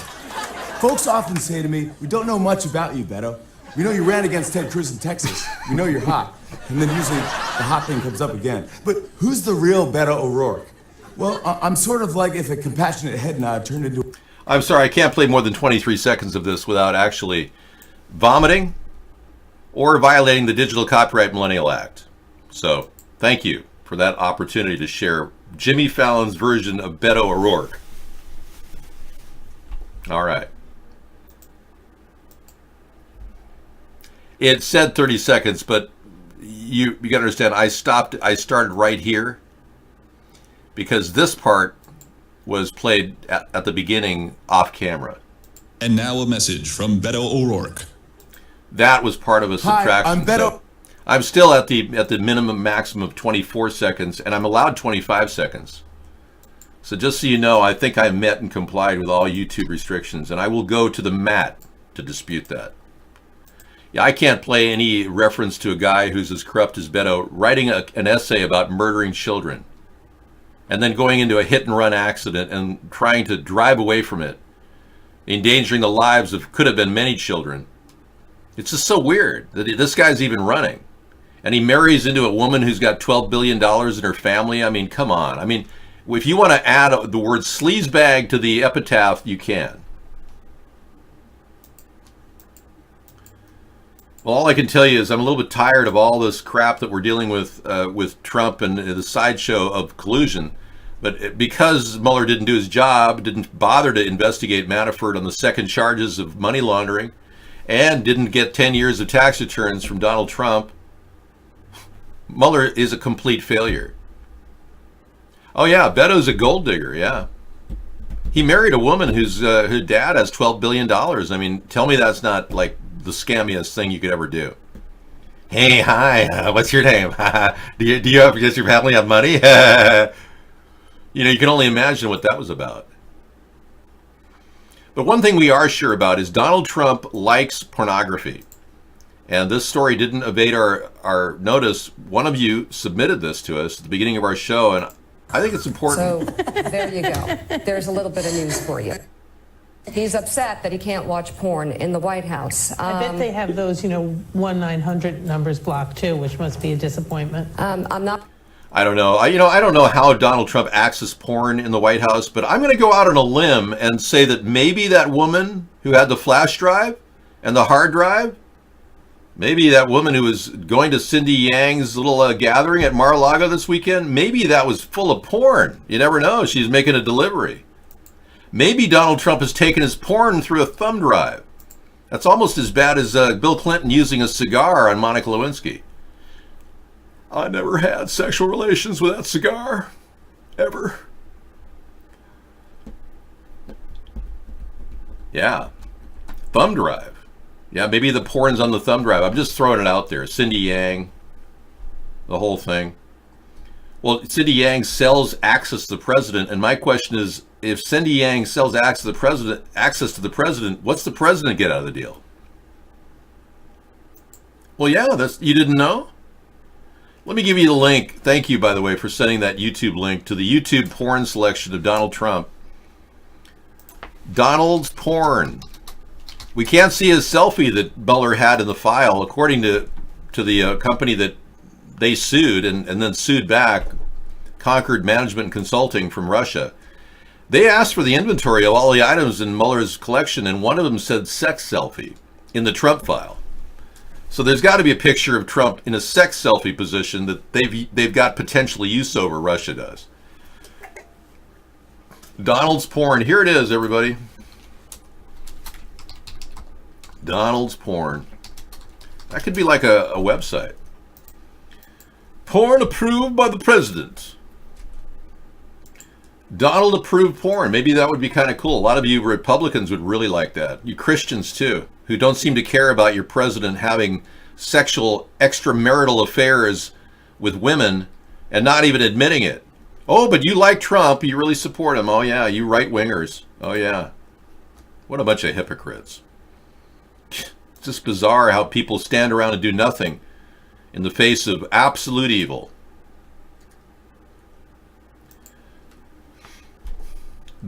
S19: Folks often say to me, we don't know much about you, Beto. We know you ran against Ted Cruz in Texas. We know you're hot. And then usually the hot thing comes up again. But who's the real Beto O'Rourke? Well, I'm sort of like if a compassionate head nod turned into...
S2: I'm sorry, I can't play more than 23 seconds of this without actually vomiting or violating the Digital Copyright Millennial Act. So, thank you for that opportunity to share Jimmy Fallon's version of Beto O'Rourke. All right. It said 30 seconds, but you got to understand, I started right here because this part was played at the beginning off camera.
S1: And now a message from Beto O'Rourke.
S2: That was part of a subtraction.
S19: Hi, I'm Beto.
S2: So I'm still at the minimum maximum of 24 seconds, and I'm allowed 25 seconds. So just so you know, I think I met and complied with all YouTube restrictions, and I will go to the mat to dispute that. Yeah, I can't play any reference to a guy who's as corrupt as Beto writing an essay about murdering children. and then going into a hit-and-run accident and trying to drive away from it, endangering the lives of could have been many children. It's just so weird that this guy's even running. And he marries into a woman who's got $12 billion in her family. I mean, come on. I mean, if you want to add the word sleazebag to the epitaph, you can. Well, all I can tell you is I'm a little bit tired of all this crap that we're dealing with Trump and the sideshow of collusion. But because Mueller didn't do his job, didn't bother to investigate Manafort on the second charges of money laundering, and didn't get 10 years of tax returns from Donald Trump, Mueller is a complete failure. Oh yeah, Beto's a gold digger, yeah. He married a woman whose her dad has $12 billion. I mean, tell me that's not like the scammiest thing you could ever do. Hey, hi, what's your name? do you have, does your family have money? You know, you can only imagine what that was about. But one thing we are sure about is Donald Trump likes pornography. And this story didn't evade our notice. One of you submitted this to us at the beginning of our show, and I think it's important.
S7: So there you go. There's a little bit of news for you. He's upset that he can't watch porn in the White House.
S8: I bet they have those, 1-900 numbers blocked too, which must be a disappointment.
S7: I'm not.
S2: I don't know. I don't know how Donald Trump accessed porn in the White House, but I'm going to go out on a limb and say that maybe that woman who had the flash drive and the hard drive, maybe that woman who was going to Cindy Yang's little gathering at Mar-a-Lago this weekend, maybe that was full of porn. You never know. She's making a delivery. Maybe Donald Trump has taken his porn through a thumb drive. That's almost as bad as Bill Clinton using a cigar on Monica Lewinsky. I never had sexual relations with that cigar. Ever. Yeah. Thumb drive. Yeah, maybe the porn's on the thumb drive. I'm just throwing it out there. Cindy Yang. The whole thing. Well, Cindy Yang sells access to the president, and my question is, if Cindy Yang sells access to the president, what's the president get out of the deal? Well, yeah, you didn't know? Let me give you the link. Thank you, by the way, for sending that YouTube link to the YouTube porn selection of Donald Trump. Donald's porn. We can't see his selfie that Mueller had in the file, according to the company that they sued and then sued back, Concord Management Consulting from Russia. They asked for the inventory of all the items in Mueller's collection, and one of them said sex selfie in the Trump file. So there's got to be a picture of Trump in a sex selfie position that they've got potential use over, Russia does. Donald's porn. Here it is, everybody. Donald's porn. That could be like a website. Porn approved by the president. Donald approved porn. Maybe that would be kind of cool. A lot of you Republicans would really like that. You Christians too, who don't seem to care about your president having sexual extramarital affairs with women and not even admitting it. Oh, but you like Trump. You really support him. Oh yeah, you right-wingers. Oh yeah. What a bunch of hypocrites. It's just bizarre how people stand around and do nothing in the face of absolute evil.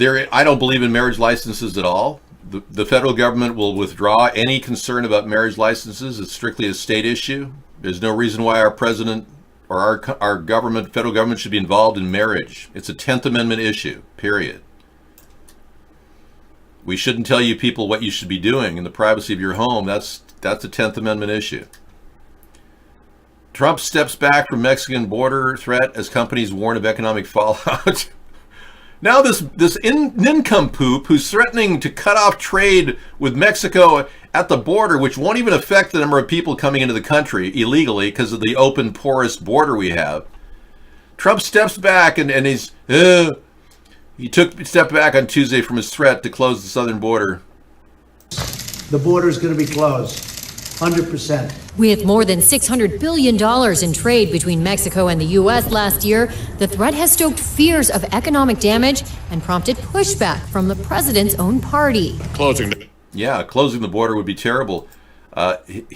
S2: I don't believe in marriage licenses at all. The federal government will withdraw any concern about marriage licenses. It's strictly a state issue. There's no reason why our president or our government, federal government, should be involved in marriage. It's a 10th Amendment issue, period. We shouldn't tell you people what you should be doing in the privacy of your home. That's a 10th Amendment issue. Trump steps back from Mexican border threat as companies warn of economic fallout. Now this nincompoop who's threatening to cut off trade with Mexico at the border, which won't even affect the number of people coming into the country illegally because of the open, porous border we have. Trump steps back and he took a step back on Tuesday from his threat to close the southern border.
S14: The border is going to be closed, 100%.
S9: With more than $600 billion in trade between Mexico and the U.S. last year, the threat has stoked fears of economic damage and prompted pushback from the president's own party.
S2: Closing the border would be terrible. Mitch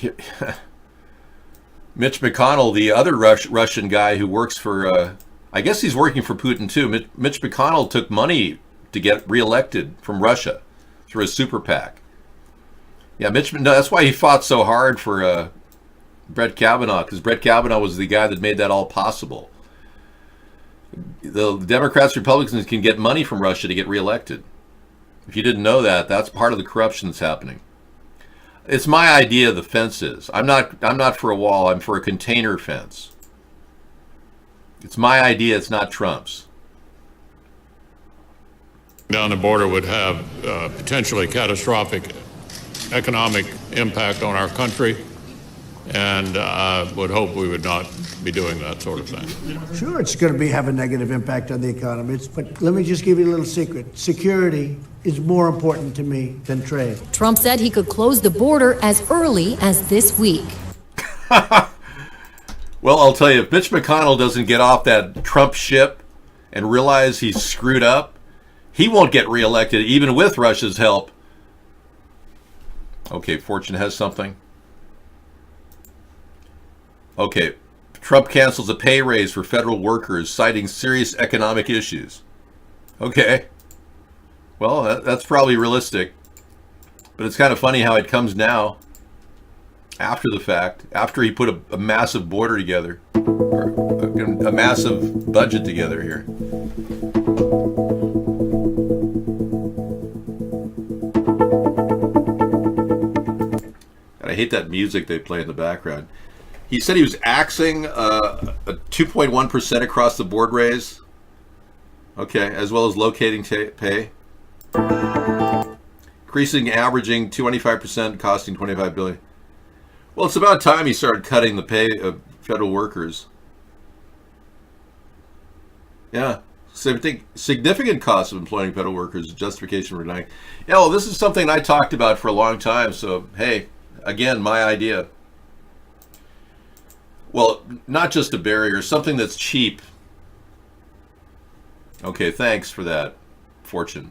S2: McConnell, the other Russian guy who works for I guess he's working for Putin too. Mitch McConnell took money to get reelected from Russia through a super PAC. Yeah, that's why he fought so hard for Brett Kavanaugh, because Brett Kavanaugh was the guy that made that all possible. The Democrats, Republicans can get money from Russia to get reelected. If you didn't know that, that's part of the corruption that's happening. It's my idea of the fences. I'm not for a wall. I'm for a container fence. It's my idea. It's not Trump's.
S15: Down the border would have potentially catastrophic economic impact on our country, and I would hope we would not be doing that sort of thing.
S14: Sure, it's going to have a negative impact on the economy. But let me just give you a little secret. Security is more important to me than trade.
S9: Trump said he could close the border as early as this week.
S2: Well, I'll tell you, if Mitch McConnell doesn't get off that Trump ship and realize he's screwed up, he won't get reelected even with Russia's help. Okay, Fortune has something. Okay, Trump cancels a pay raise for federal workers, citing serious economic issues. Okay. Well, that's probably realistic. But it's kind of funny how it comes now, after the fact, after he put a massive border together, or a massive budget together here. I hate that music they play in the background. He said he was axing a 2.1% across the board raise. Okay, as well as locating pay. Increasing, averaging 25%, costing $25 billion. Well, it's about time he started cutting the pay of federal workers. Yeah, significant cost of employing federal workers, justification for denying. Yeah, well, this is something I talked about for a long time. So, hey, again, my idea. Well, not just a barrier, something that's cheap. Okay, thanks for that, Fortune.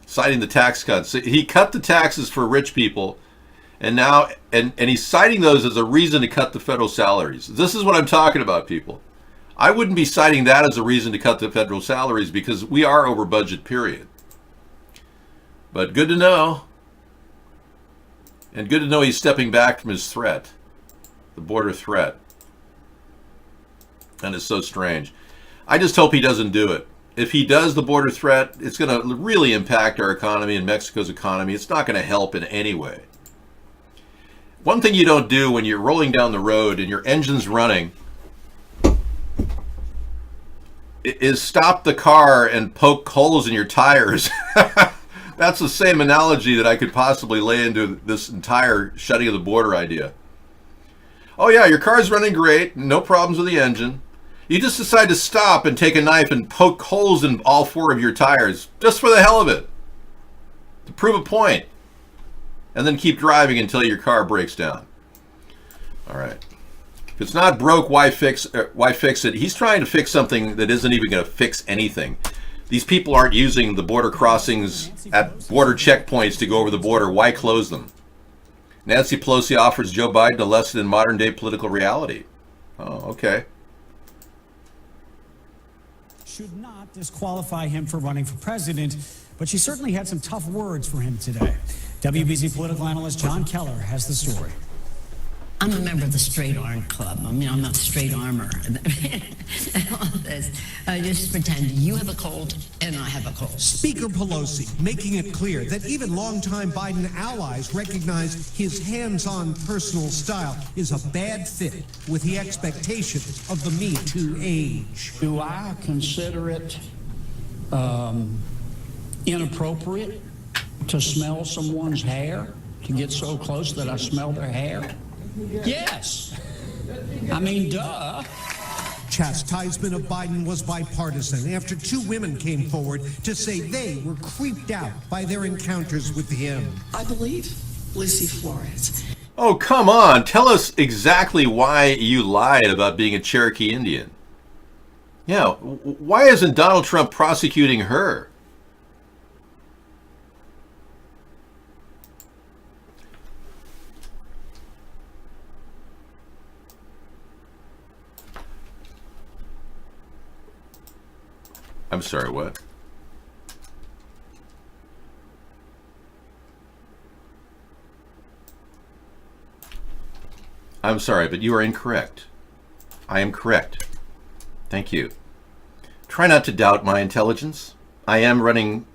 S2: Citing the tax cuts. He cut the taxes for rich people, and now and he's citing those as a reason to cut the federal salaries. This is what I'm talking about, people. I wouldn't be citing that as a reason to cut the federal salaries because we are over budget, period. But good to know. And good to know he's stepping back from his threat. The border threat. And it's so strange. I just hope he doesn't do it. If he does the border threat, it's going to really impact our economy and Mexico's economy. It's not going to help in any way. One thing you don't do when you're rolling down the road and your engine's running is stop the car and poke holes in your tires. That's the same analogy that I could possibly lay into this entire shutting of the border idea. Oh yeah, your car's running great, no problems with the engine. You just decide to stop and take a knife and poke holes in all four of your tires, just for the hell of it, to prove a point, and then keep driving until your car breaks down. All right. If it's not broke, why fix it? He's trying to fix something that isn't even going to fix anything. These people aren't using the border crossings at border checkpoints to go over the border. Why close them? Nancy Pelosi offers Joe Biden a lesson in modern-day political reality. Oh, okay.
S16: Should not disqualify him for running for president, but she certainly had some tough words for him today. WBZ political analyst John Keller has the story.
S17: I'm a member of the Straight Arm Club. I mean, I'm not straight armor. And all this. Just pretend you have a cold and I have a cold.
S18: Speaker Pelosi making it clear that even longtime Biden allies recognize his hands-on personal style is a bad fit with the expectations of the Me Too age.
S25: Do I consider it inappropriate to smell someone's hair, to get so close that I smell their hair? Yes. I mean, duh.
S18: Chastisement of Biden was bipartisan after two women came forward to say they were creeped out by their encounters with him.
S17: I believe Lucy Flores.
S2: Oh, come on. Tell us exactly why you lied about being a Cherokee Indian. Yeah, why isn't Donald Trump prosecuting her? I'm sorry, what? I'm sorry, but you are incorrect. I am correct. Thank you. Try not to doubt my intelligence. I am running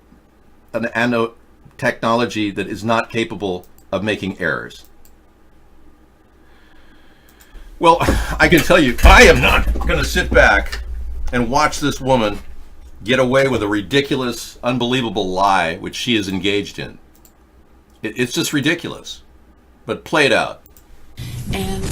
S2: an nanotechnology that is not capable of making errors. Well, I can tell you, I am not going to sit back and watch this woman get away with a ridiculous, unbelievable lie which she is engaged in. It's just ridiculous. But play it out.
S20: And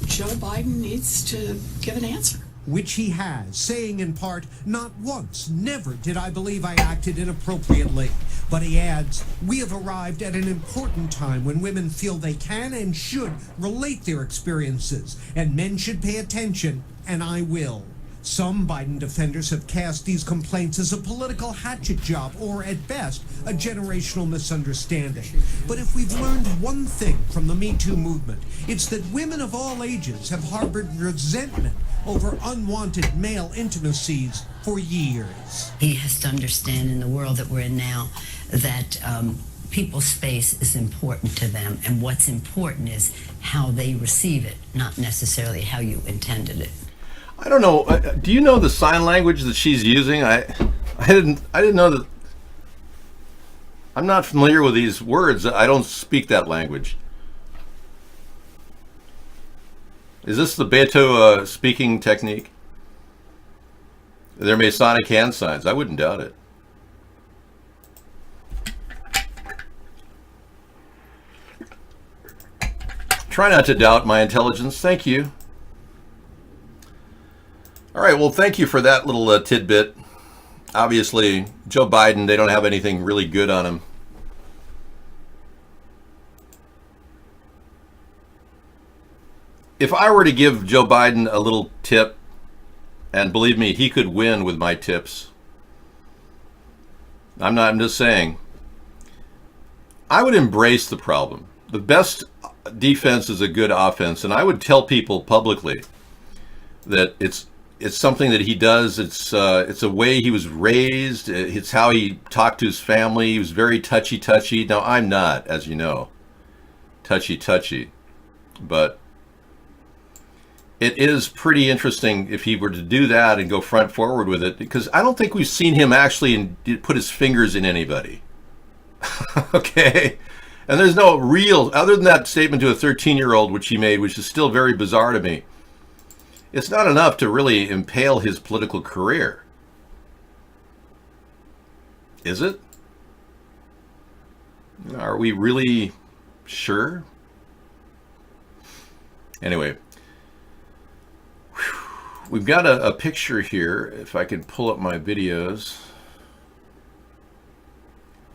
S20: Joe Biden needs to give an answer.
S18: Which he has, saying in part, not once, never did I believe I acted inappropriately. But he adds, we have arrived at an important time when women feel they can and should relate their experiences, and men should pay attention, and I will. Some Biden defenders have cast these complaints as a political hatchet job, or at best, a generational misunderstanding. But if we've learned one thing from the Me Too movement, it's that women of all ages have harbored resentment over unwanted male intimacies for years.
S17: He has to understand in the world that we're in now that people's space is important to them, and what's important is how they receive it, not necessarily how you intended it.
S2: I don't know. Do you know the sign language that she's using? I didn't know that. I'm not familiar with these words. I don't speak that language. Is this the Beto speaking technique? They're Masonic hand signs. I wouldn't doubt it. Try not to doubt my intelligence. Thank you. All right, well, thank you for that little tidbit. Obviously, Joe Biden, they don't have anything really good on him. If I were to give Joe Biden a little tip, and believe me, he could win with my tips. I'm just saying. I would embrace the problem. The best defense is a good offense, and I would tell people publicly that it's something that he does. It's a way he was raised. It's how he talked to his family. He was very touchy-touchy. Now, I'm not, as you know, touchy-touchy. But it is pretty interesting if he were to do that and go front forward with it, because I don't think we've seen him actually put his fingers in anybody. Okay? And there's no real, other than that statement to a 13-year-old which he made, which is still very bizarre to me. It's not enough to really impale his political career. Is it? Are we really sure? Anyway, we've got a picture here, if I can pull up my videos.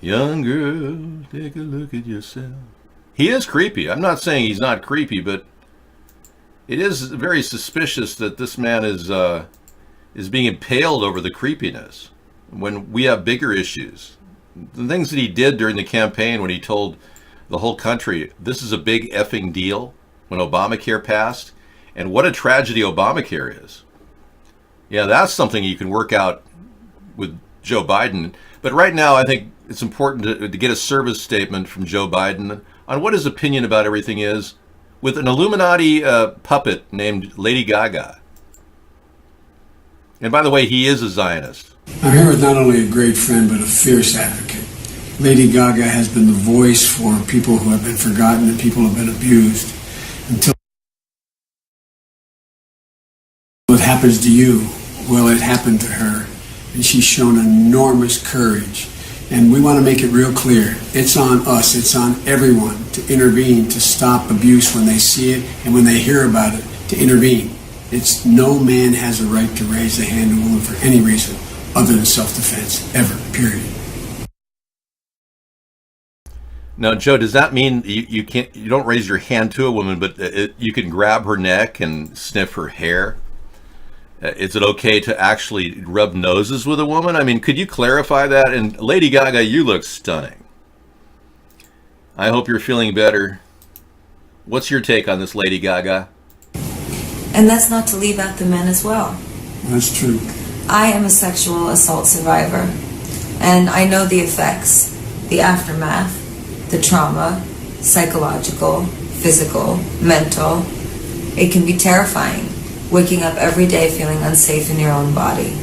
S2: Young girl, take a look at yourself. He is creepy. I'm not saying he's not creepy, but it is very suspicious that this man is being impaled over the creepiness when we have bigger issues. The things that he did during the campaign when he told the whole country, this is a big effing deal, when Obamacare passed, and what a tragedy Obamacare is. Yeah, that's something you can work out with Joe Biden. But right now, I think it's important to get a service statement from Joe Biden on what his opinion about everything is, with an Illuminati puppet named Lady Gaga. And by the way, he is a Zionist.
S21: I'm here with not only a great friend, but a fierce advocate. Lady Gaga has been the voice for people who have been forgotten and people who have been abused. Until what happens to you, well, it happened to her. And she's shown enormous courage. And we want to make it real clear. It's on us, it's on everyone to intervene, to stop abuse when they see it, and when they hear about it, to intervene. It's no man has a right to raise a hand to a woman for any reason other than self-defense, ever, period.
S2: Now, Joe, does that mean you don't raise your hand to a woman, but you can grab her neck and sniff her hair? Is it okay to actually rub noses with a woman? I mean, could you clarify that? And Lady Gaga, you look stunning. I hope you're feeling better. What's your take on this, Lady Gaga?
S22: And that's not to leave out the men as well.
S21: That's true.
S3: I am a sexual assault survivor, and I know the effects, the aftermath, the trauma, psychological, physical, mental. It can be terrifying, waking up every day feeling unsafe in your own body.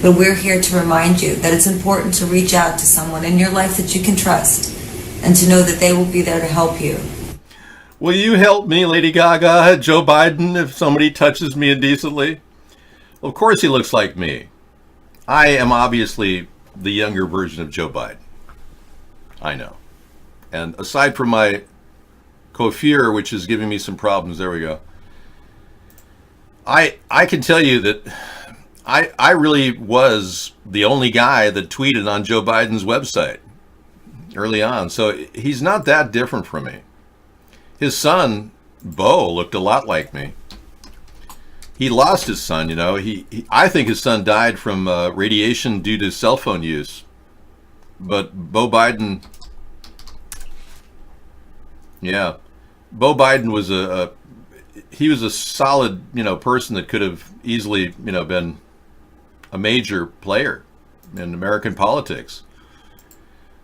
S3: But we're here to remind you that it's important to reach out to someone in your life that you can trust, and to know that they will be there to help you.
S2: Will you help me, Lady Gaga, Joe Biden, if somebody touches me indecently? Well, of course he looks like me. I am obviously the younger version of Joe Biden. I know. And aside from my coiffure, which is giving me some problems, there we go. I can tell you that I really was the only guy that tweeted on Joe Biden's website early on. So he's not that different from me. His son, Beau, looked a lot like me. He lost his son, you know. I think his son died from radiation due to cell phone use. But Beau Biden, yeah, Beau Biden was he was a solid, you know, person that could have easily, you know, been a major player in American politics.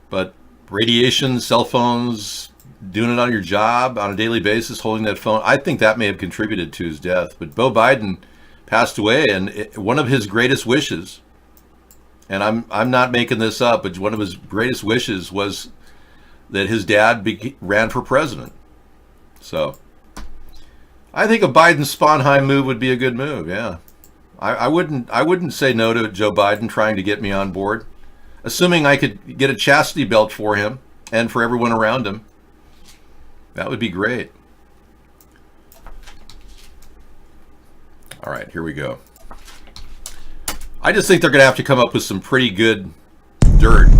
S2: But radiation, cell phones, doing it on your job on a daily basis, holding that phone, I think that may have contributed to his death. But Beau Biden passed away, and one of his greatest wishes, and I'm not making this up, but one of his greatest wishes was that his dad ran for president. So I think a Biden Sponheim move would be a good move. Yeah, I wouldn't say no to Joe Biden trying to get me on board, assuming I could get a chastity belt for him and for everyone around him. That would be great. All right, here we go. I just think they're going to have to come up with some pretty good dirt.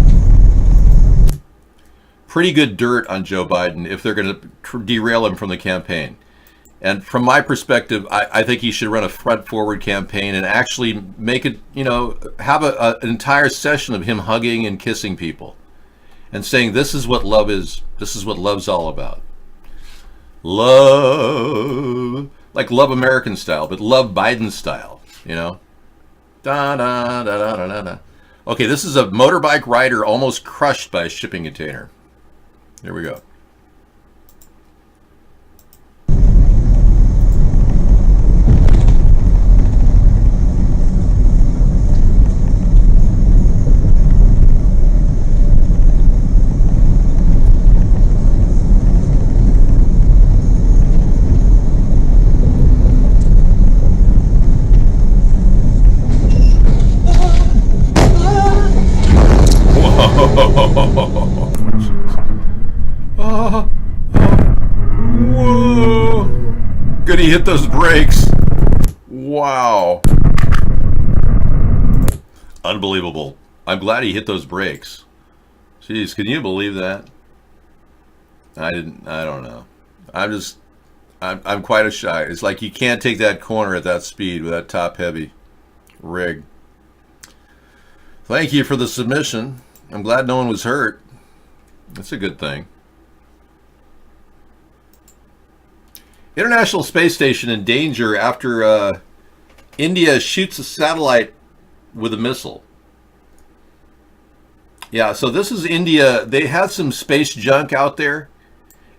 S2: Pretty good dirt on Joe Biden if they're going to derail him from the campaign. And from my perspective, I think he should run a front-forward campaign and actually make it, you know, have an entire session of him hugging and kissing people and saying, this is what love is. This is what love's all about. Love, like Love American style, but Love Biden style, you know? Da, da, da, da, da, da. Okay, this is a motorbike rider almost crushed by a shipping container. Here we go. Whoa! Good, he hit those brakes. Wow. Unbelievable. I'm glad he hit those brakes. Jeez, can you believe that? I don't know. I'm quite a shy. It's like you can't take that corner at that speed with that top heavy rig. Thank you for the submission. I'm glad no one was hurt. That's a good thing. International Space Station in danger after India shoots a satellite with a missile. Yeah, so this is India. They had some space junk out there,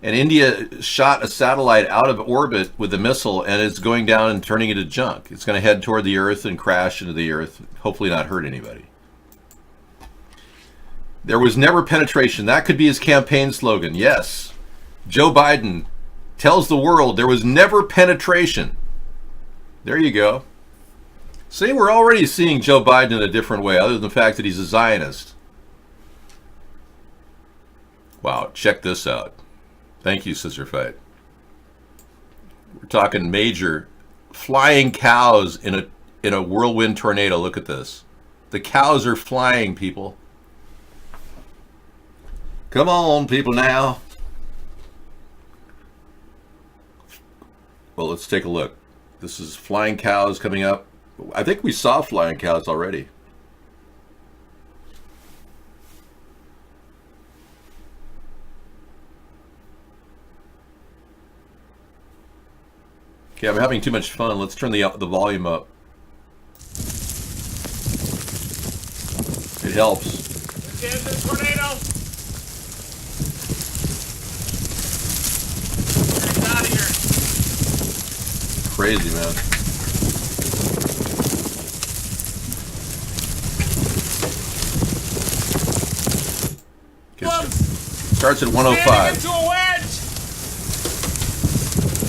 S2: and India shot a satellite out of orbit with a missile, and it's going down and turning into junk. It's going to head toward the Earth and crash into the Earth, hopefully not hurt anybody. There was never penetration. That could be his campaign slogan. Yes, Joe Biden tells the world there was never penetration. There you go. See, we're already seeing Joe Biden in a different way, other than the fact that he's a Zionist. Wow, check this out. Thank you, Sister Fight. We're talking major flying cows in a whirlwind tornado. Look at this. The cows are flying, people. Come on, people, now. Well, let's take a look. This is flying cows coming up. I think we saw flying cows already. Okay, I'm having too much fun. Let's turn the volume up. It helps.
S4: Tornado. Get out of here.
S2: Crazy, man. Starts at 105.
S4: Into a wedge.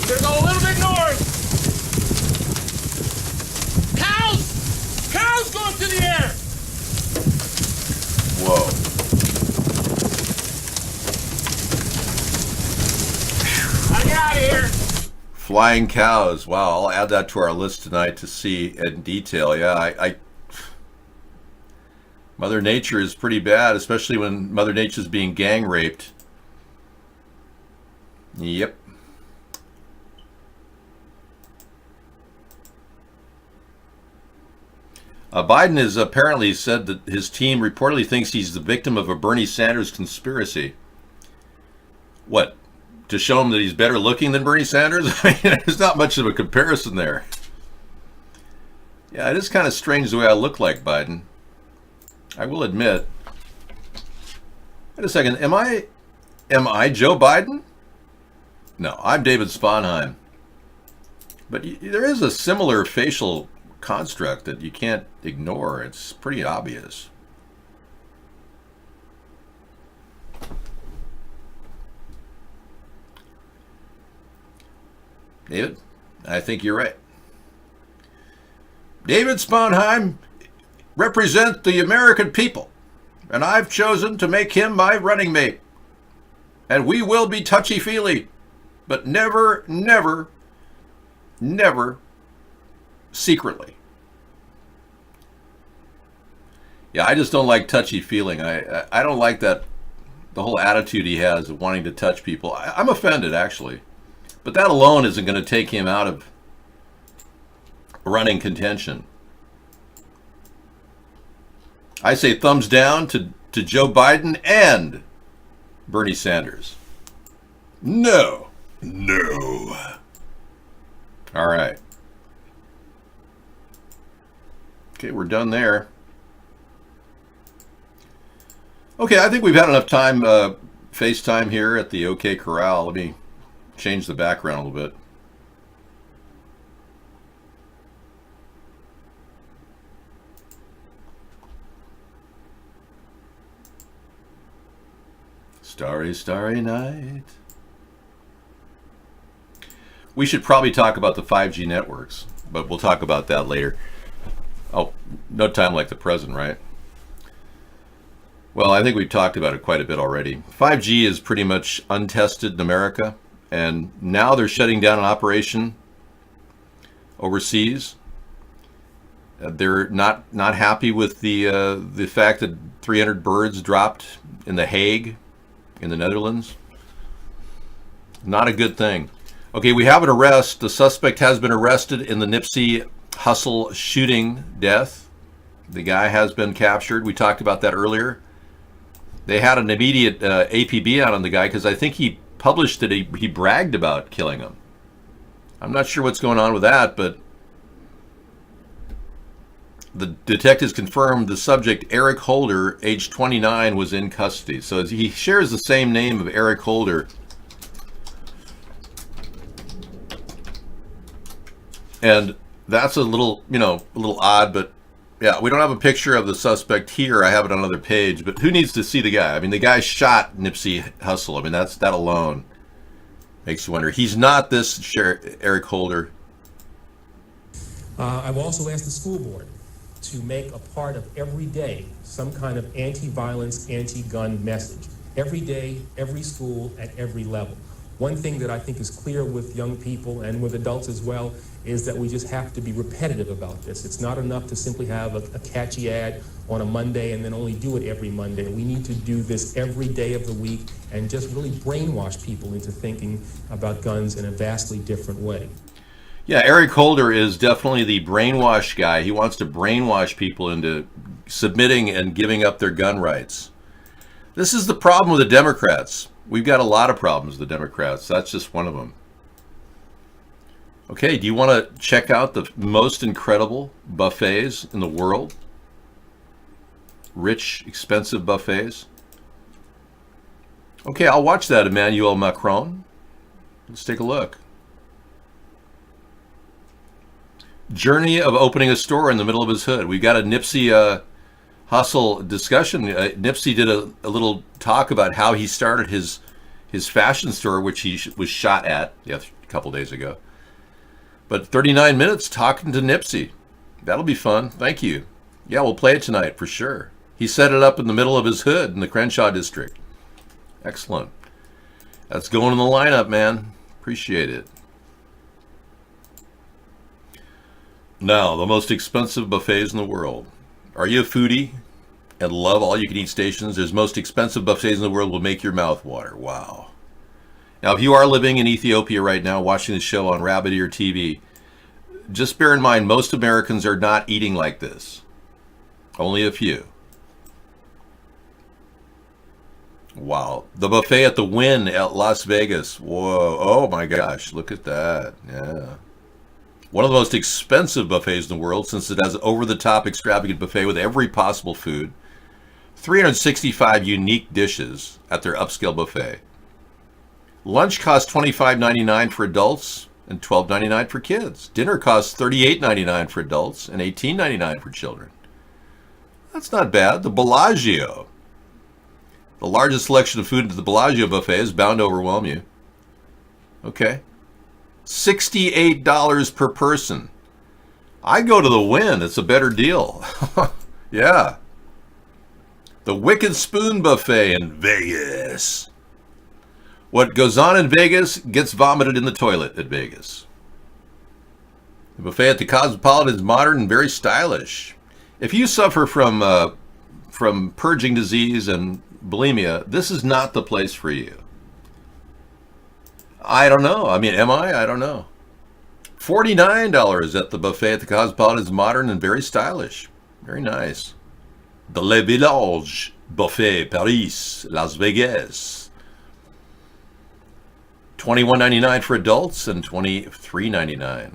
S4: We're gonna go a little bit north. Cows going through the air.
S2: Whoa.
S4: I get out of here.
S2: Flying cows. Wow, I'll add that to our list tonight to see in detail. Yeah, I Mother Nature is pretty bad, especially when Mother Nature's being gang raped. Yep. Biden has apparently said that his team reportedly thinks he's the victim of a Bernie Sanders conspiracy. What? To show him that he's better looking than Bernie Sanders? I mean, there's not much of a comparison there. Yeah, it is kind of strange the way I look like Biden. I will admit. Wait a second. Am I Joe Biden? No, I'm David Sponheim. But there is a similar facial construct that you can't ignore. It's pretty obvious. David, I think you're right. David Sponheim represents the American people, and I've chosen to make him my running mate. And we will be touchy-feely, but never, never, never secretly. Yeah, I just don't like touchy-feeling. I don't like that, the whole attitude he has of wanting to touch people. I'm offended, actually. But that alone isn't going to take him out of running contention. I say thumbs down to Joe Biden and Bernie Sanders. No. No. All right. Okay, we're done there. Okay, I think we've had enough time, FaceTime here at the OK Corral. Let me change the background a little bit. Starry, starry night. We should probably talk about the 5G networks, but we'll talk about that later. Oh, no time like the present, right? Well, I think we've talked about it quite a bit already. 5G is pretty much untested in America, and now they're shutting down an operation overseas. They're not happy with the fact that 300 birds dropped in The Hague, in the Netherlands. Not a good thing. Okay, we have an arrest. The suspect has been arrested in the Nipsey Hussle shooting death. The guy has been captured. We talked about that earlier. They had an immediate APB out on the guy because I think he published that he bragged about killing him. I'm not sure what's going on with that, but the detectives confirmed the subject, Eric Holder, age 29, was in custody. So he shares the same name of Eric Holder. And that's a little, a little odd, but yeah, we don't have a picture of the suspect here. I have it on another page, but who needs to see the guy? I mean, the guy shot Nipsey Hussle. I mean, that alone makes you wonder. He's not this Eric Holder.
S5: I've also asked the school board to make a part of every day some kind of anti-violence, anti-gun message. Every day, every school, at every level. One thing that I think is clear with young people and with adults as well is that we just have to be repetitive about this. It's not enough to simply have a catchy ad on a Monday and then only do it every Monday. We need to do this every day of the week and just really brainwash people into thinking about guns in a vastly different way.
S2: Yeah, Eric Holder is definitely the brainwash guy. He wants to brainwash people into submitting and giving up their gun rights. This is the problem with the Democrats. We've got a lot of problems with the Democrats. That's just one of them. Okay, do you want to check out the most incredible buffets in the world? rich, expensive buffets. Okay, I'll watch that, Emmanuel Macron. Let's take a look. Journey of opening a store in the middle of his hood. We've got a Nipsey Hussle discussion. Nipsey did a little talk about how he started his fashion store, which he was shot at a couple days ago. But 39 minutes talking to Nipsey. That'll be fun. Thank you. Yeah, we'll play it tonight for sure. He set it up in the middle of his hood in the Crenshaw district. Excellent. That's going in the lineup, man. Appreciate it. Now, the most expensive buffets in the world. Are you a foodie and love all-you-can-eat stations? There's most expensive buffets in the world will make your mouth water. Wow. Now, if you are living in Ethiopia right now, watching the show on Rabbit Ear TV, just bear in mind, most Americans are not eating like this. Only a few. Wow. The buffet at the Wynn at Las Vegas. Whoa. Oh my gosh. Look at that. Yeah. One of the most expensive buffets in the world, since it has over-the-top extravagant buffet with every possible food. 365 unique dishes at their upscale buffet. Lunch costs $25.99 for adults and $12.99 for kids. Dinner costs $38.99 for adults and $18.99 for children. That's not bad. The Bellagio. The largest selection of food at the Bellagio buffet is bound to overwhelm you. Okay. $68 per person. I go to the Wynn. It's a better deal. Yeah. The Wicked Spoon Buffet in Vegas. What goes on in Vegas gets vomited in the toilet at Vegas. The buffet at the Cosmopolitan is modern and very stylish. If you suffer from purging disease and bulimia, this is not the place for you. I don't know. I mean, am I? I don't know. $49 at the buffet at the Cosmopolitan is modern and very stylish. Very nice. The Le Village Buffet, Paris, Las Vegas. $21.99 for adults and $23.99.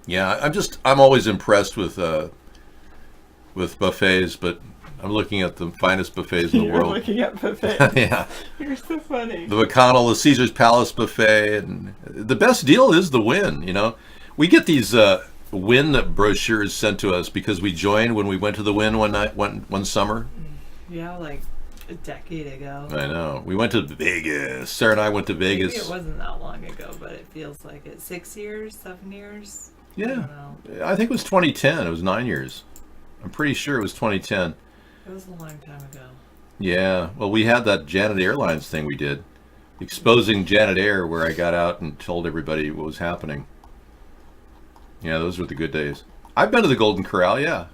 S2: Yeah, I'm always impressed with buffets, but I'm looking at the finest buffets in the world.
S11: You're looking at buffets.
S2: Yeah.
S11: You're so funny.
S2: The McConnell, the Caesar's Palace buffet, and the best deal is the Wynn. You know, we get these Wynn brochures sent to us because we joined when we went to the Wynn one summer.
S11: Yeah, like a decade ago.
S2: I know. We went to Vegas. Sarah and I went to Vegas.
S11: Maybe it wasn't that long ago, but it feels like it. 6 years, 7 years?
S2: Yeah. I think it was 2010. It was 9 years. I'm pretty sure it was 2010.
S11: It was a long time ago.
S2: Yeah. Well, we had that Janet Airlines thing we did. Exposing Janet Air, where I got out and told everybody what was happening. Yeah, those were the good days. I've been to the Golden Corral, yeah.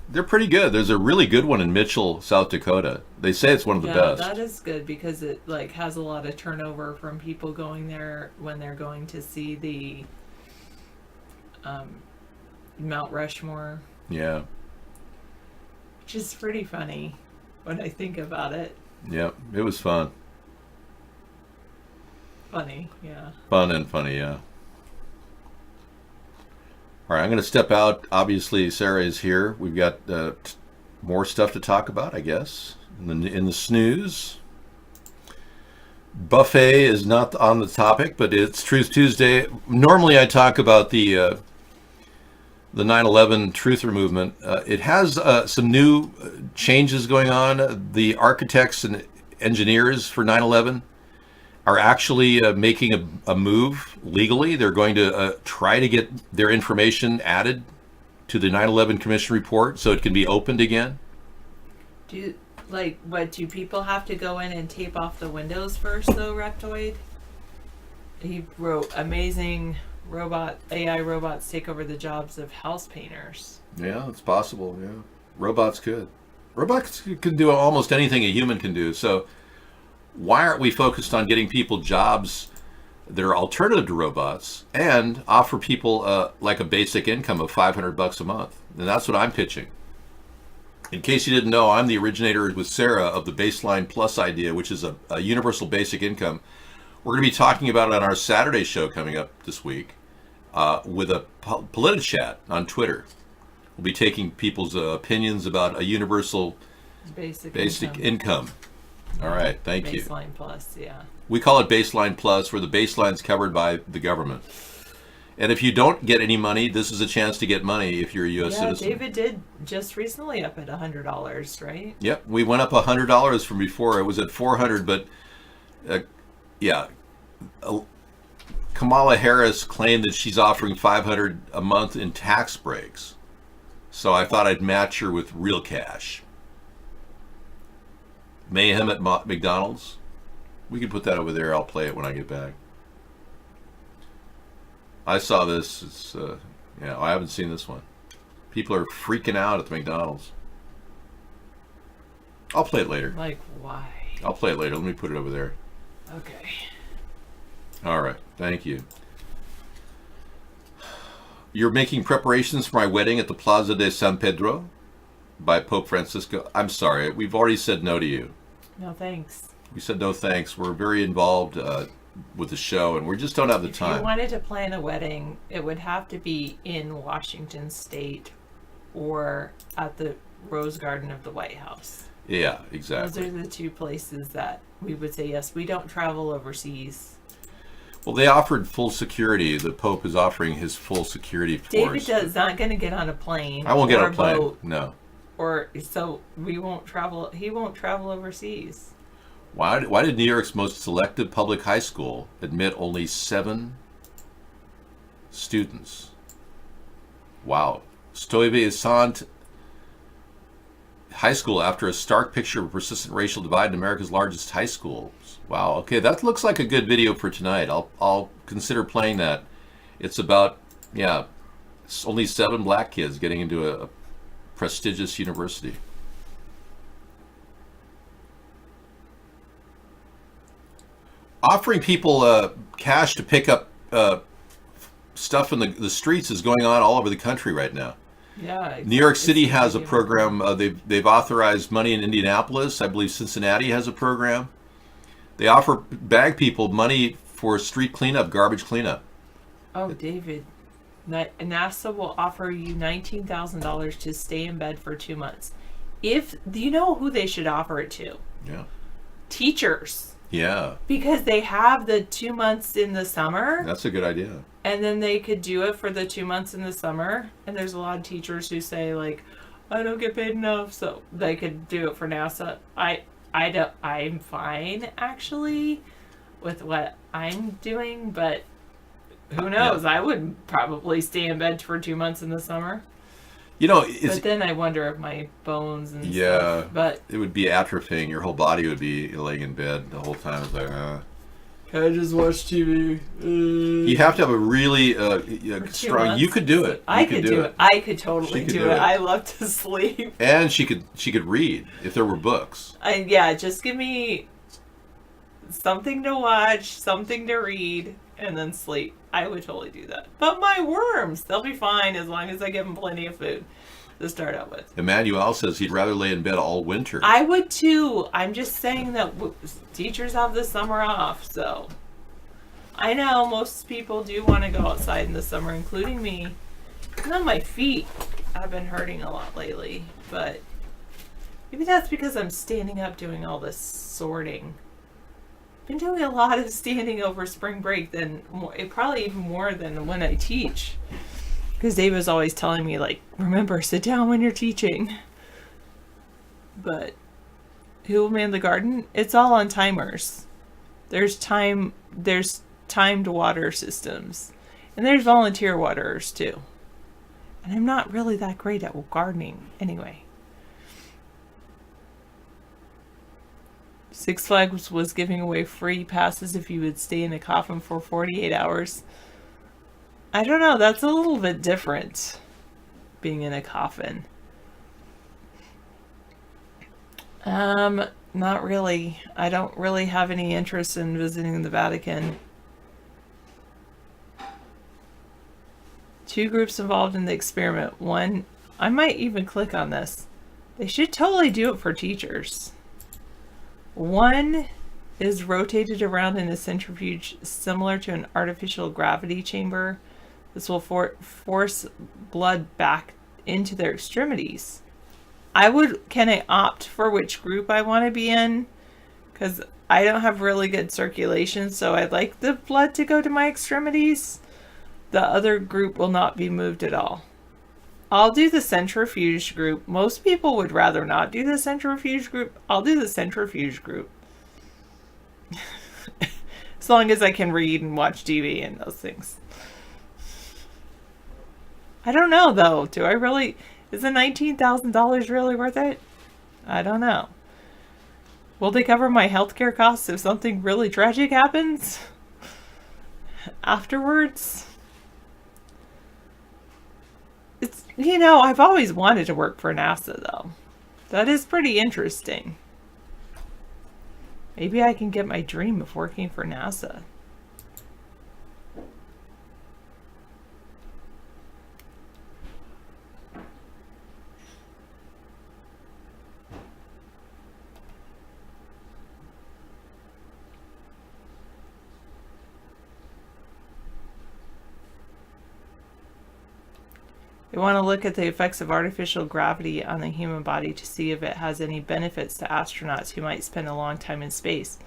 S2: They're pretty good. There's a really good one in Mitchell, South Dakota. They say it's one of the best.
S11: Yeah, that is good because it like has a lot of turnover from people going there when they're going to see the Mount Rushmore.
S2: Yeah.
S11: Which is pretty funny when I think about it.
S2: Yeah, it was fun.
S11: Funny, yeah.
S2: Fun and funny, yeah. All right, I'm going to step out. Obviously, Sarah is here. We've got more stuff to talk about, I guess, in the snooze. Buffet is not on the topic, but it's Truth Tuesday. Normally, I talk about the 9/11 truther movement. It has some new changes going on. The architects and engineers for 9/11 are actually making a move legally. They're going to try to get their information added to the 9/11 Commission report so it can be opened again.
S11: Do people have to go in and tape off the windows first, though, Reptoid? He wrote, amazing AI robots take over the jobs of house painters.
S2: Yeah, it's possible, yeah. Robots could. Robots can do almost anything a human can do, so why aren't we focused on getting people jobs that are alternative to robots and offer people like a basic income of $500 a month? And that's what I'm pitching. In case you didn't know, I'm the originator with Sarah of the Baseline Plus idea, which is a universal basic income. We're going to be talking about it on our Saturday show coming up this week with a PolitiChat on Twitter. We'll be taking people's opinions about a universal
S11: basic
S2: income. All right, thank you.
S11: Baseline plus, yeah.
S2: We call it baseline plus, where the baseline's covered by the government. And if you don't get any money, this is a chance to get money if you're a U.S. citizen.
S11: David did just recently up at $100, right?
S2: Yep, we went up $100 from before. It was at $400, but Kamala Harris claimed that she's offering $500 a month in tax breaks. So I thought I'd match her with real cash. Mayhem at McDonald's. We can put that over there. I'll play it when I get back. I saw this. It's I haven't seen this one. People are freaking out at the McDonald's. I'll play it later.
S11: Like, why?
S2: I'll play it later. Let me put it over there.
S11: Okay.
S2: All right. Thank you. You're making preparations for my wedding at the Plaza de San Pedro by Pope Francisco. I'm sorry. We've already said no to you.
S11: No thanks.
S2: We said no thanks. We're very involved with the show, and we just don't have the
S11: If
S2: time.
S11: you wanted to plan a wedding, it would have to be in Washington State or at the Rose Garden of the White House.
S2: Yeah, exactly.
S11: Those are the two places that we would say yes. We don't travel overseas.
S2: Well, they offered full security. The Pope is offering his full security force.
S11: David is not going to get on a plane.
S2: I won't get
S11: or
S2: on a plane.
S11: boat,
S2: No.
S11: Or so we won't travel. He won't travel overseas.
S2: Why did New York's most selective public high school admit only 7 students? Wow. Stuyvesant High School after a stark picture of a persistent racial divide in America's largest high schools. Wow. Okay, that looks like a good video for tonight. I'll consider playing that. It's about it's only 7 black kids getting into a prestigious university. Offering people cash to pick up stuff in the streets is going on all over the country right now.
S11: Yeah.
S2: New York City has a program. They've authorized money in Indianapolis. I believe Cincinnati has a program. They offer bag people money for street cleanup, garbage cleanup.
S11: Oh, David, NASA will offer you $19,000 to stay in bed for 2 months. Do you know who they should offer it to?
S2: Yeah.
S11: Teachers.
S2: Yeah.
S11: Because they have the 2 months in the summer.
S2: That's a good idea.
S11: And then they could do it for the 2 months in the summer. And there's a lot of teachers who say, like, I don't get paid enough, so they could do it for NASA. I'm fine, actually, with what I'm doing, but who knows? I would probably stay in bed for 2 months in the summer.
S2: You know,
S11: but then I wonder if my bones and
S2: yeah,
S11: stuff. But
S2: it would be atrophying. Your whole body would be laying in bed the whole time. It's like,
S11: can I just watch TV?
S2: You have to have a really strong. You could do it.
S11: I could do it. I could totally do it. I love to sleep.
S2: And she could read if there were books.
S11: Just give me something to watch, something to read, and then sleep. I would totally do that. But my worms, they'll be fine as long as I give them plenty of food to start out with.
S2: Emmanuel says he'd rather lay in bed all winter.
S11: I would too. I'm just saying that teachers have the summer off, so I know most people do want to go outside in the summer, including me. And on my feet, I've been hurting a lot lately, but maybe that's because I'm standing up doing all this sorting. Been doing a lot of standing over spring break, probably even more than when I teach. Because Dave was always telling me, like, remember, sit down when you're teaching. But who will man the garden? It's all on timers. There's timed water systems. And there's volunteer waterers too. And I'm not really that great at gardening anyway. Six Flags was giving away free passes if you would stay in a coffin for 48 hours. I don't know, that's a little bit different, being in a coffin. Not really. I don't really have any interest in visiting the Vatican. 2 groups involved in the experiment. One, I might even click on this. They should totally do it for teachers. One is rotated around in a centrifuge similar to an artificial gravity chamber. This will force blood back into their extremities. Can I opt for which group I want to be in? Because I don't have really good circulation, so I'd like the blood to go to my extremities. The other group will not be moved at all. I'll do the centrifuge group. Most people would rather not do the centrifuge group. I'll do the centrifuge group. As long as I can read and watch TV and those things. I don't know though. Do I really... Is the $19,000 really worth it? I don't know. Will they cover my healthcare costs if something really tragic happens afterwards? It's, you know, I've always wanted to work for NASA though. That is pretty interesting. Maybe I can get my dream of working for NASA. They want to look at the effects of artificial gravity on the human body to see if it has any benefits to astronauts who might spend a long time in space.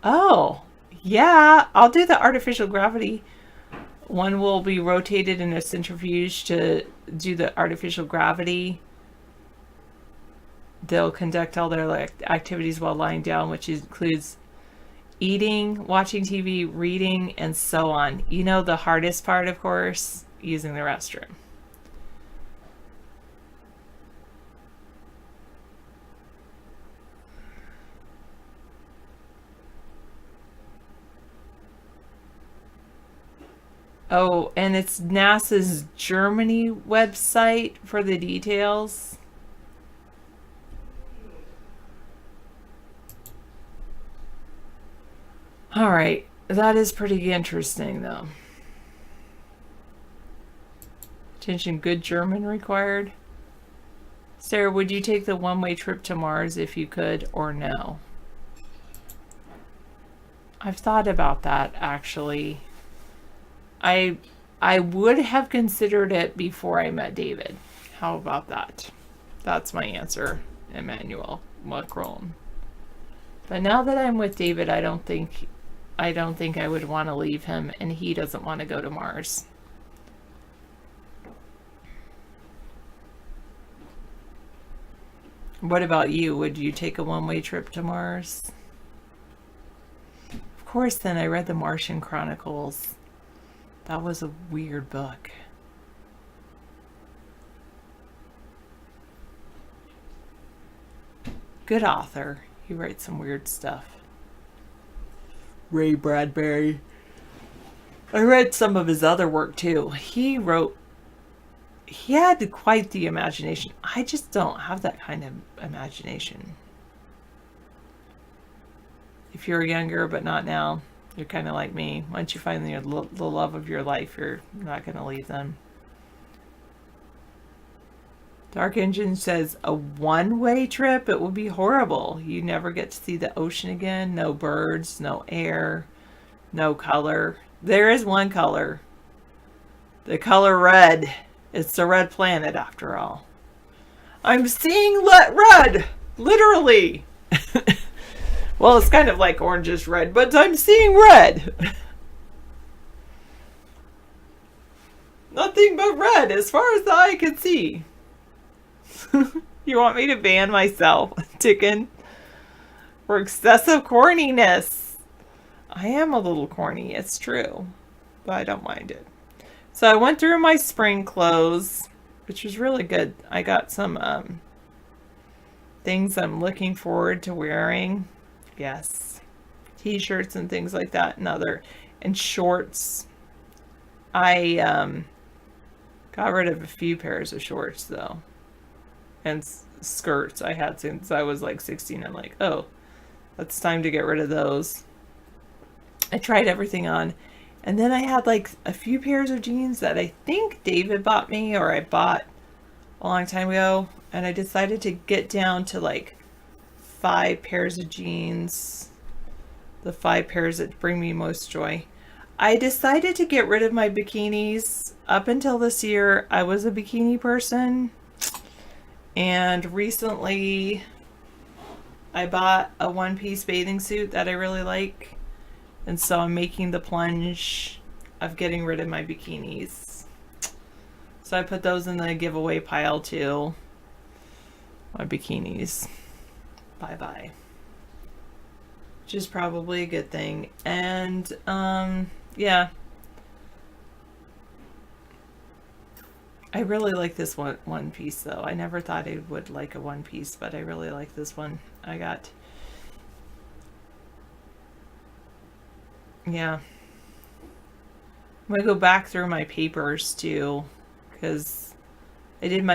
S11: Oh, yeah, I'll do the artificial gravity. One will be rotated in a centrifuge to do the artificial gravity. They'll conduct all their activities while lying down, which includes eating, watching TV, reading, and so on. You know, the hardest part, of course, using the restroom. Oh, and it's NASA's Germany website for the details. All right, that is pretty interesting though. Attention, good German required. Sarah, would you take the one-way trip to Mars if you could, or no? I've thought about that actually. I would have considered it before I met David. How about that? That's my answer, Emmanuel Macron. But now that I'm with David, I don't think I would want to leave him, and he doesn't want to go to Mars. What about you? Would you take a one-way trip to Mars? Of course, then I read the Martian Chronicles. That was a weird book. Good author. He writes some weird stuff. Ray Bradbury. I read some of his other work too. He had quite the imagination. I just don't have that kind of imagination. If you're younger but not now, you're kind of like me. Once you find the love of your life, you're not going to leave them. Dark Engine says a one-way trip, it would be horrible. You never get to see the ocean again. No birds, no air, no color. There is one color. The color red. It's the red planet after all. I'm seeing red! Literally! Well, it's kind of like orange is red, but I'm seeing red. Nothing but red as far as the eye can see. You want me to ban myself, Ticken? For excessive corniness. I am a little corny, it's true. But I don't mind it. So I went through my spring clothes, which was really good. I got some things I'm looking forward to wearing. Yes, t-shirts and things like that, and shorts. I got rid of a few pairs of shorts though, and skirts I had since I was like 16. I'm like, oh, it's time to get rid of those. I tried everything on, and then I had like a few pairs of jeans that I think David bought me, or I bought a long time ago, and I decided to get down to like 5 pairs of jeans, the 5 pairs that bring me most joy. I decided to get rid of my bikinis. Up until this year, I was a bikini person. And recently, I bought a one-piece bathing suit that I really like. And so I'm making the plunge of getting rid of my bikinis. So I put those in the giveaway pile too. My bikinis. Bye-bye. Which is probably a good thing. And, yeah. I really like this one piece though. I never thought I would like a one piece, but I really like this one. I got, yeah. I'm gonna go back through my papers too, because I did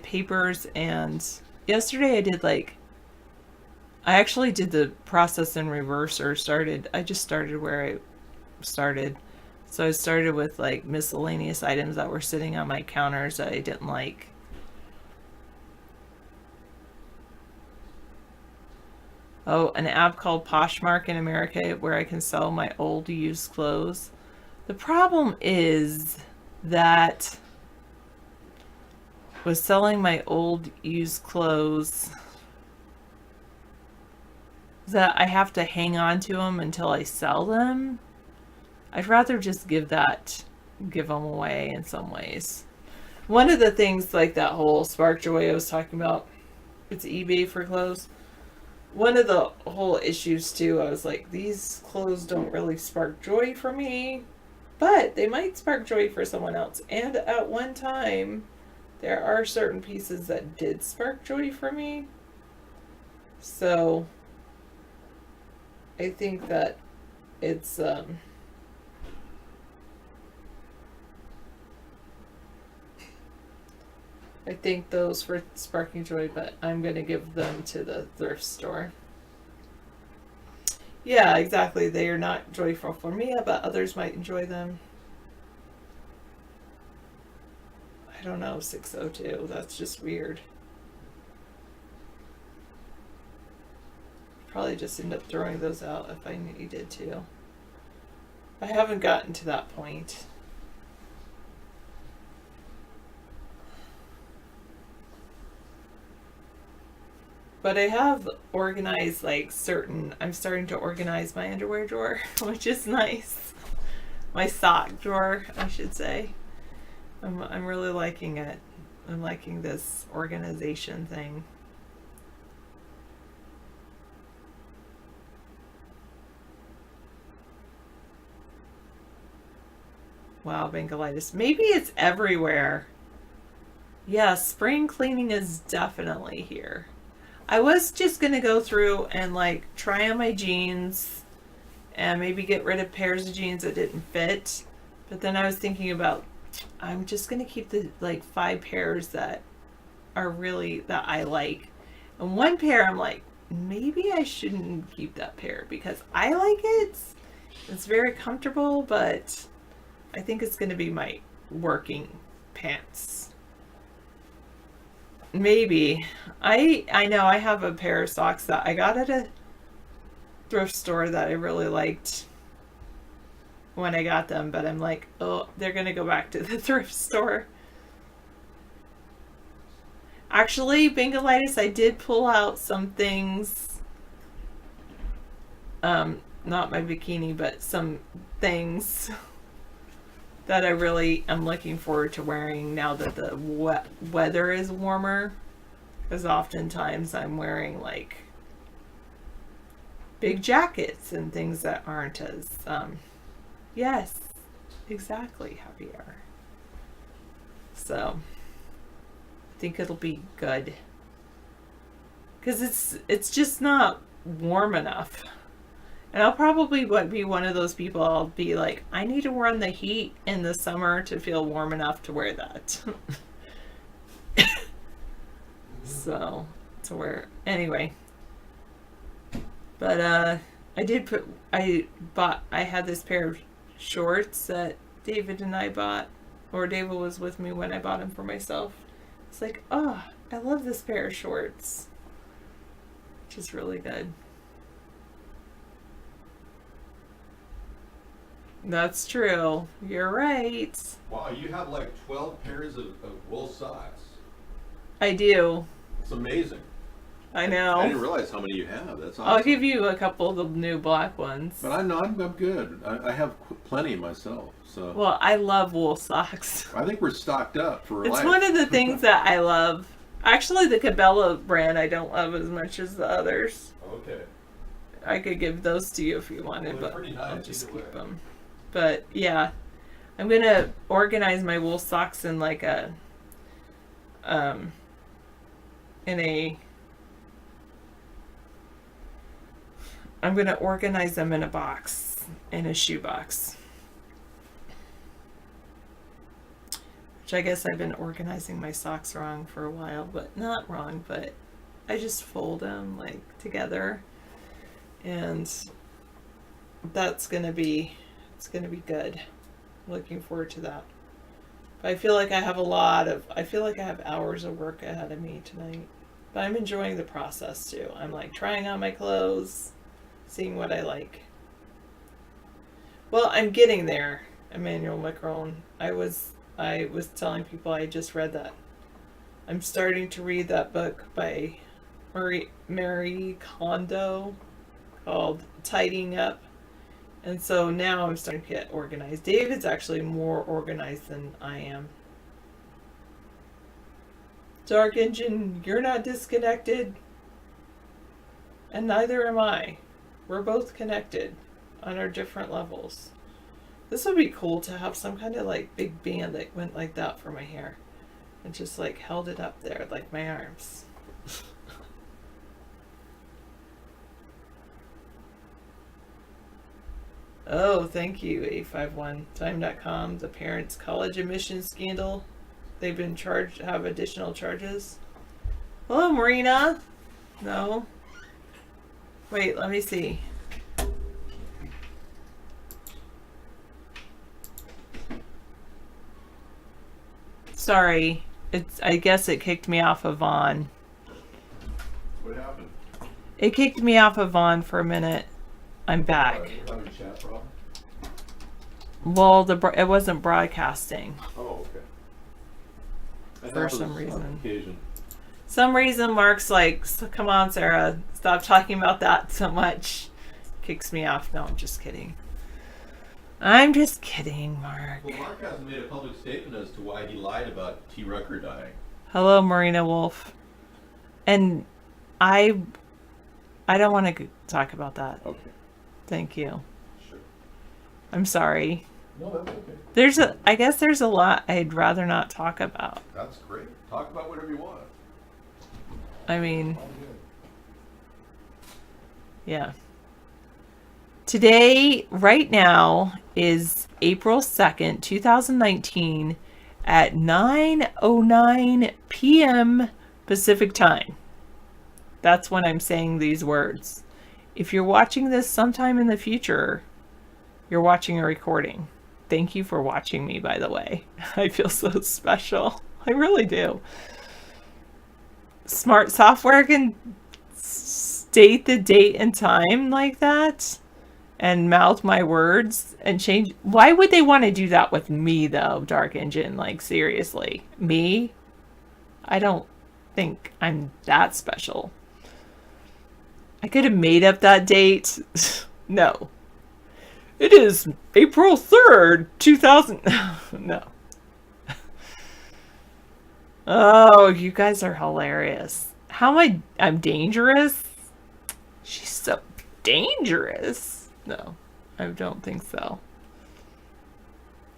S11: papers, and yesterday I did I actually did the process in reverse, or I just started where I started. So I started with miscellaneous items that were sitting on my counters that I didn't like. Oh, an app called Poshmark in America where I can sell my old used clothes. The problem is that with selling my old used clothes, that I have to hang on to them until I sell them. I'd rather just give them away in some ways. One of the things, like that whole Spark Joy I was talking about, it's eBay for clothes. One of the whole issues too, I was like, these clothes don't really spark joy for me, but they might spark joy for someone else. And at one time, there are certain pieces that did spark joy for me. So I think that it's I think those were sparking joy, but I'm going to give them to the thrift store. Yeah, exactly. They are not joyful for me, but others might enjoy them. I don't know, 602. That's just weird. Probably just end up throwing those out if I needed to. I haven't gotten to that point. But I have organized I'm starting to organize my underwear drawer, which is nice. My sock drawer, I should say. I'm really liking it. I'm liking this organization thing. Wow, Bengalitis. Maybe it's everywhere. Yeah, spring cleaning is definitely here. I was just going to go through and try on my jeans and maybe get rid of pairs of jeans that didn't fit. But then I was thinking about, I'm just going to keep the 5 pairs that are really, that I like. And one pair I'm like, maybe I shouldn't keep that pair because I like it. It's very comfortable, but I think it's going to be my working pants. Maybe. I know I have a pair of socks that I got at a thrift store that I really liked when I got them, but I'm like, oh, they're gonna go back to the thrift store. Actually, Bengalitis, I did pull out some things, not my bikini, but some things that I really am looking forward to wearing now that the weather is warmer, because oftentimes I'm wearing big jackets and things that aren't as yes, exactly, Javier. So I think it'll be good because it's just not warm enough. And I'll probably be one of those people, I'll be like, I need to run the heat in the summer to feel warm enough to wear that. So, to wear, anyway. But, I had this pair of shorts that David and I bought, or David was with me when I bought them for myself. It's like, oh, I love this pair of shorts. Which is really good. That's true. You're right.
S2: Wow, you have like 12 pairs of wool socks.
S11: I do.
S2: It's amazing.
S11: I know.
S2: I didn't realize how many you have. That's awesome.
S11: I'll give you a couple of the new black ones.
S2: But I'm good. I have plenty myself. So.
S11: Well, I love wool socks.
S2: I think we're stocked up for
S11: It's
S2: life.
S11: one of the things that I love. Actually, the Cabela brand I don't love as much as the others.
S2: Okay.
S11: I could give those to you if you wanted,
S2: Well,
S11: but
S2: they're pretty nice
S11: I'll just
S2: either
S11: keep
S2: way.
S11: them. But yeah, I'm gonna organize my wool socks in like a I'm gonna organize them in a box, in a shoe box. Which I guess I've been organizing my socks wrong for a while, but not wrong, but I just fold them like together, and it's gonna be good. Looking forward to that. But I feel like I have hours of work ahead of me tonight. But I'm enjoying the process too. I'm like trying on my clothes, seeing what I like. Well, I'm getting there, Emmanuel Macron. I was telling people I just read that. I'm starting to read that book by Marie Kondo called Tidying Up. And so now I'm starting to get organized. David's actually more organized than I am. Dark Engine, you're not disconnected. And neither am I. We're both connected on our different levels. This would be cool to have some kind of like big band that went like that for my hair. And just like held it up there like my arms. Oh, thank you, 851time.com. The parents' college admissions scandal. They've been have additional charges. Hello, Marina. No. Wait, let me see. Sorry. I guess it kicked me off of Vaughn.
S2: What happened?
S11: It kicked me off of Vaughn for a minute. I'm back.
S2: Having a chat problem?
S11: Well, it wasn't broadcasting.
S2: Oh, okay. That
S11: For
S2: happens
S11: some
S2: on
S11: reason.
S2: occasion.
S11: Some reason Mark's like, come on, Sarah, stop talking about that so much. Kicks me off. No, I'm just kidding. I'm just kidding, Mark.
S2: Well, Mark hasn't made a public statement as to why he lied about T. Rucker dying.
S11: Hello, Marina Wolf. And I don't want to talk about that.
S2: Okay.
S11: Thank you.
S2: Sure.
S11: I'm sorry.
S2: No, that's okay.
S11: I guess there's a lot I'd rather not talk about.
S2: That's great. Talk about whatever you want.
S11: I mean, yeah. Today, right now, is April 2nd, 2019 at 9:09 p.m. Pacific time. That's when I'm saying these words. If you're watching this sometime in the future, you're watching a recording. Thank you for watching me, by the way. I feel so special. I really do. Smart software can state the date and time like that and mouth my words and change. Why would they want to do that with me, though, Dark Engine? Like, seriously. Me? I don't think I'm that special. I could have made up that date. No. It is April 3rd, 2000. No. Oh, you guys are hilarious. How am I'm dangerous? She's so dangerous. No, I don't think so.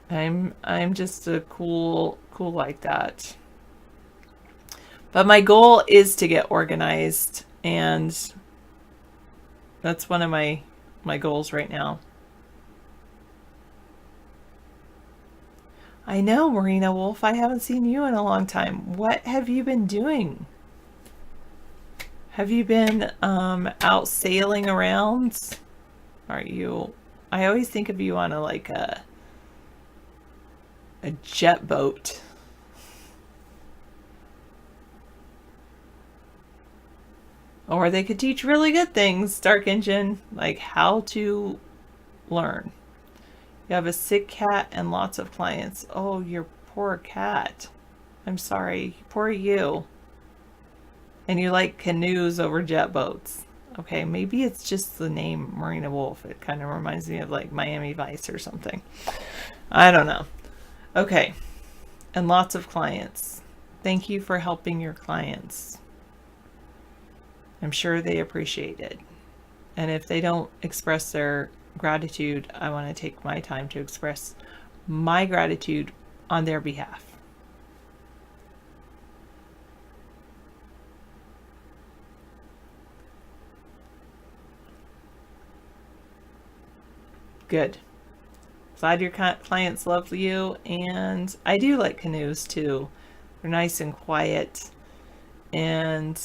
S11: I'm just a cool like that. But my goal is to get organized, and that's one of my goals right now. I know, Marina Wolf, I haven't seen you in a long time. What have you been doing? Have you been out sailing around? Are you? I always think of you on a jet boat. Or they could teach really good things, Dark Engine, like how to learn. You have a sick cat and lots of clients. Oh, your poor cat. I'm sorry. Poor you. And you like canoes over jet boats. Okay, maybe it's just the name Marina Wolf. It kind of reminds me of like Miami Vice or something. I don't know. Okay. And lots of clients. Thank you for helping your clients. I'm sure they appreciate it. And if they don't express their gratitude, I want to take my time to express my gratitude on their behalf. Good. Glad your clients love you, and I do like canoes too. They're nice and quiet, and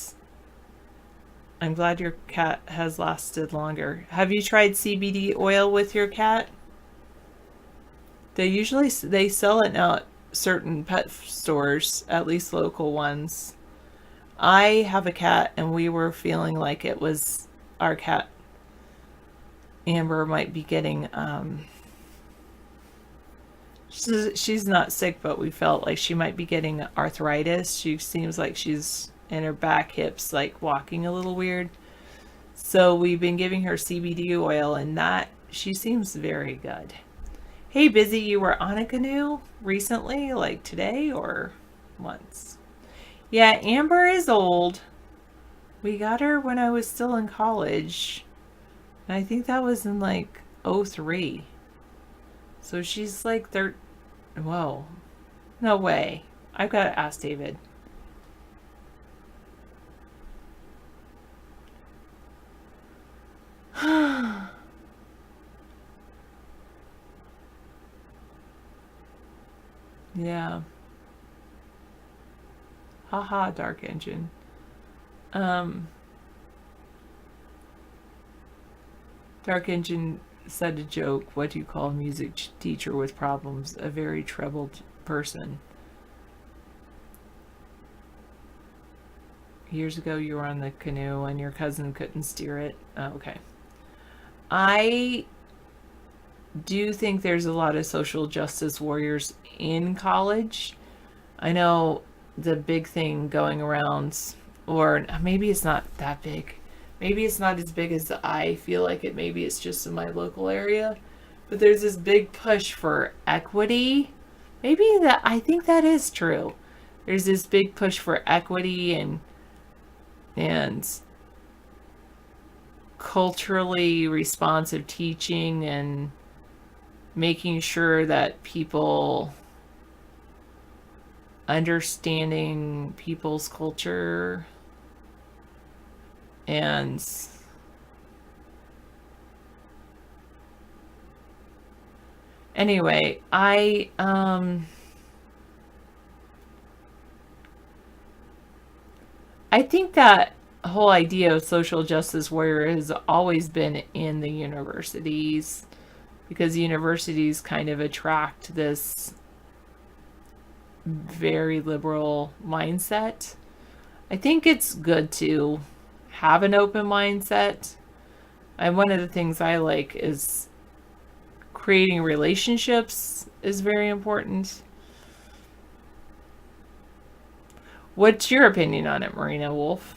S11: I'm glad your cat has lasted longer. Have you tried CBD oil with your cat? They sell it now at certain pet stores, at least local ones. I have a cat, and we were feeling like it was our cat. Amber might be getting she's not sick, but we felt like she might be getting arthritis. She seems like she's in her back, hips, like walking a little weird. So we've been giving her CBD oil, and that she seems very good. Hey, Busy, you were on a canoe recently, like today or once? Yeah, Amber is old. We got her when I was still in college. And I think that was in like 03. So she's like whoa. No way. I've got to ask David. Yeah. Haha, Dark Engine. Dark Engine said a joke. What do you call a music teacher with problems? A very troubled person. Years ago you were on the canoe and your cousin couldn't steer it. Oh, okay. I do think there's a lot of social justice warriors in college. I know the big thing going around, or maybe it's not that big. Maybe it's not as big as I feel like it. Maybe it's just in my local area. But there's this big push for equity. I think that is true. There's this big push for equity and culturally responsive teaching and making sure that people understanding people's culture. And anyway, I think that whole idea of social justice warrior has always been in the universities, because universities kind of attract this very liberal mindset. I think it's good to have an open mindset. And one of the things I like is creating relationships is very important. What's your opinion on it, Marina Wolf?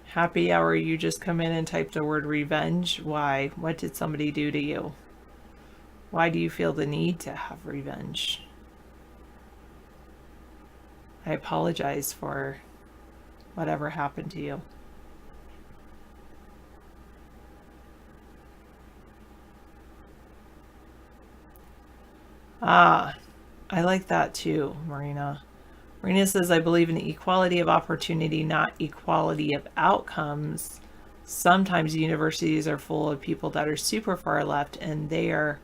S11: Happy hour, you just come in and type the word revenge. Why? What did somebody do to you? Why do you feel the need to have revenge? I apologize for whatever happened to you. Ah, I like that too, Marina. Marina says, I believe in equality of opportunity, not equality of outcomes. Sometimes universities are full of people that are super far left and they are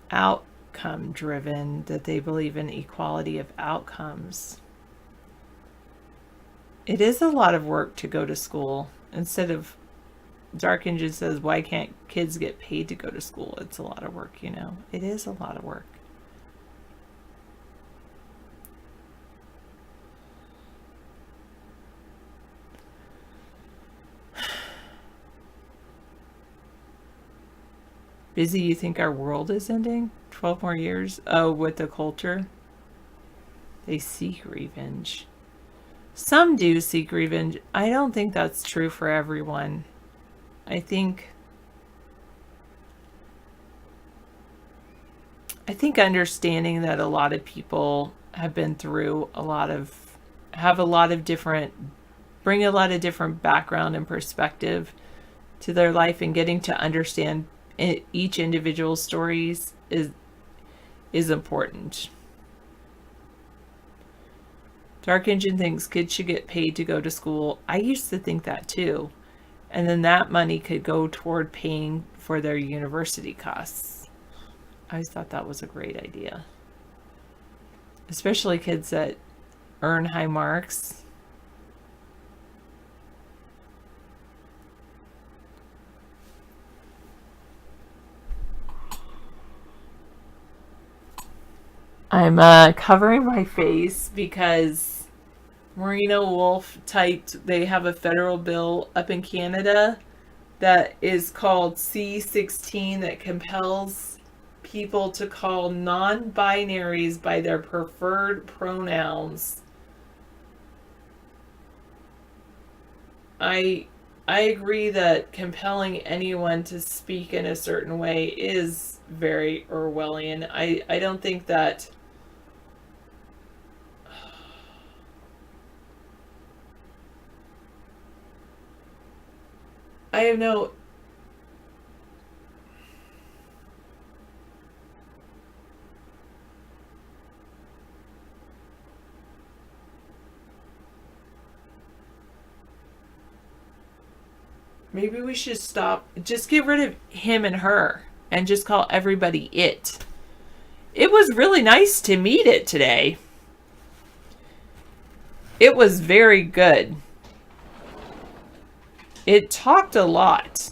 S11: outcome driven, that they believe in equality of outcomes. It is a lot of work to go to school. Instead of, Dark Engine says, why can't kids get paid to go to school? It's a lot of work, you know. It is a lot of work. Busy, you think our world is ending? 12 more years? Oh, with the culture? They seek revenge. Some do seek revenge. I don't think that's true for everyone. I think understanding that a lot of people have been through bring a lot of different background and perspective to their life, and getting to understand each individual's stories is important. Dark Engine thinks kids should get paid to go to school. I used to think that too. And then that money could go toward paying for their university costs. I always thought that was a great idea. Especially kids that earn high marks. I'm covering my face because Marina Wolf typed, they have a federal bill up in Canada that is called C-16 that compels people to call non-binaries by their preferred pronouns. I agree that compelling anyone to speak in a certain way is very Orwellian. I don't think that I have no maybe we should stop, just get rid of him and her and just call everybody it. It was really nice to meet it today. It was very good. It talked a lot.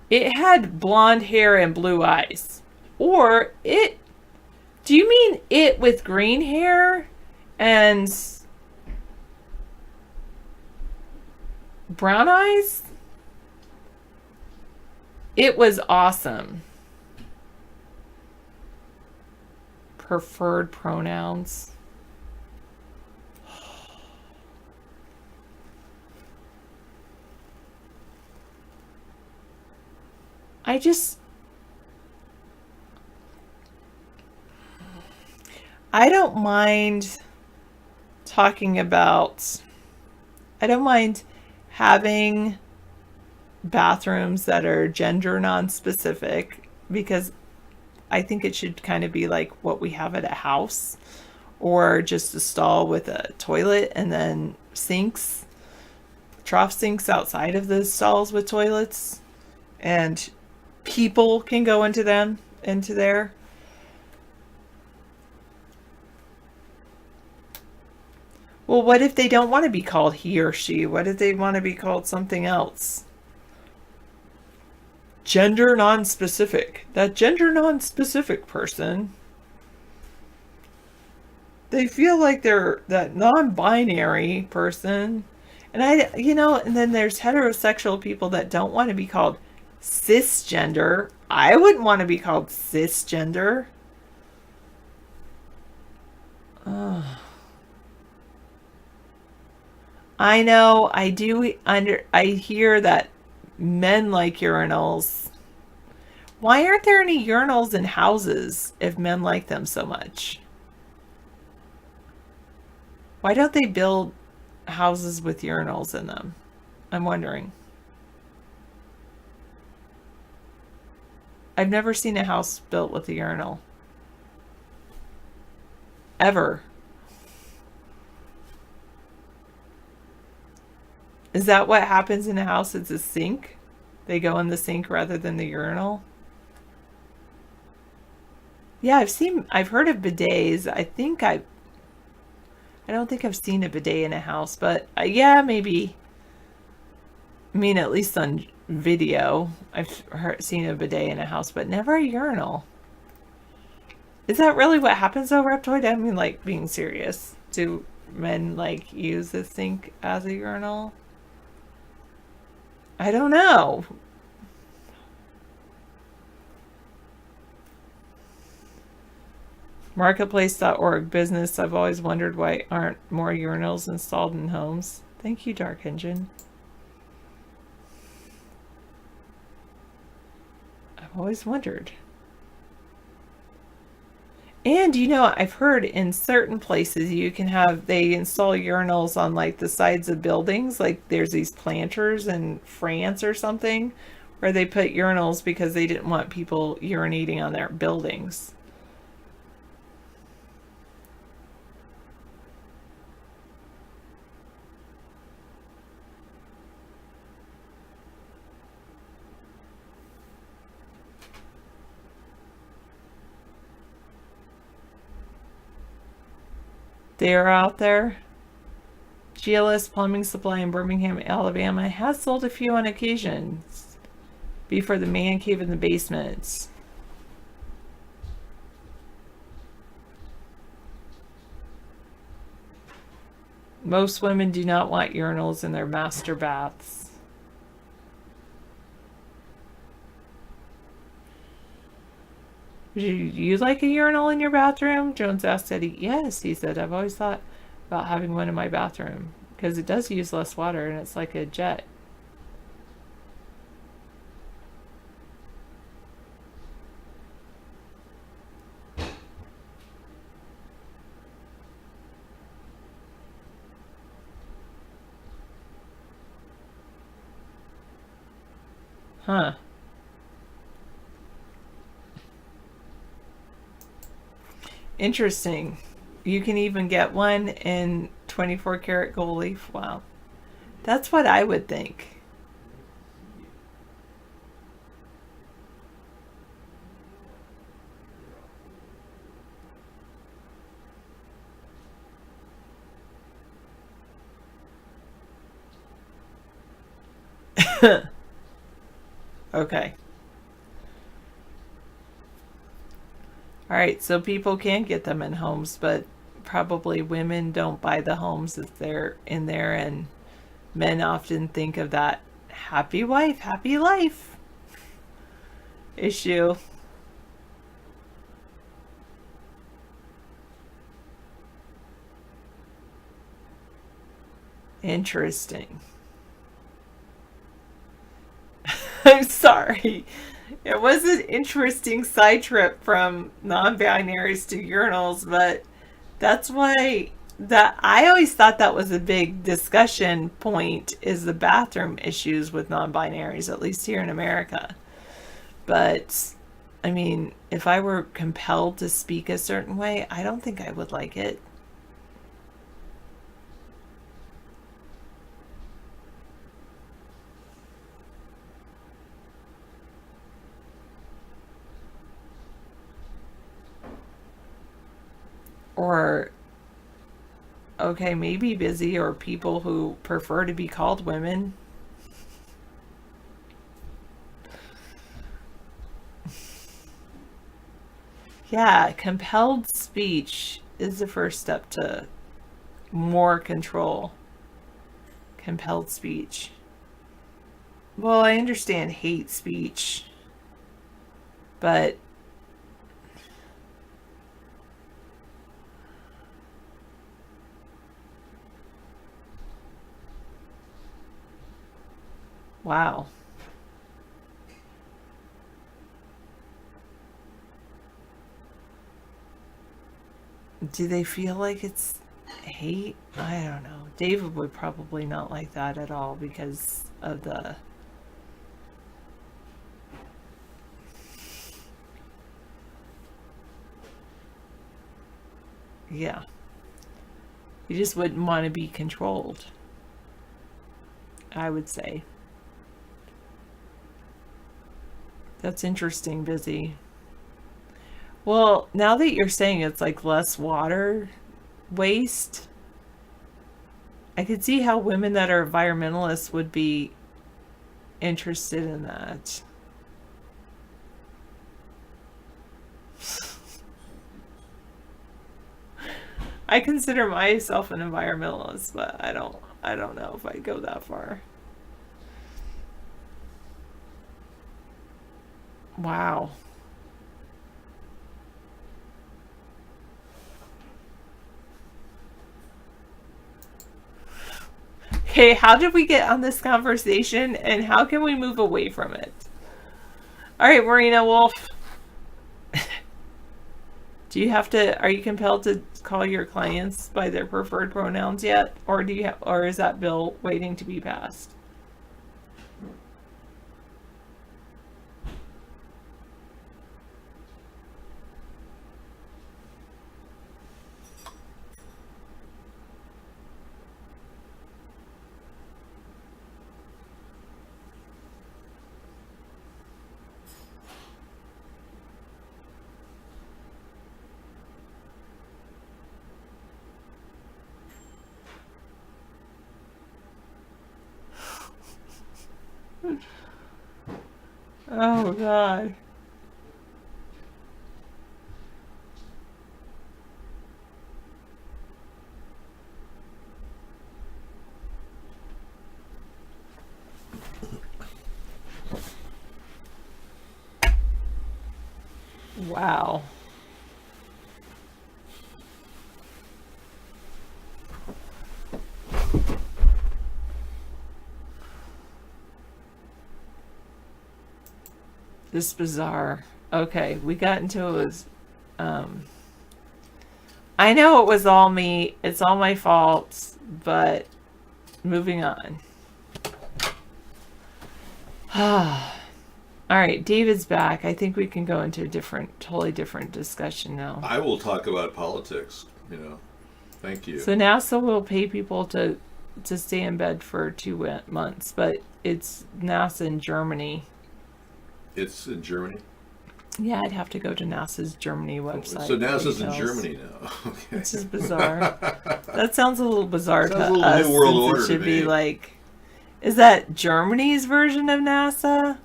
S11: It had blonde hair and blue eyes. Or it... Do you mean it with green hair and brown eyes? It was awesome. Preferred pronouns. I don't mind talking about, I don't mind having bathrooms that are gender non-specific, because I think it should kind of be like what we have at a house, or just a stall with a toilet and then sinks, trough sinks outside of the stalls with toilets, and people can go into there. Well, what if they don't want to be called he or she? What if they want to be called something else? Gender non-specific. That gender non-specific person, they feel like they're that non-binary person. And and then there's heterosexual people that don't want to be called cisgender. I wouldn't want to be called cisgender. I know, I hear that men like urinals. Why aren't there any urinals in houses if men like them so much? Why don't they build houses with urinals in them? I'm wondering. I've never seen a house built with a urinal. Ever. Is that what happens in a house? It's a sink? They go in the sink rather than the urinal? Yeah, I've heard of bidets. I don't think I've seen a bidet in a house, but yeah, maybe. I mean, at least on video, I've seen a bidet in a house, but never a urinal. Is that really what happens though, Reptoid? I mean, like, being serious. Do men, like, use the sink as a urinal? I don't know. Marketplace.org business. I've always wondered why aren't more urinals installed in homes. Thank you, Dark Engine. I've always wondered. And you know, I've heard in certain places you can have, they install urinals on like the sides of buildings. Like there's these planters in France or something where they put urinals because they didn't want people urinating on their buildings. They're out there. GLS Plumbing Supply in Birmingham, Alabama has sold a few on occasions. Be for the man cave in the basement. Most women do not want urinals in their master baths. Would you like a urinal in your bathroom? Jones asked Eddie. Yes, he said. I've always thought about having one in my bathroom because it does use less water and it's like a jet. Huh. Interesting. You can even get one in 24 karat gold leaf. Wow. That's what I would think. Okay. All right, so people can get them in homes, but probably women don't buy the homes if they're in there, and men often think of that happy wife, happy life issue. Interesting. I'm sorry. It was an interesting side trip from non-binaries to urinals, but that's why I always thought that was a big discussion point, is the bathroom issues with non-binaries, at least here in America. But I mean, if I were compelled to speak a certain way, I don't think I would like it. Or, okay, maybe busy, or people who prefer to be called women. Yeah, compelled speech is the first step to more control. Compelled speech. Well, I understand hate speech, but wow. Do they feel like it's hate? I don't know. David would probably not like that at all because of the... Yeah. You just wouldn't want to be controlled, I would say. That's interesting, Busy. Well, now that you're saying it's like less water waste, I could see how women that are environmentalists would be interested in that. I consider myself an environmentalist, but I don't know if I go that far. Wow. Okay, how did we get on this conversation, and how can we move away from it? All right, Marina Wolf. Do you have to? Are you compelled to call your clients by their preferred pronouns yet, or do you have, or is that bill waiting to be passed? Oh God. Wow. This is bizarre. Okay, we got into it was I know it was all me. It's all my fault, but moving on. All right, David's back. I think we can go into a totally different discussion now.
S2: I will talk about politics, Thank you.
S11: So NASA will pay people to stay in bed for 2 months, but it's NASA in Germany.
S2: It's in Germany?
S11: Yeah, I'd have to go to NASA's Germany website.
S2: So NASA's in Germany now. Okay.
S11: This is bizarre. That sounds a little bizarre to
S2: a little
S11: us.
S2: New World
S11: since
S2: Order
S11: it should
S2: to
S11: be
S2: me.
S11: like, is that Germany's version of NASA?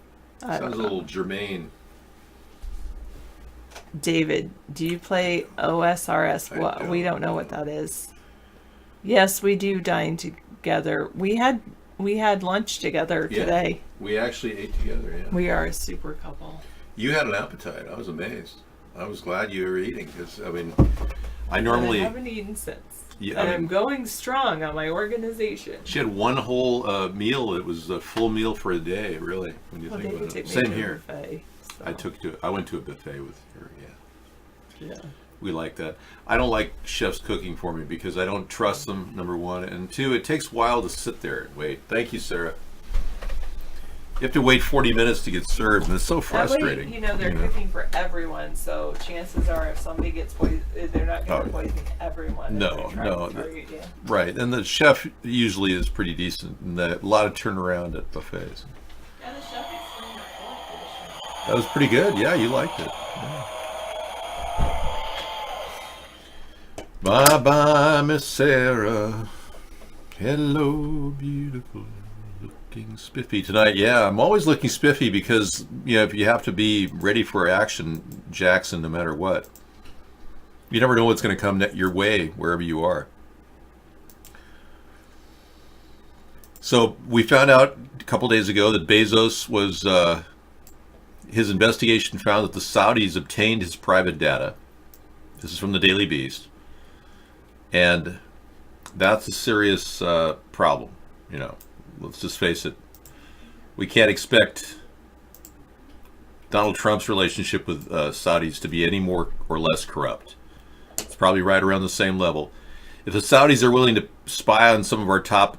S11: I
S2: Sounds
S11: don't
S2: a
S11: know.
S2: little germane.
S11: David, do you play OSRS? What? We don't know what that is. Yes, we do dine together. We had lunch together today.
S2: We actually ate together, yeah.
S11: We are a super couple.
S2: You had an appetite. I was amazed. I was glad you were eating because, I
S11: And
S2: normally...
S11: I haven't eaten since.
S2: Yeah,
S11: and
S2: I
S11: I'm
S2: mean-
S11: going strong on my organization.
S2: She had one whole meal. It was a full meal for a day, really, when you
S11: Well,
S2: think
S11: David
S2: about it.
S11: took me
S2: Same
S11: to a
S2: here.
S11: buffet,
S2: I went to a buffet with her,
S11: Yeah.
S2: We like that. I don't like chefs cooking for me because I don't trust them, number one. And two, it takes a while to sit there and wait. Thank you, Sarah. You have to wait 40 minutes to get served, and it's so frustrating.
S11: That way, they're cooking for everyone, so chances are if somebody gets poisoned, they're not going to poison everyone. if
S2: No,
S11: they're trying
S2: no.
S11: to target you.
S2: Right, and the chef usually is pretty decent, and a lot of turnaround at buffets.
S11: Yeah, the chef explained the whole dish.
S2: That was pretty good. Yeah, you liked it. Yeah. Bye-bye, Miss Sarah. Hello, beautiful. Looking spiffy tonight. Yeah, I'm always looking spiffy because, if you have to be ready for action, Jackson, no matter what. You never know what's going to come your way wherever you are. So we found out a couple days ago that Bezos was, his investigation found that the Saudis obtained his private data. This is from the Daily Beast. And that's a serious problem, Let's just face it. We can't expect Donald Trump's relationship with Saudis to be any more or less corrupt. It's probably right around the same level. If the Saudis are willing to spy on some of our top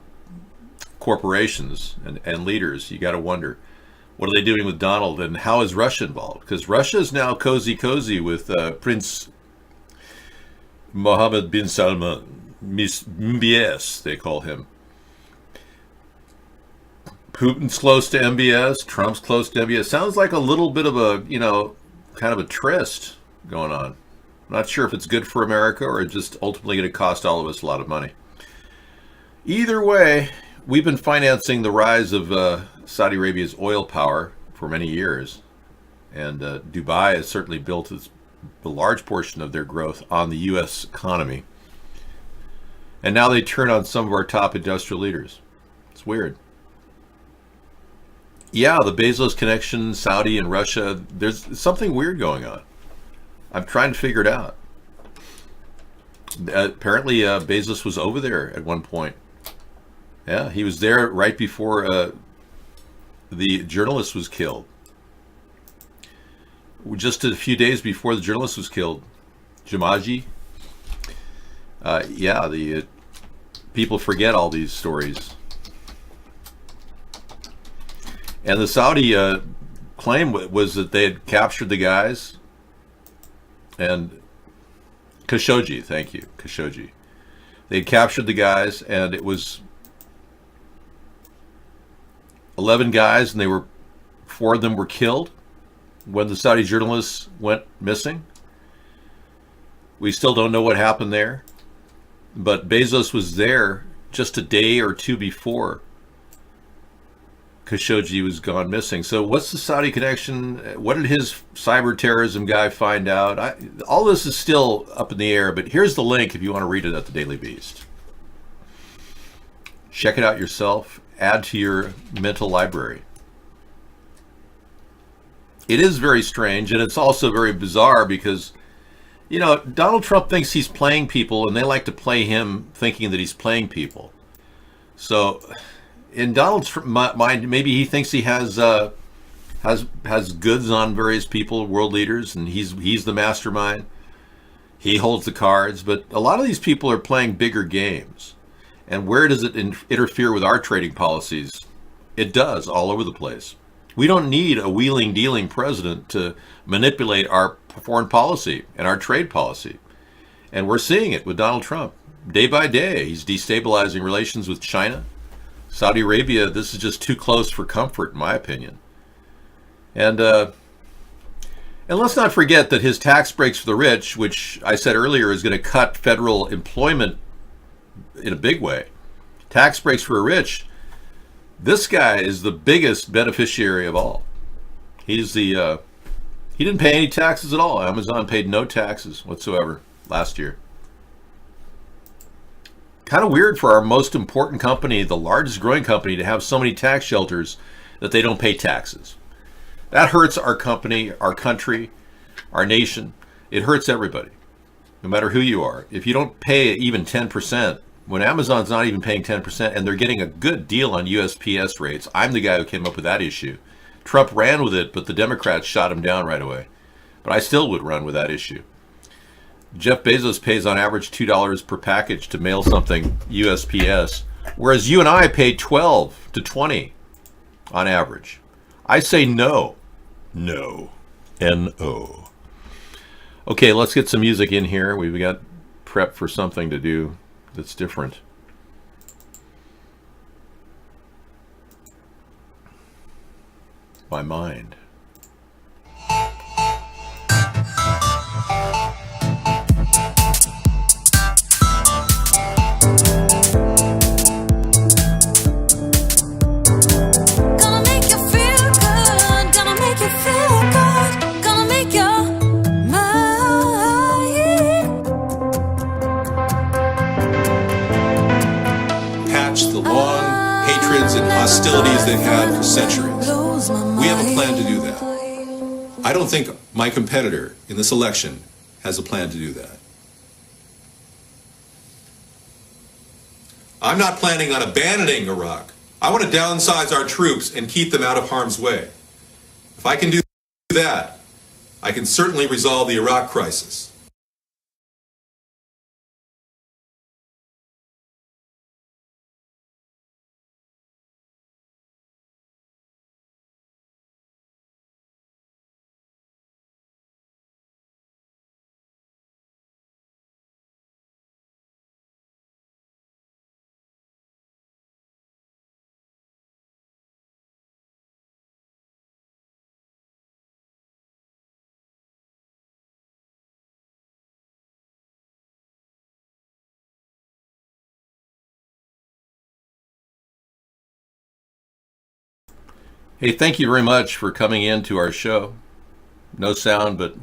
S2: corporations and leaders, you got to wonder, what are they doing with Donald, and how is Russia involved? Because Russia is now cozy with Prince Mohammed bin Salman, MBS, they call him. Putin's close to MBS. Trump's close to MBS. Sounds like a little bit of a, kind of a tryst going on. I'm not sure if it's good for America or just ultimately going to cost all of us a lot of money. Either way, we've been financing the rise of Saudi Arabia's oil power for many years. And Dubai has certainly built a large portion of their growth on the U.S. economy. And now they turn on some of our top industrial leaders. It's weird. Yeah, the Bezos connection, Saudi and Russia, there's something weird going on. I'm trying to figure it out. Apparently, Bezos was over there at one point. Yeah, he was there right before the journalist was killed. Just a few days before the journalist was killed, Jamaji. Yeah, the people forget all these stories. And the Saudi claim was that they had captured the guys. And Khashoggi, thank you, Khashoggi. They had captured the guys, and it was 11 guys, and 4 of them were killed when the Saudi journalists went missing. We still don't know what happened there, but Bezos was there just a day or two before Khashoggi was gone missing. So what's the Saudi connection? What did his cyber terrorism guy find out? All this is still up in the air, but here's the link if you want to read it at the Daily Beast. Check it out yourself. Add to your mental library. It is very strange, and it's also very bizarre because, you know, Donald Trump thinks he's playing people, and they like to play him thinking that he's playing people. So in Donald Trump's mind, maybe he thinks he has goods on various people, world leaders, and he's the mastermind. He holds the cards, but a lot of these people are playing bigger games. And where does it interfere with our trading policies? It does, all over the place. We don't need a wheeling, dealing president to manipulate our foreign policy and our trade policy. And we're seeing it with Donald Trump. Day by day, he's destabilizing relations with China. Saudi Arabia, this is just too close for comfort, in my opinion. And let's not forget that his tax breaks for the rich, which I said earlier is going to cut federal employment in a big way. Tax breaks for the rich. This guy is the biggest beneficiary of all. He's the he didn't pay any taxes at all. Amazon paid no taxes whatsoever last year. Kind of weird for our most important company, the largest growing company, to have so many tax shelters that they don't pay taxes. That hurts our company, our country, our nation. It hurts everybody, no matter who you are. If you don't pay even 10%, when Amazon's not even paying 10% and they're getting a good deal on USPS rates, I'm the guy who came up with that issue. Trump ran with it, but the Democrats shot him down right away. But I still would run with that issue. Jeff Bezos pays on average $2 per package to mail something USPS, whereas you and I pay $12 to $20 on average. I say no. No. N-O. Okay, let's get some music in here. We've got prep for something to do that's different. My mind.
S12: Hostilities they've had for centuries. We have a plan to do that. I don't think my competitor in this election has a plan to do that. I'm not planning on abandoning Iraq. I want to downsize our troops and keep them out of harm's way. If I can do that, I can certainly resolve the Iraq crisis.
S2: Hey, thank you very much for coming in to our show. No sound, but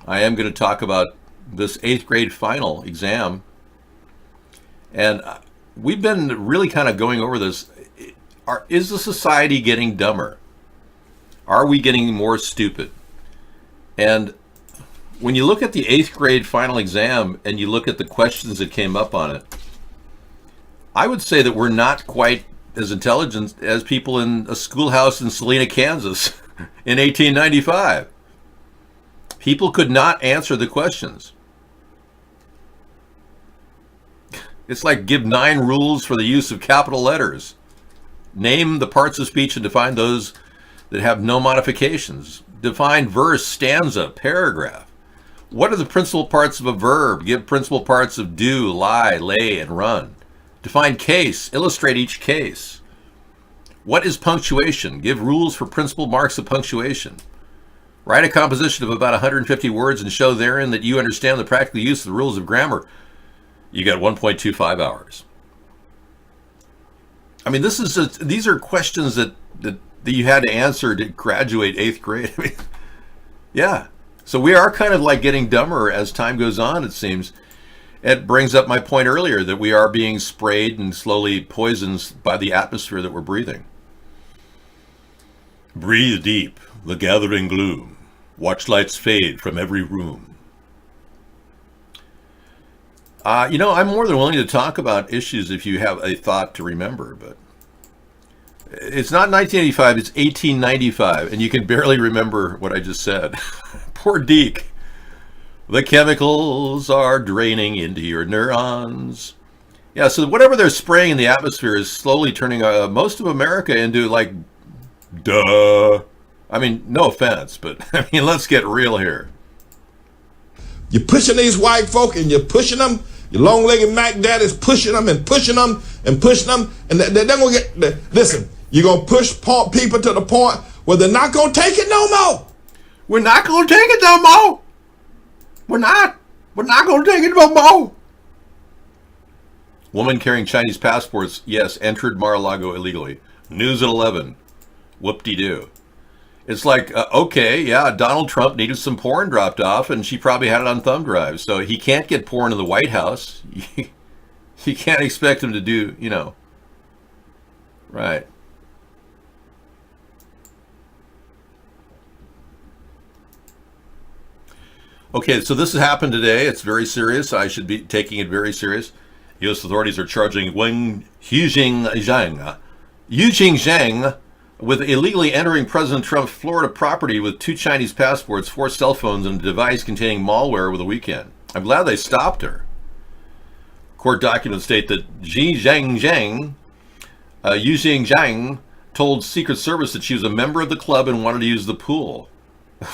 S2: I am going to talk about this 8th grade final exam. And we've been really kind of going over this. Is the society getting dumber? Are we getting more stupid? And when you look at the 8th grade final exam and you look at the questions that came up on it, I would say that we're not quite as intelligent as people in a schoolhouse in Salina, Kansas in 1895. People could not answer the questions. It's like give 9 rules for the use of capital letters. Name the parts of speech and define those that have no modifications. Define verse, stanza, paragraph. What are the principal parts of a verb? Give principal parts of do, lie, lay, and run. Define case. Illustrate each case. What is punctuation? Give rules for principal marks of punctuation. Write a composition of about 150 words and show therein that you understand the practical use of the rules of grammar. You got 1.25 hours. I mean, these are questions that you had to answer to graduate 8th grade. I mean, yeah. So we are kind of like getting dumber as time goes on, it seems. It brings up my point earlier that we are being sprayed and slowly poisoned by the atmosphere that we're breathing. Breathe deep, the gathering gloom. Watch lights fade from every room. I'm more than willing to talk about issues if you have a thought to remember, but it's not 1985, it's 1895, and you can barely remember what I just said. Poor Deke. The chemicals are draining into your neurons. Yeah, so whatever they're spraying in the atmosphere is slowly turning most of America into like, duh. I mean, no offense, but I mean, let's get real here.
S6: You're pushing these white folk and you're pushing them. Your long-legged Mac Daddy's pushing them and pushing them and pushing them. And they're going to get, listen, you're going to push people to the point where they're not going to take it no more.
S2: We're not going to take it no more. We're not going to take it no more. Woman carrying Chinese passports, yes, entered Mar-a-Lago illegally. News at 11. Whoop-de-doo. It's like, okay, yeah, Donald Trump needed some porn dropped off, and she probably had it on thumb drive. So he can't get porn in the White House. You can't expect him to do, right. Okay, so this has happened today. It's very serious. I should be taking it very serious. U.S. authorities are charging Wang Yujing Zhang with illegally entering President Trump's Florida property with 2 Chinese passports, 4 cell phones, and a device containing malware over the weekend. I'm glad they stopped her. Court documents state that Yujing Zhang told Secret Service that she was a member of the club and wanted to use the pool.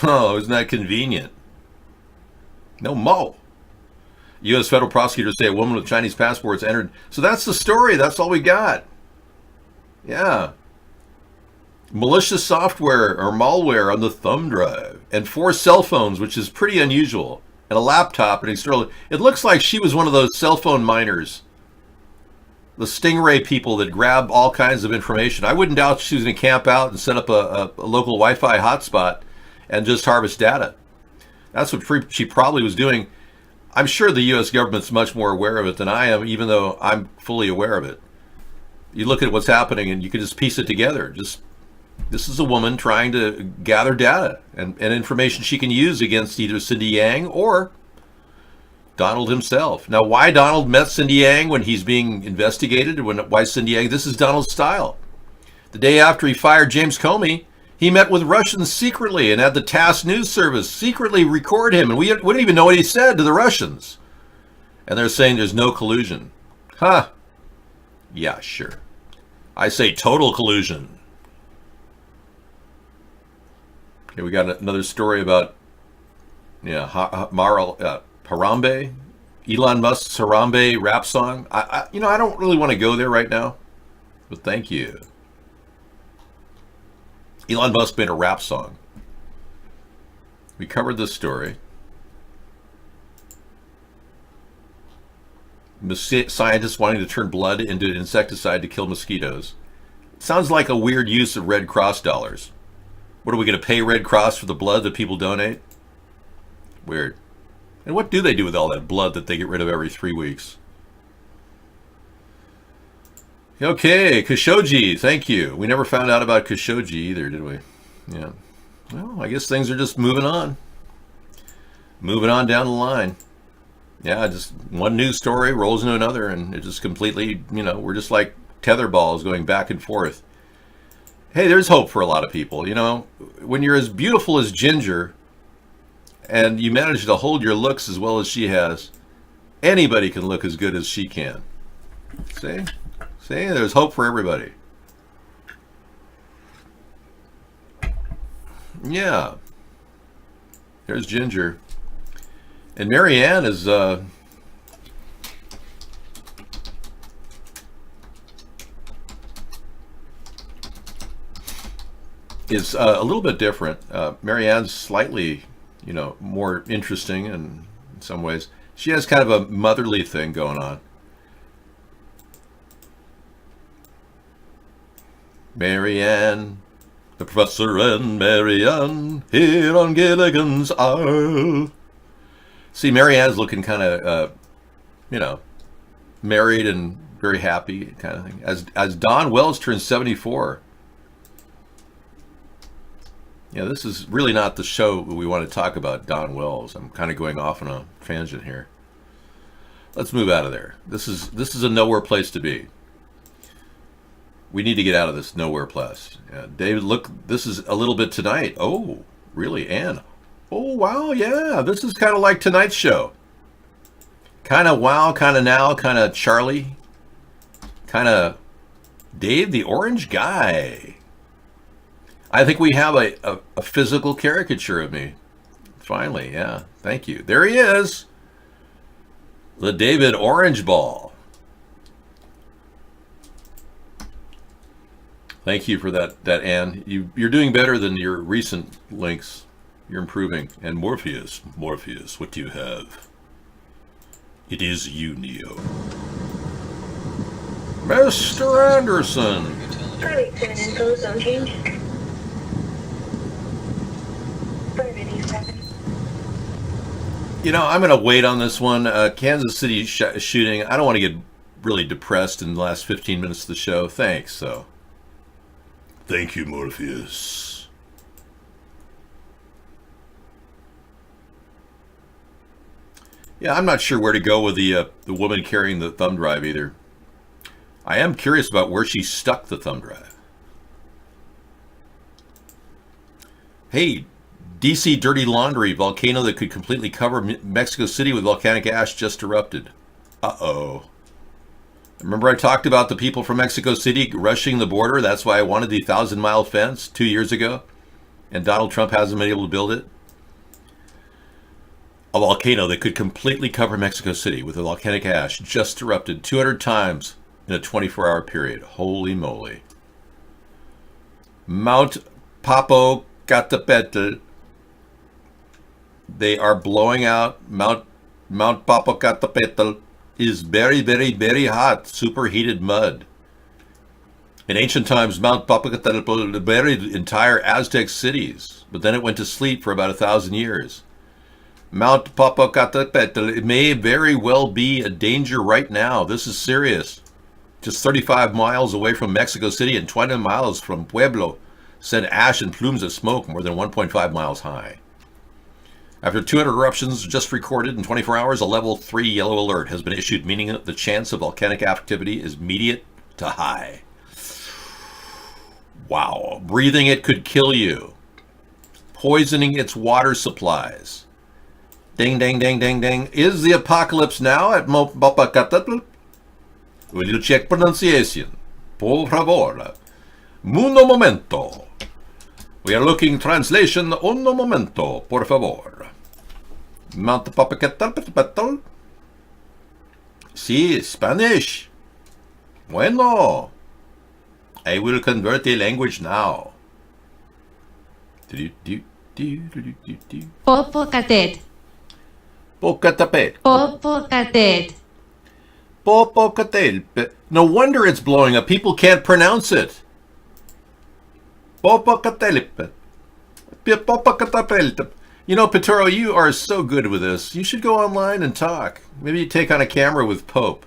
S2: Oh, isn't that convenient? No mo. U.S. federal prosecutors say a woman with Chinese passports entered. So that's the story. That's all we got. Yeah. Malicious software or malware on the thumb drive. And 4 cell phones, which is pretty unusual. And a laptop and external. It looks like she was one of those cell phone miners. The Stingray people that grab all kinds of information. I wouldn't doubt she was going to camp out and set up a local Wi-Fi hotspot and just harvest data. That's what she probably was doing. I'm sure the U.S. government's much more aware of it than I am, even though I'm fully aware of it. You look at what's happening and you can just piece it together. This is a woman trying to gather data and information she can use against either Cindy Yang or Donald himself. Now, why Donald met Cindy Yang when he's being investigated? Why Cindy Yang? This is Donald's style. The day after he fired James Comey, he met with Russians secretly and had the TASS news service secretly record him. And we didn't even know what he said to the Russians. And they're saying there's no collusion. Huh. Yeah, sure. I say total collusion. Okay, we got another story about Harambe. Elon Musk's Harambe rap song. I don't really want to go there right now. But thank you. Elon Musk made a rap song. We covered this story. Scientists wanting to turn blood into an insecticide to kill mosquitoes. Sounds like a weird use of Red Cross dollars. What are we going to pay Red Cross for the blood that people donate? Weird. And what do they do with all that blood that they get rid of every 3 weeks? Okay, Khashoggi, thank you. We never found out about Khashoggi either, did we? Yeah. Well, I guess things are just moving on. Moving on down the line. Yeah, just one news story rolls into another, and it just completely, we're just like tether balls going back and forth. Hey, there's hope for a lot of people. When you're as beautiful as Ginger and you manage to hold your looks as well as she has, anybody can look as good as she can. See, there's hope for everybody. Yeah, there's Ginger. And Marianne is a little bit different. Marianne's slightly, more interesting in some ways. She has kind of a motherly thing going on. Marianne, the Professor and Marianne, here on Gilligan's Isle. See, Marianne's looking kind of, married and very happy kind of thing. As Don Wells turns 74. Yeah, this is really not the show we want to talk about, Don Wells. I'm kind of going off on a tangent here. Let's move out of there. This is a nowhere place to be. We need to get out of this nowhere place. Yeah, David, look, this is a little bit tonight. Oh, really, Anne? Oh, wow, yeah. This is kind of like tonight's show. Kind of wow, kind of now, kind of Charlie. Kind of Dave the Orange Guy. I think we have a physical caricature of me. Finally, yeah. Thank you. There he is. The David Orange Ball. Thank you for that, Anne. You're doing better than your recent links. You're improving. And Morpheus, what do you have? It is you, Neo. Mr. Anderson.
S10: Info zone change.
S2: I'm going to wait on this one. Kansas City shooting. I don't want to get really depressed in the last 15 minutes of the show. Thanks, so. Thank you, Morpheus. Yeah, I'm not sure where to go with the woman carrying the thumb drive either. I am curious about where she stuck the thumb drive. Hey, DC Dirty Laundry, volcano that could completely cover Mexico City with volcanic ash just erupted. Uh-oh. Remember I talked about the people from Mexico City rushing the border? That's why I wanted the 1,000-mile fence 2 years ago. And Donald Trump hasn't been able to build it. A volcano that could completely cover Mexico City with the volcanic ash just erupted 200 times in a 24-hour period. Holy moly. Mount Popocatépetl. They are blowing out. Mount Popocatépetl is very, very, very hot, superheated mud. In ancient times, Mount Popocatépetl buried entire Aztec cities, but then it went to sleep for about 1,000 years. Mount Popocatépetl may very well be a danger right now. This is serious. Just 35 miles away from Mexico City and 20 miles from Pueblo, send ash and plumes of smoke more than 1.5 miles high. After 200 eruptions just recorded in 24 hours, a level 3 yellow alert has been issued, meaning that the chance of volcanic activity is mediate to high. Wow. Breathing it could kill you. Poisoning its water supplies. Ding, ding, ding, ding, ding. Is the apocalypse now at Popocatépetl? Will you check pronunciation? Por favor. Uno momento. We are looking translation. Uno momento, por favor. Mount Popocatépetl. Sí, Spanish. Bueno. I will convert the language now.
S10: Popocatépetl.
S2: Popocatépetl.
S10: Popocatépetl.
S2: Popocatépetl. No wonder it's blowing up. People can't pronounce it. Popocatépetl. Popocatépetl. You know, Petero, you are so good with this. You should go online and talk. Maybe you take on a camera with Pope.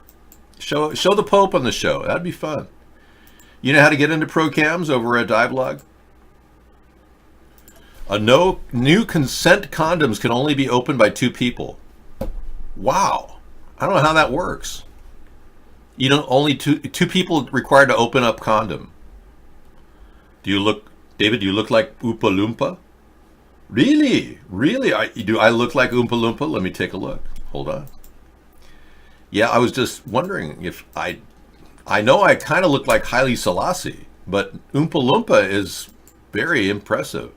S2: Show the Pope on the show. That'd be fun. You know how to get into ProCams over at iBlog? New consent condoms can only be opened by 2 people. Wow. I don't know how that works. You know, only two people required to open up condom. Do you look, David, do you look like Oompa Loompa? Really? Really? Do I look like Oompa Loompa? Let me take a look. Hold on. Yeah, I was just wondering if I know I kind of look like Haile Selassie, but Oompa Loompa is very impressive.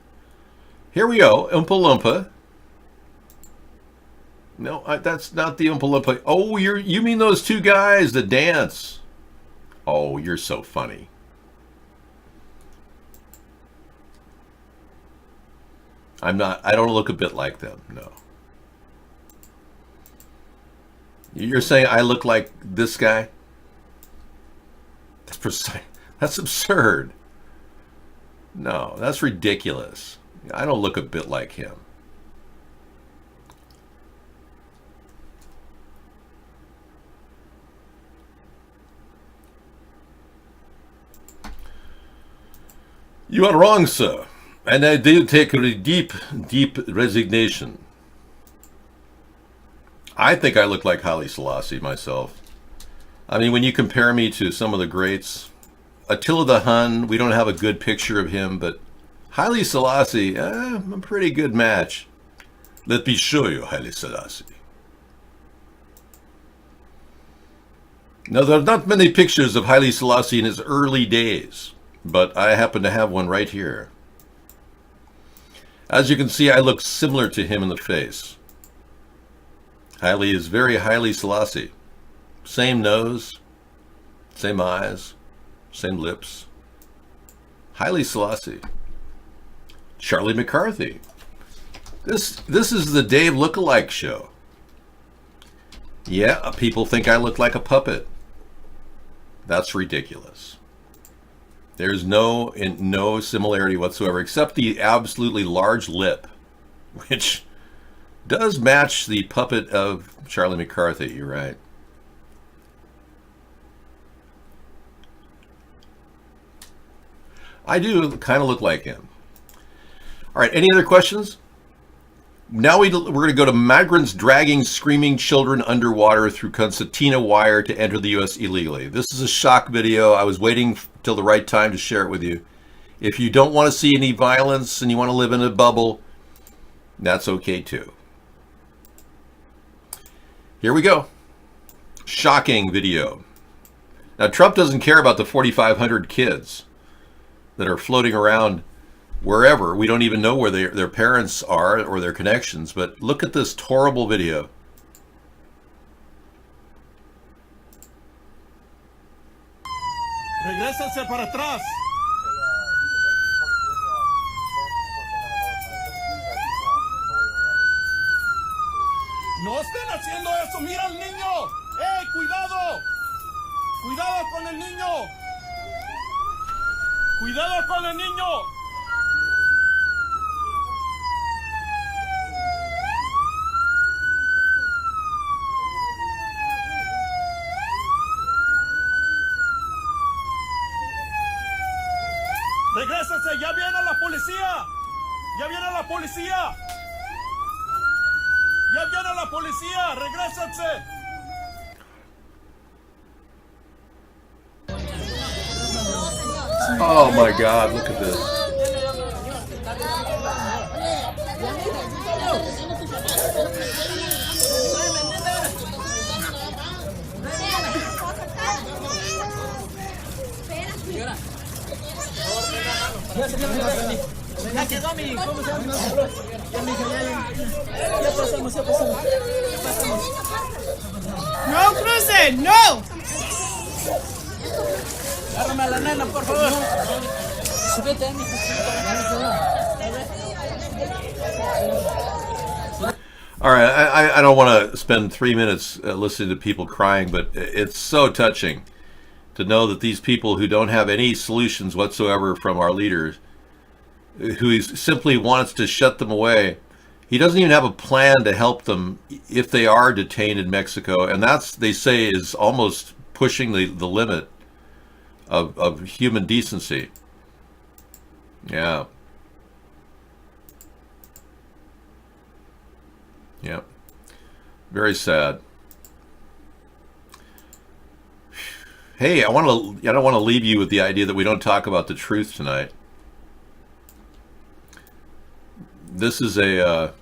S2: Here we go, Oompa Loompa. No, that's not the Oompa Loompa. Oh, you mean those two guys that dance? Oh, you're so funny. I don't look a bit like them, no. You're saying I look like this guy? That's precise. That's absurd. No, that's ridiculous. I don't look a bit like him. You are wrong, sir. And I did take a deep, deep resignation. I think I look like Haile Selassie myself. I mean, when you compare me to some of the greats, Attila the Hun, we don't have a good picture of him, but Haile Selassie, a pretty good match. Let me show you Haile Selassie. Now, there are not many pictures of Haile Selassie in his early days, but I happen to have one right here. As you can see, I look similar to him in the face. Haile is very Haile Selassie. Same nose, same eyes, same lips. Haile Selassie. Charlie McCarthy. This is the Dave Lookalike show. Yeah, people think I look like a puppet. That's ridiculous. There's no similarity whatsoever, except the absolutely large lip, which does match the puppet of Charlie McCarthy. You're right. I do kind of look like him. All right, any other questions? Now we're going to go to migrants dragging screaming children underwater through concertina wire to enter the U.S. illegally. This is a shock video. I was waiting till the right time to share it with you. If you don't want to see any violence and you want to live in a bubble, that's okay too. Here we go. Shocking video. Now, Trump doesn't care about the 4,500 kids that are floating around wherever. We don't even know where their parents are or their connections, but look at this horrible video.
S4: Regrésense para atrás. No estén haciendo eso. Mira al niño. ¡Ey, cuidado! Cuidado con el niño. Cuidado con el niño. Regrésense, ya viene la policía. Ya viene la policía. Ya viene la policía. Regrésense.
S2: Oh my God, look at this.
S4: Ya quedó mi, ¿cómo se llama? Ya pasamos, ya pasamos. No crucen, no. Agárrame a la nena, por favor. Súbete,
S2: All right, I don't want to spend 3 minutes listening to people crying, but it's so touching to know that these people who don't have any solutions whatsoever from our leaders, who he simply wants to shut them away, he doesn't even have a plan to help them if they are detained in Mexico, and that's, they say, is almost pushing the limit of human decency. Yeah. Very sad. Hey, I don't want to leave you with the idea that we don't talk about the truth tonight. This is a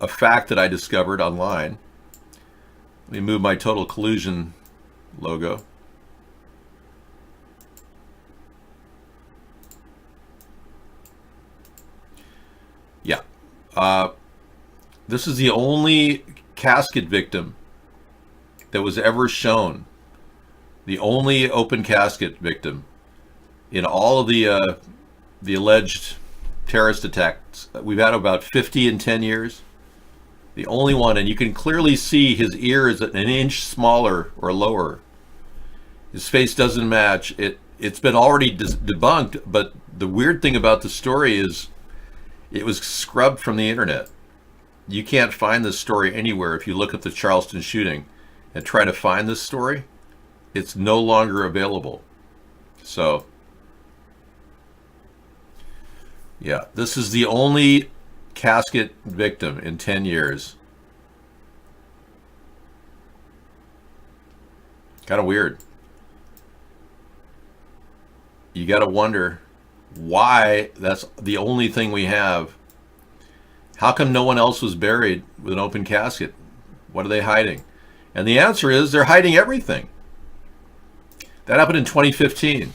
S2: fact that I discovered online. Let me move my Total Collusion logo. Yeah. This is the only casket victim that was ever shown. The only open casket victim in all of the alleged terrorist attacks. We've had about 50 in 10 years. The only one, and you can clearly see his ear is an inch smaller or lower. His face doesn't match. It's been already debunked, but the weird thing about the story is it was scrubbed from the internet. You can't find this story anywhere. If you look at the Charleston shooting and try to find this story, it's no longer available. So, yeah, this is the only casket victim in 10 years. Kind of weird. You got to wonder why that's the only thing we have. How come no one else was buried with an open casket? What are they hiding? And the answer is they're hiding everything. That happened in 2015.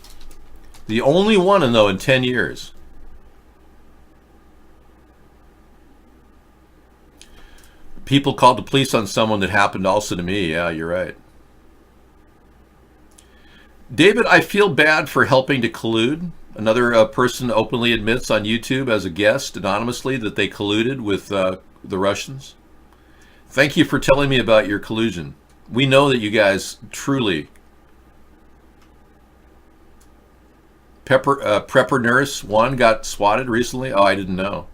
S2: The only one, though, in 10 years. People called the police on someone that happened also to me. Yeah, you're right. David, I feel bad for helping to collude. Another person openly admits on YouTube as a guest anonymously that they colluded with the Russians. Thank you for telling me about your collusion. We know that you guys truly... Prepper Nurse 1 got swatted recently? Oh, I didn't know.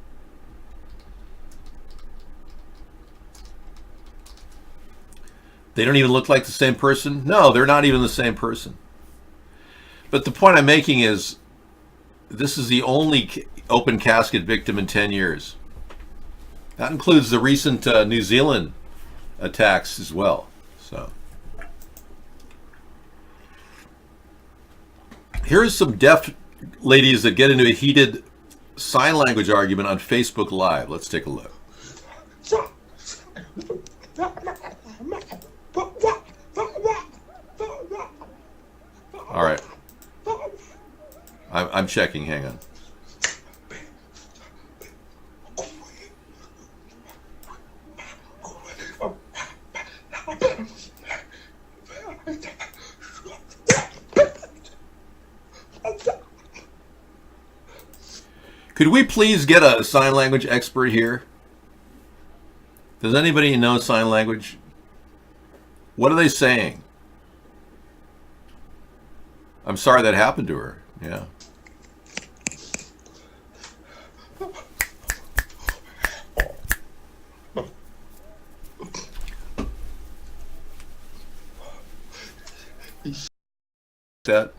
S2: They don't even look like the same person? No, they're not even the same person. But the point I'm making is this is the only open casket victim in 10 years. That includes the recent New Zealand attacks as well. So here's some deaf ladies that get into a heated sign language argument on Facebook Live. Let's take a look. All right. I'm checking. Hang on. Could we please get a sign language expert here? Does anybody know sign language? What are they saying? I'm sorry that happened to her. Yeah. That.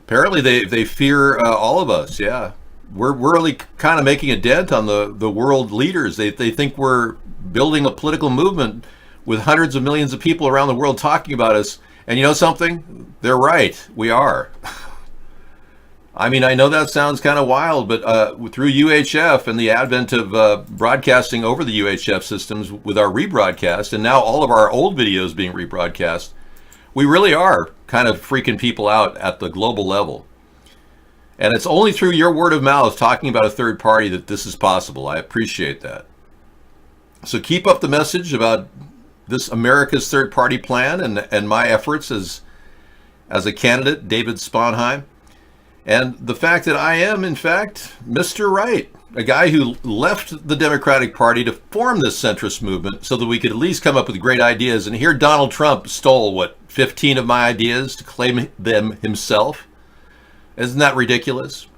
S2: Apparently they fear all of us. Yeah, we're really kind of making a dent on the world leaders. They think we're building a political movement with hundreds of millions of people around the world talking about us. And you know something? They're right. We are. I mean, I know that sounds kind of wild, but through UHF and the advent of broadcasting over the UHF systems with our rebroadcast, and now all of our old videos being rebroadcast, we really are kind of freaking people out at the global level. And it's only through your word of mouth talking about a third party that this is possible. I appreciate that. So keep up the message about this America's third party plan and my efforts as a candidate, David Sponheim. And the fact that I am, in fact, Mr. Right, a guy who left the Democratic Party to form this centrist movement so that we could at least come up with great ideas. And here Donald Trump stole, 15 of my ideas to claim them himself? Isn't that ridiculous?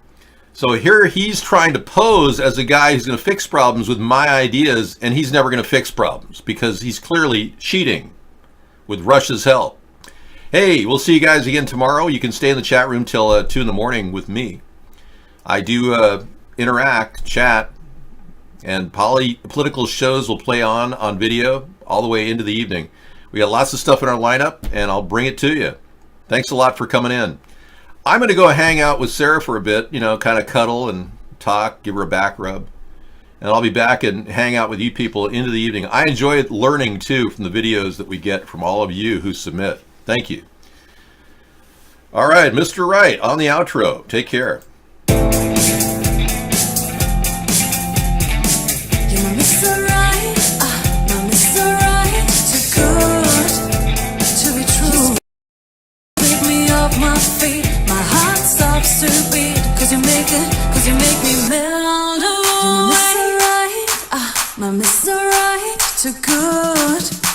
S2: So here he's trying to pose as a guy who's going to fix problems with my ideas, and he's never going to fix problems because he's clearly cheating with Russia's help. Hey, we'll see you guys again tomorrow. You can stay in the chat room till 2 in the morning with me. I do interact, chat And political shows will play on video all the way into the evening. We got lots of stuff in our lineup, and I'll bring it to you. Thanks a lot for coming in. I'm going to go hang out with Sarah for a bit, kind of cuddle and talk, give her a back rub. And I'll be back and hang out with you people into the evening. I enjoy learning, too, from the videos that we get from all of you who submit. Thank you. All right, Mr. Right on the outro. Take care.
S1: To beat, cause you make me melt away. You're Mr. Right, my Mr. Right, too good.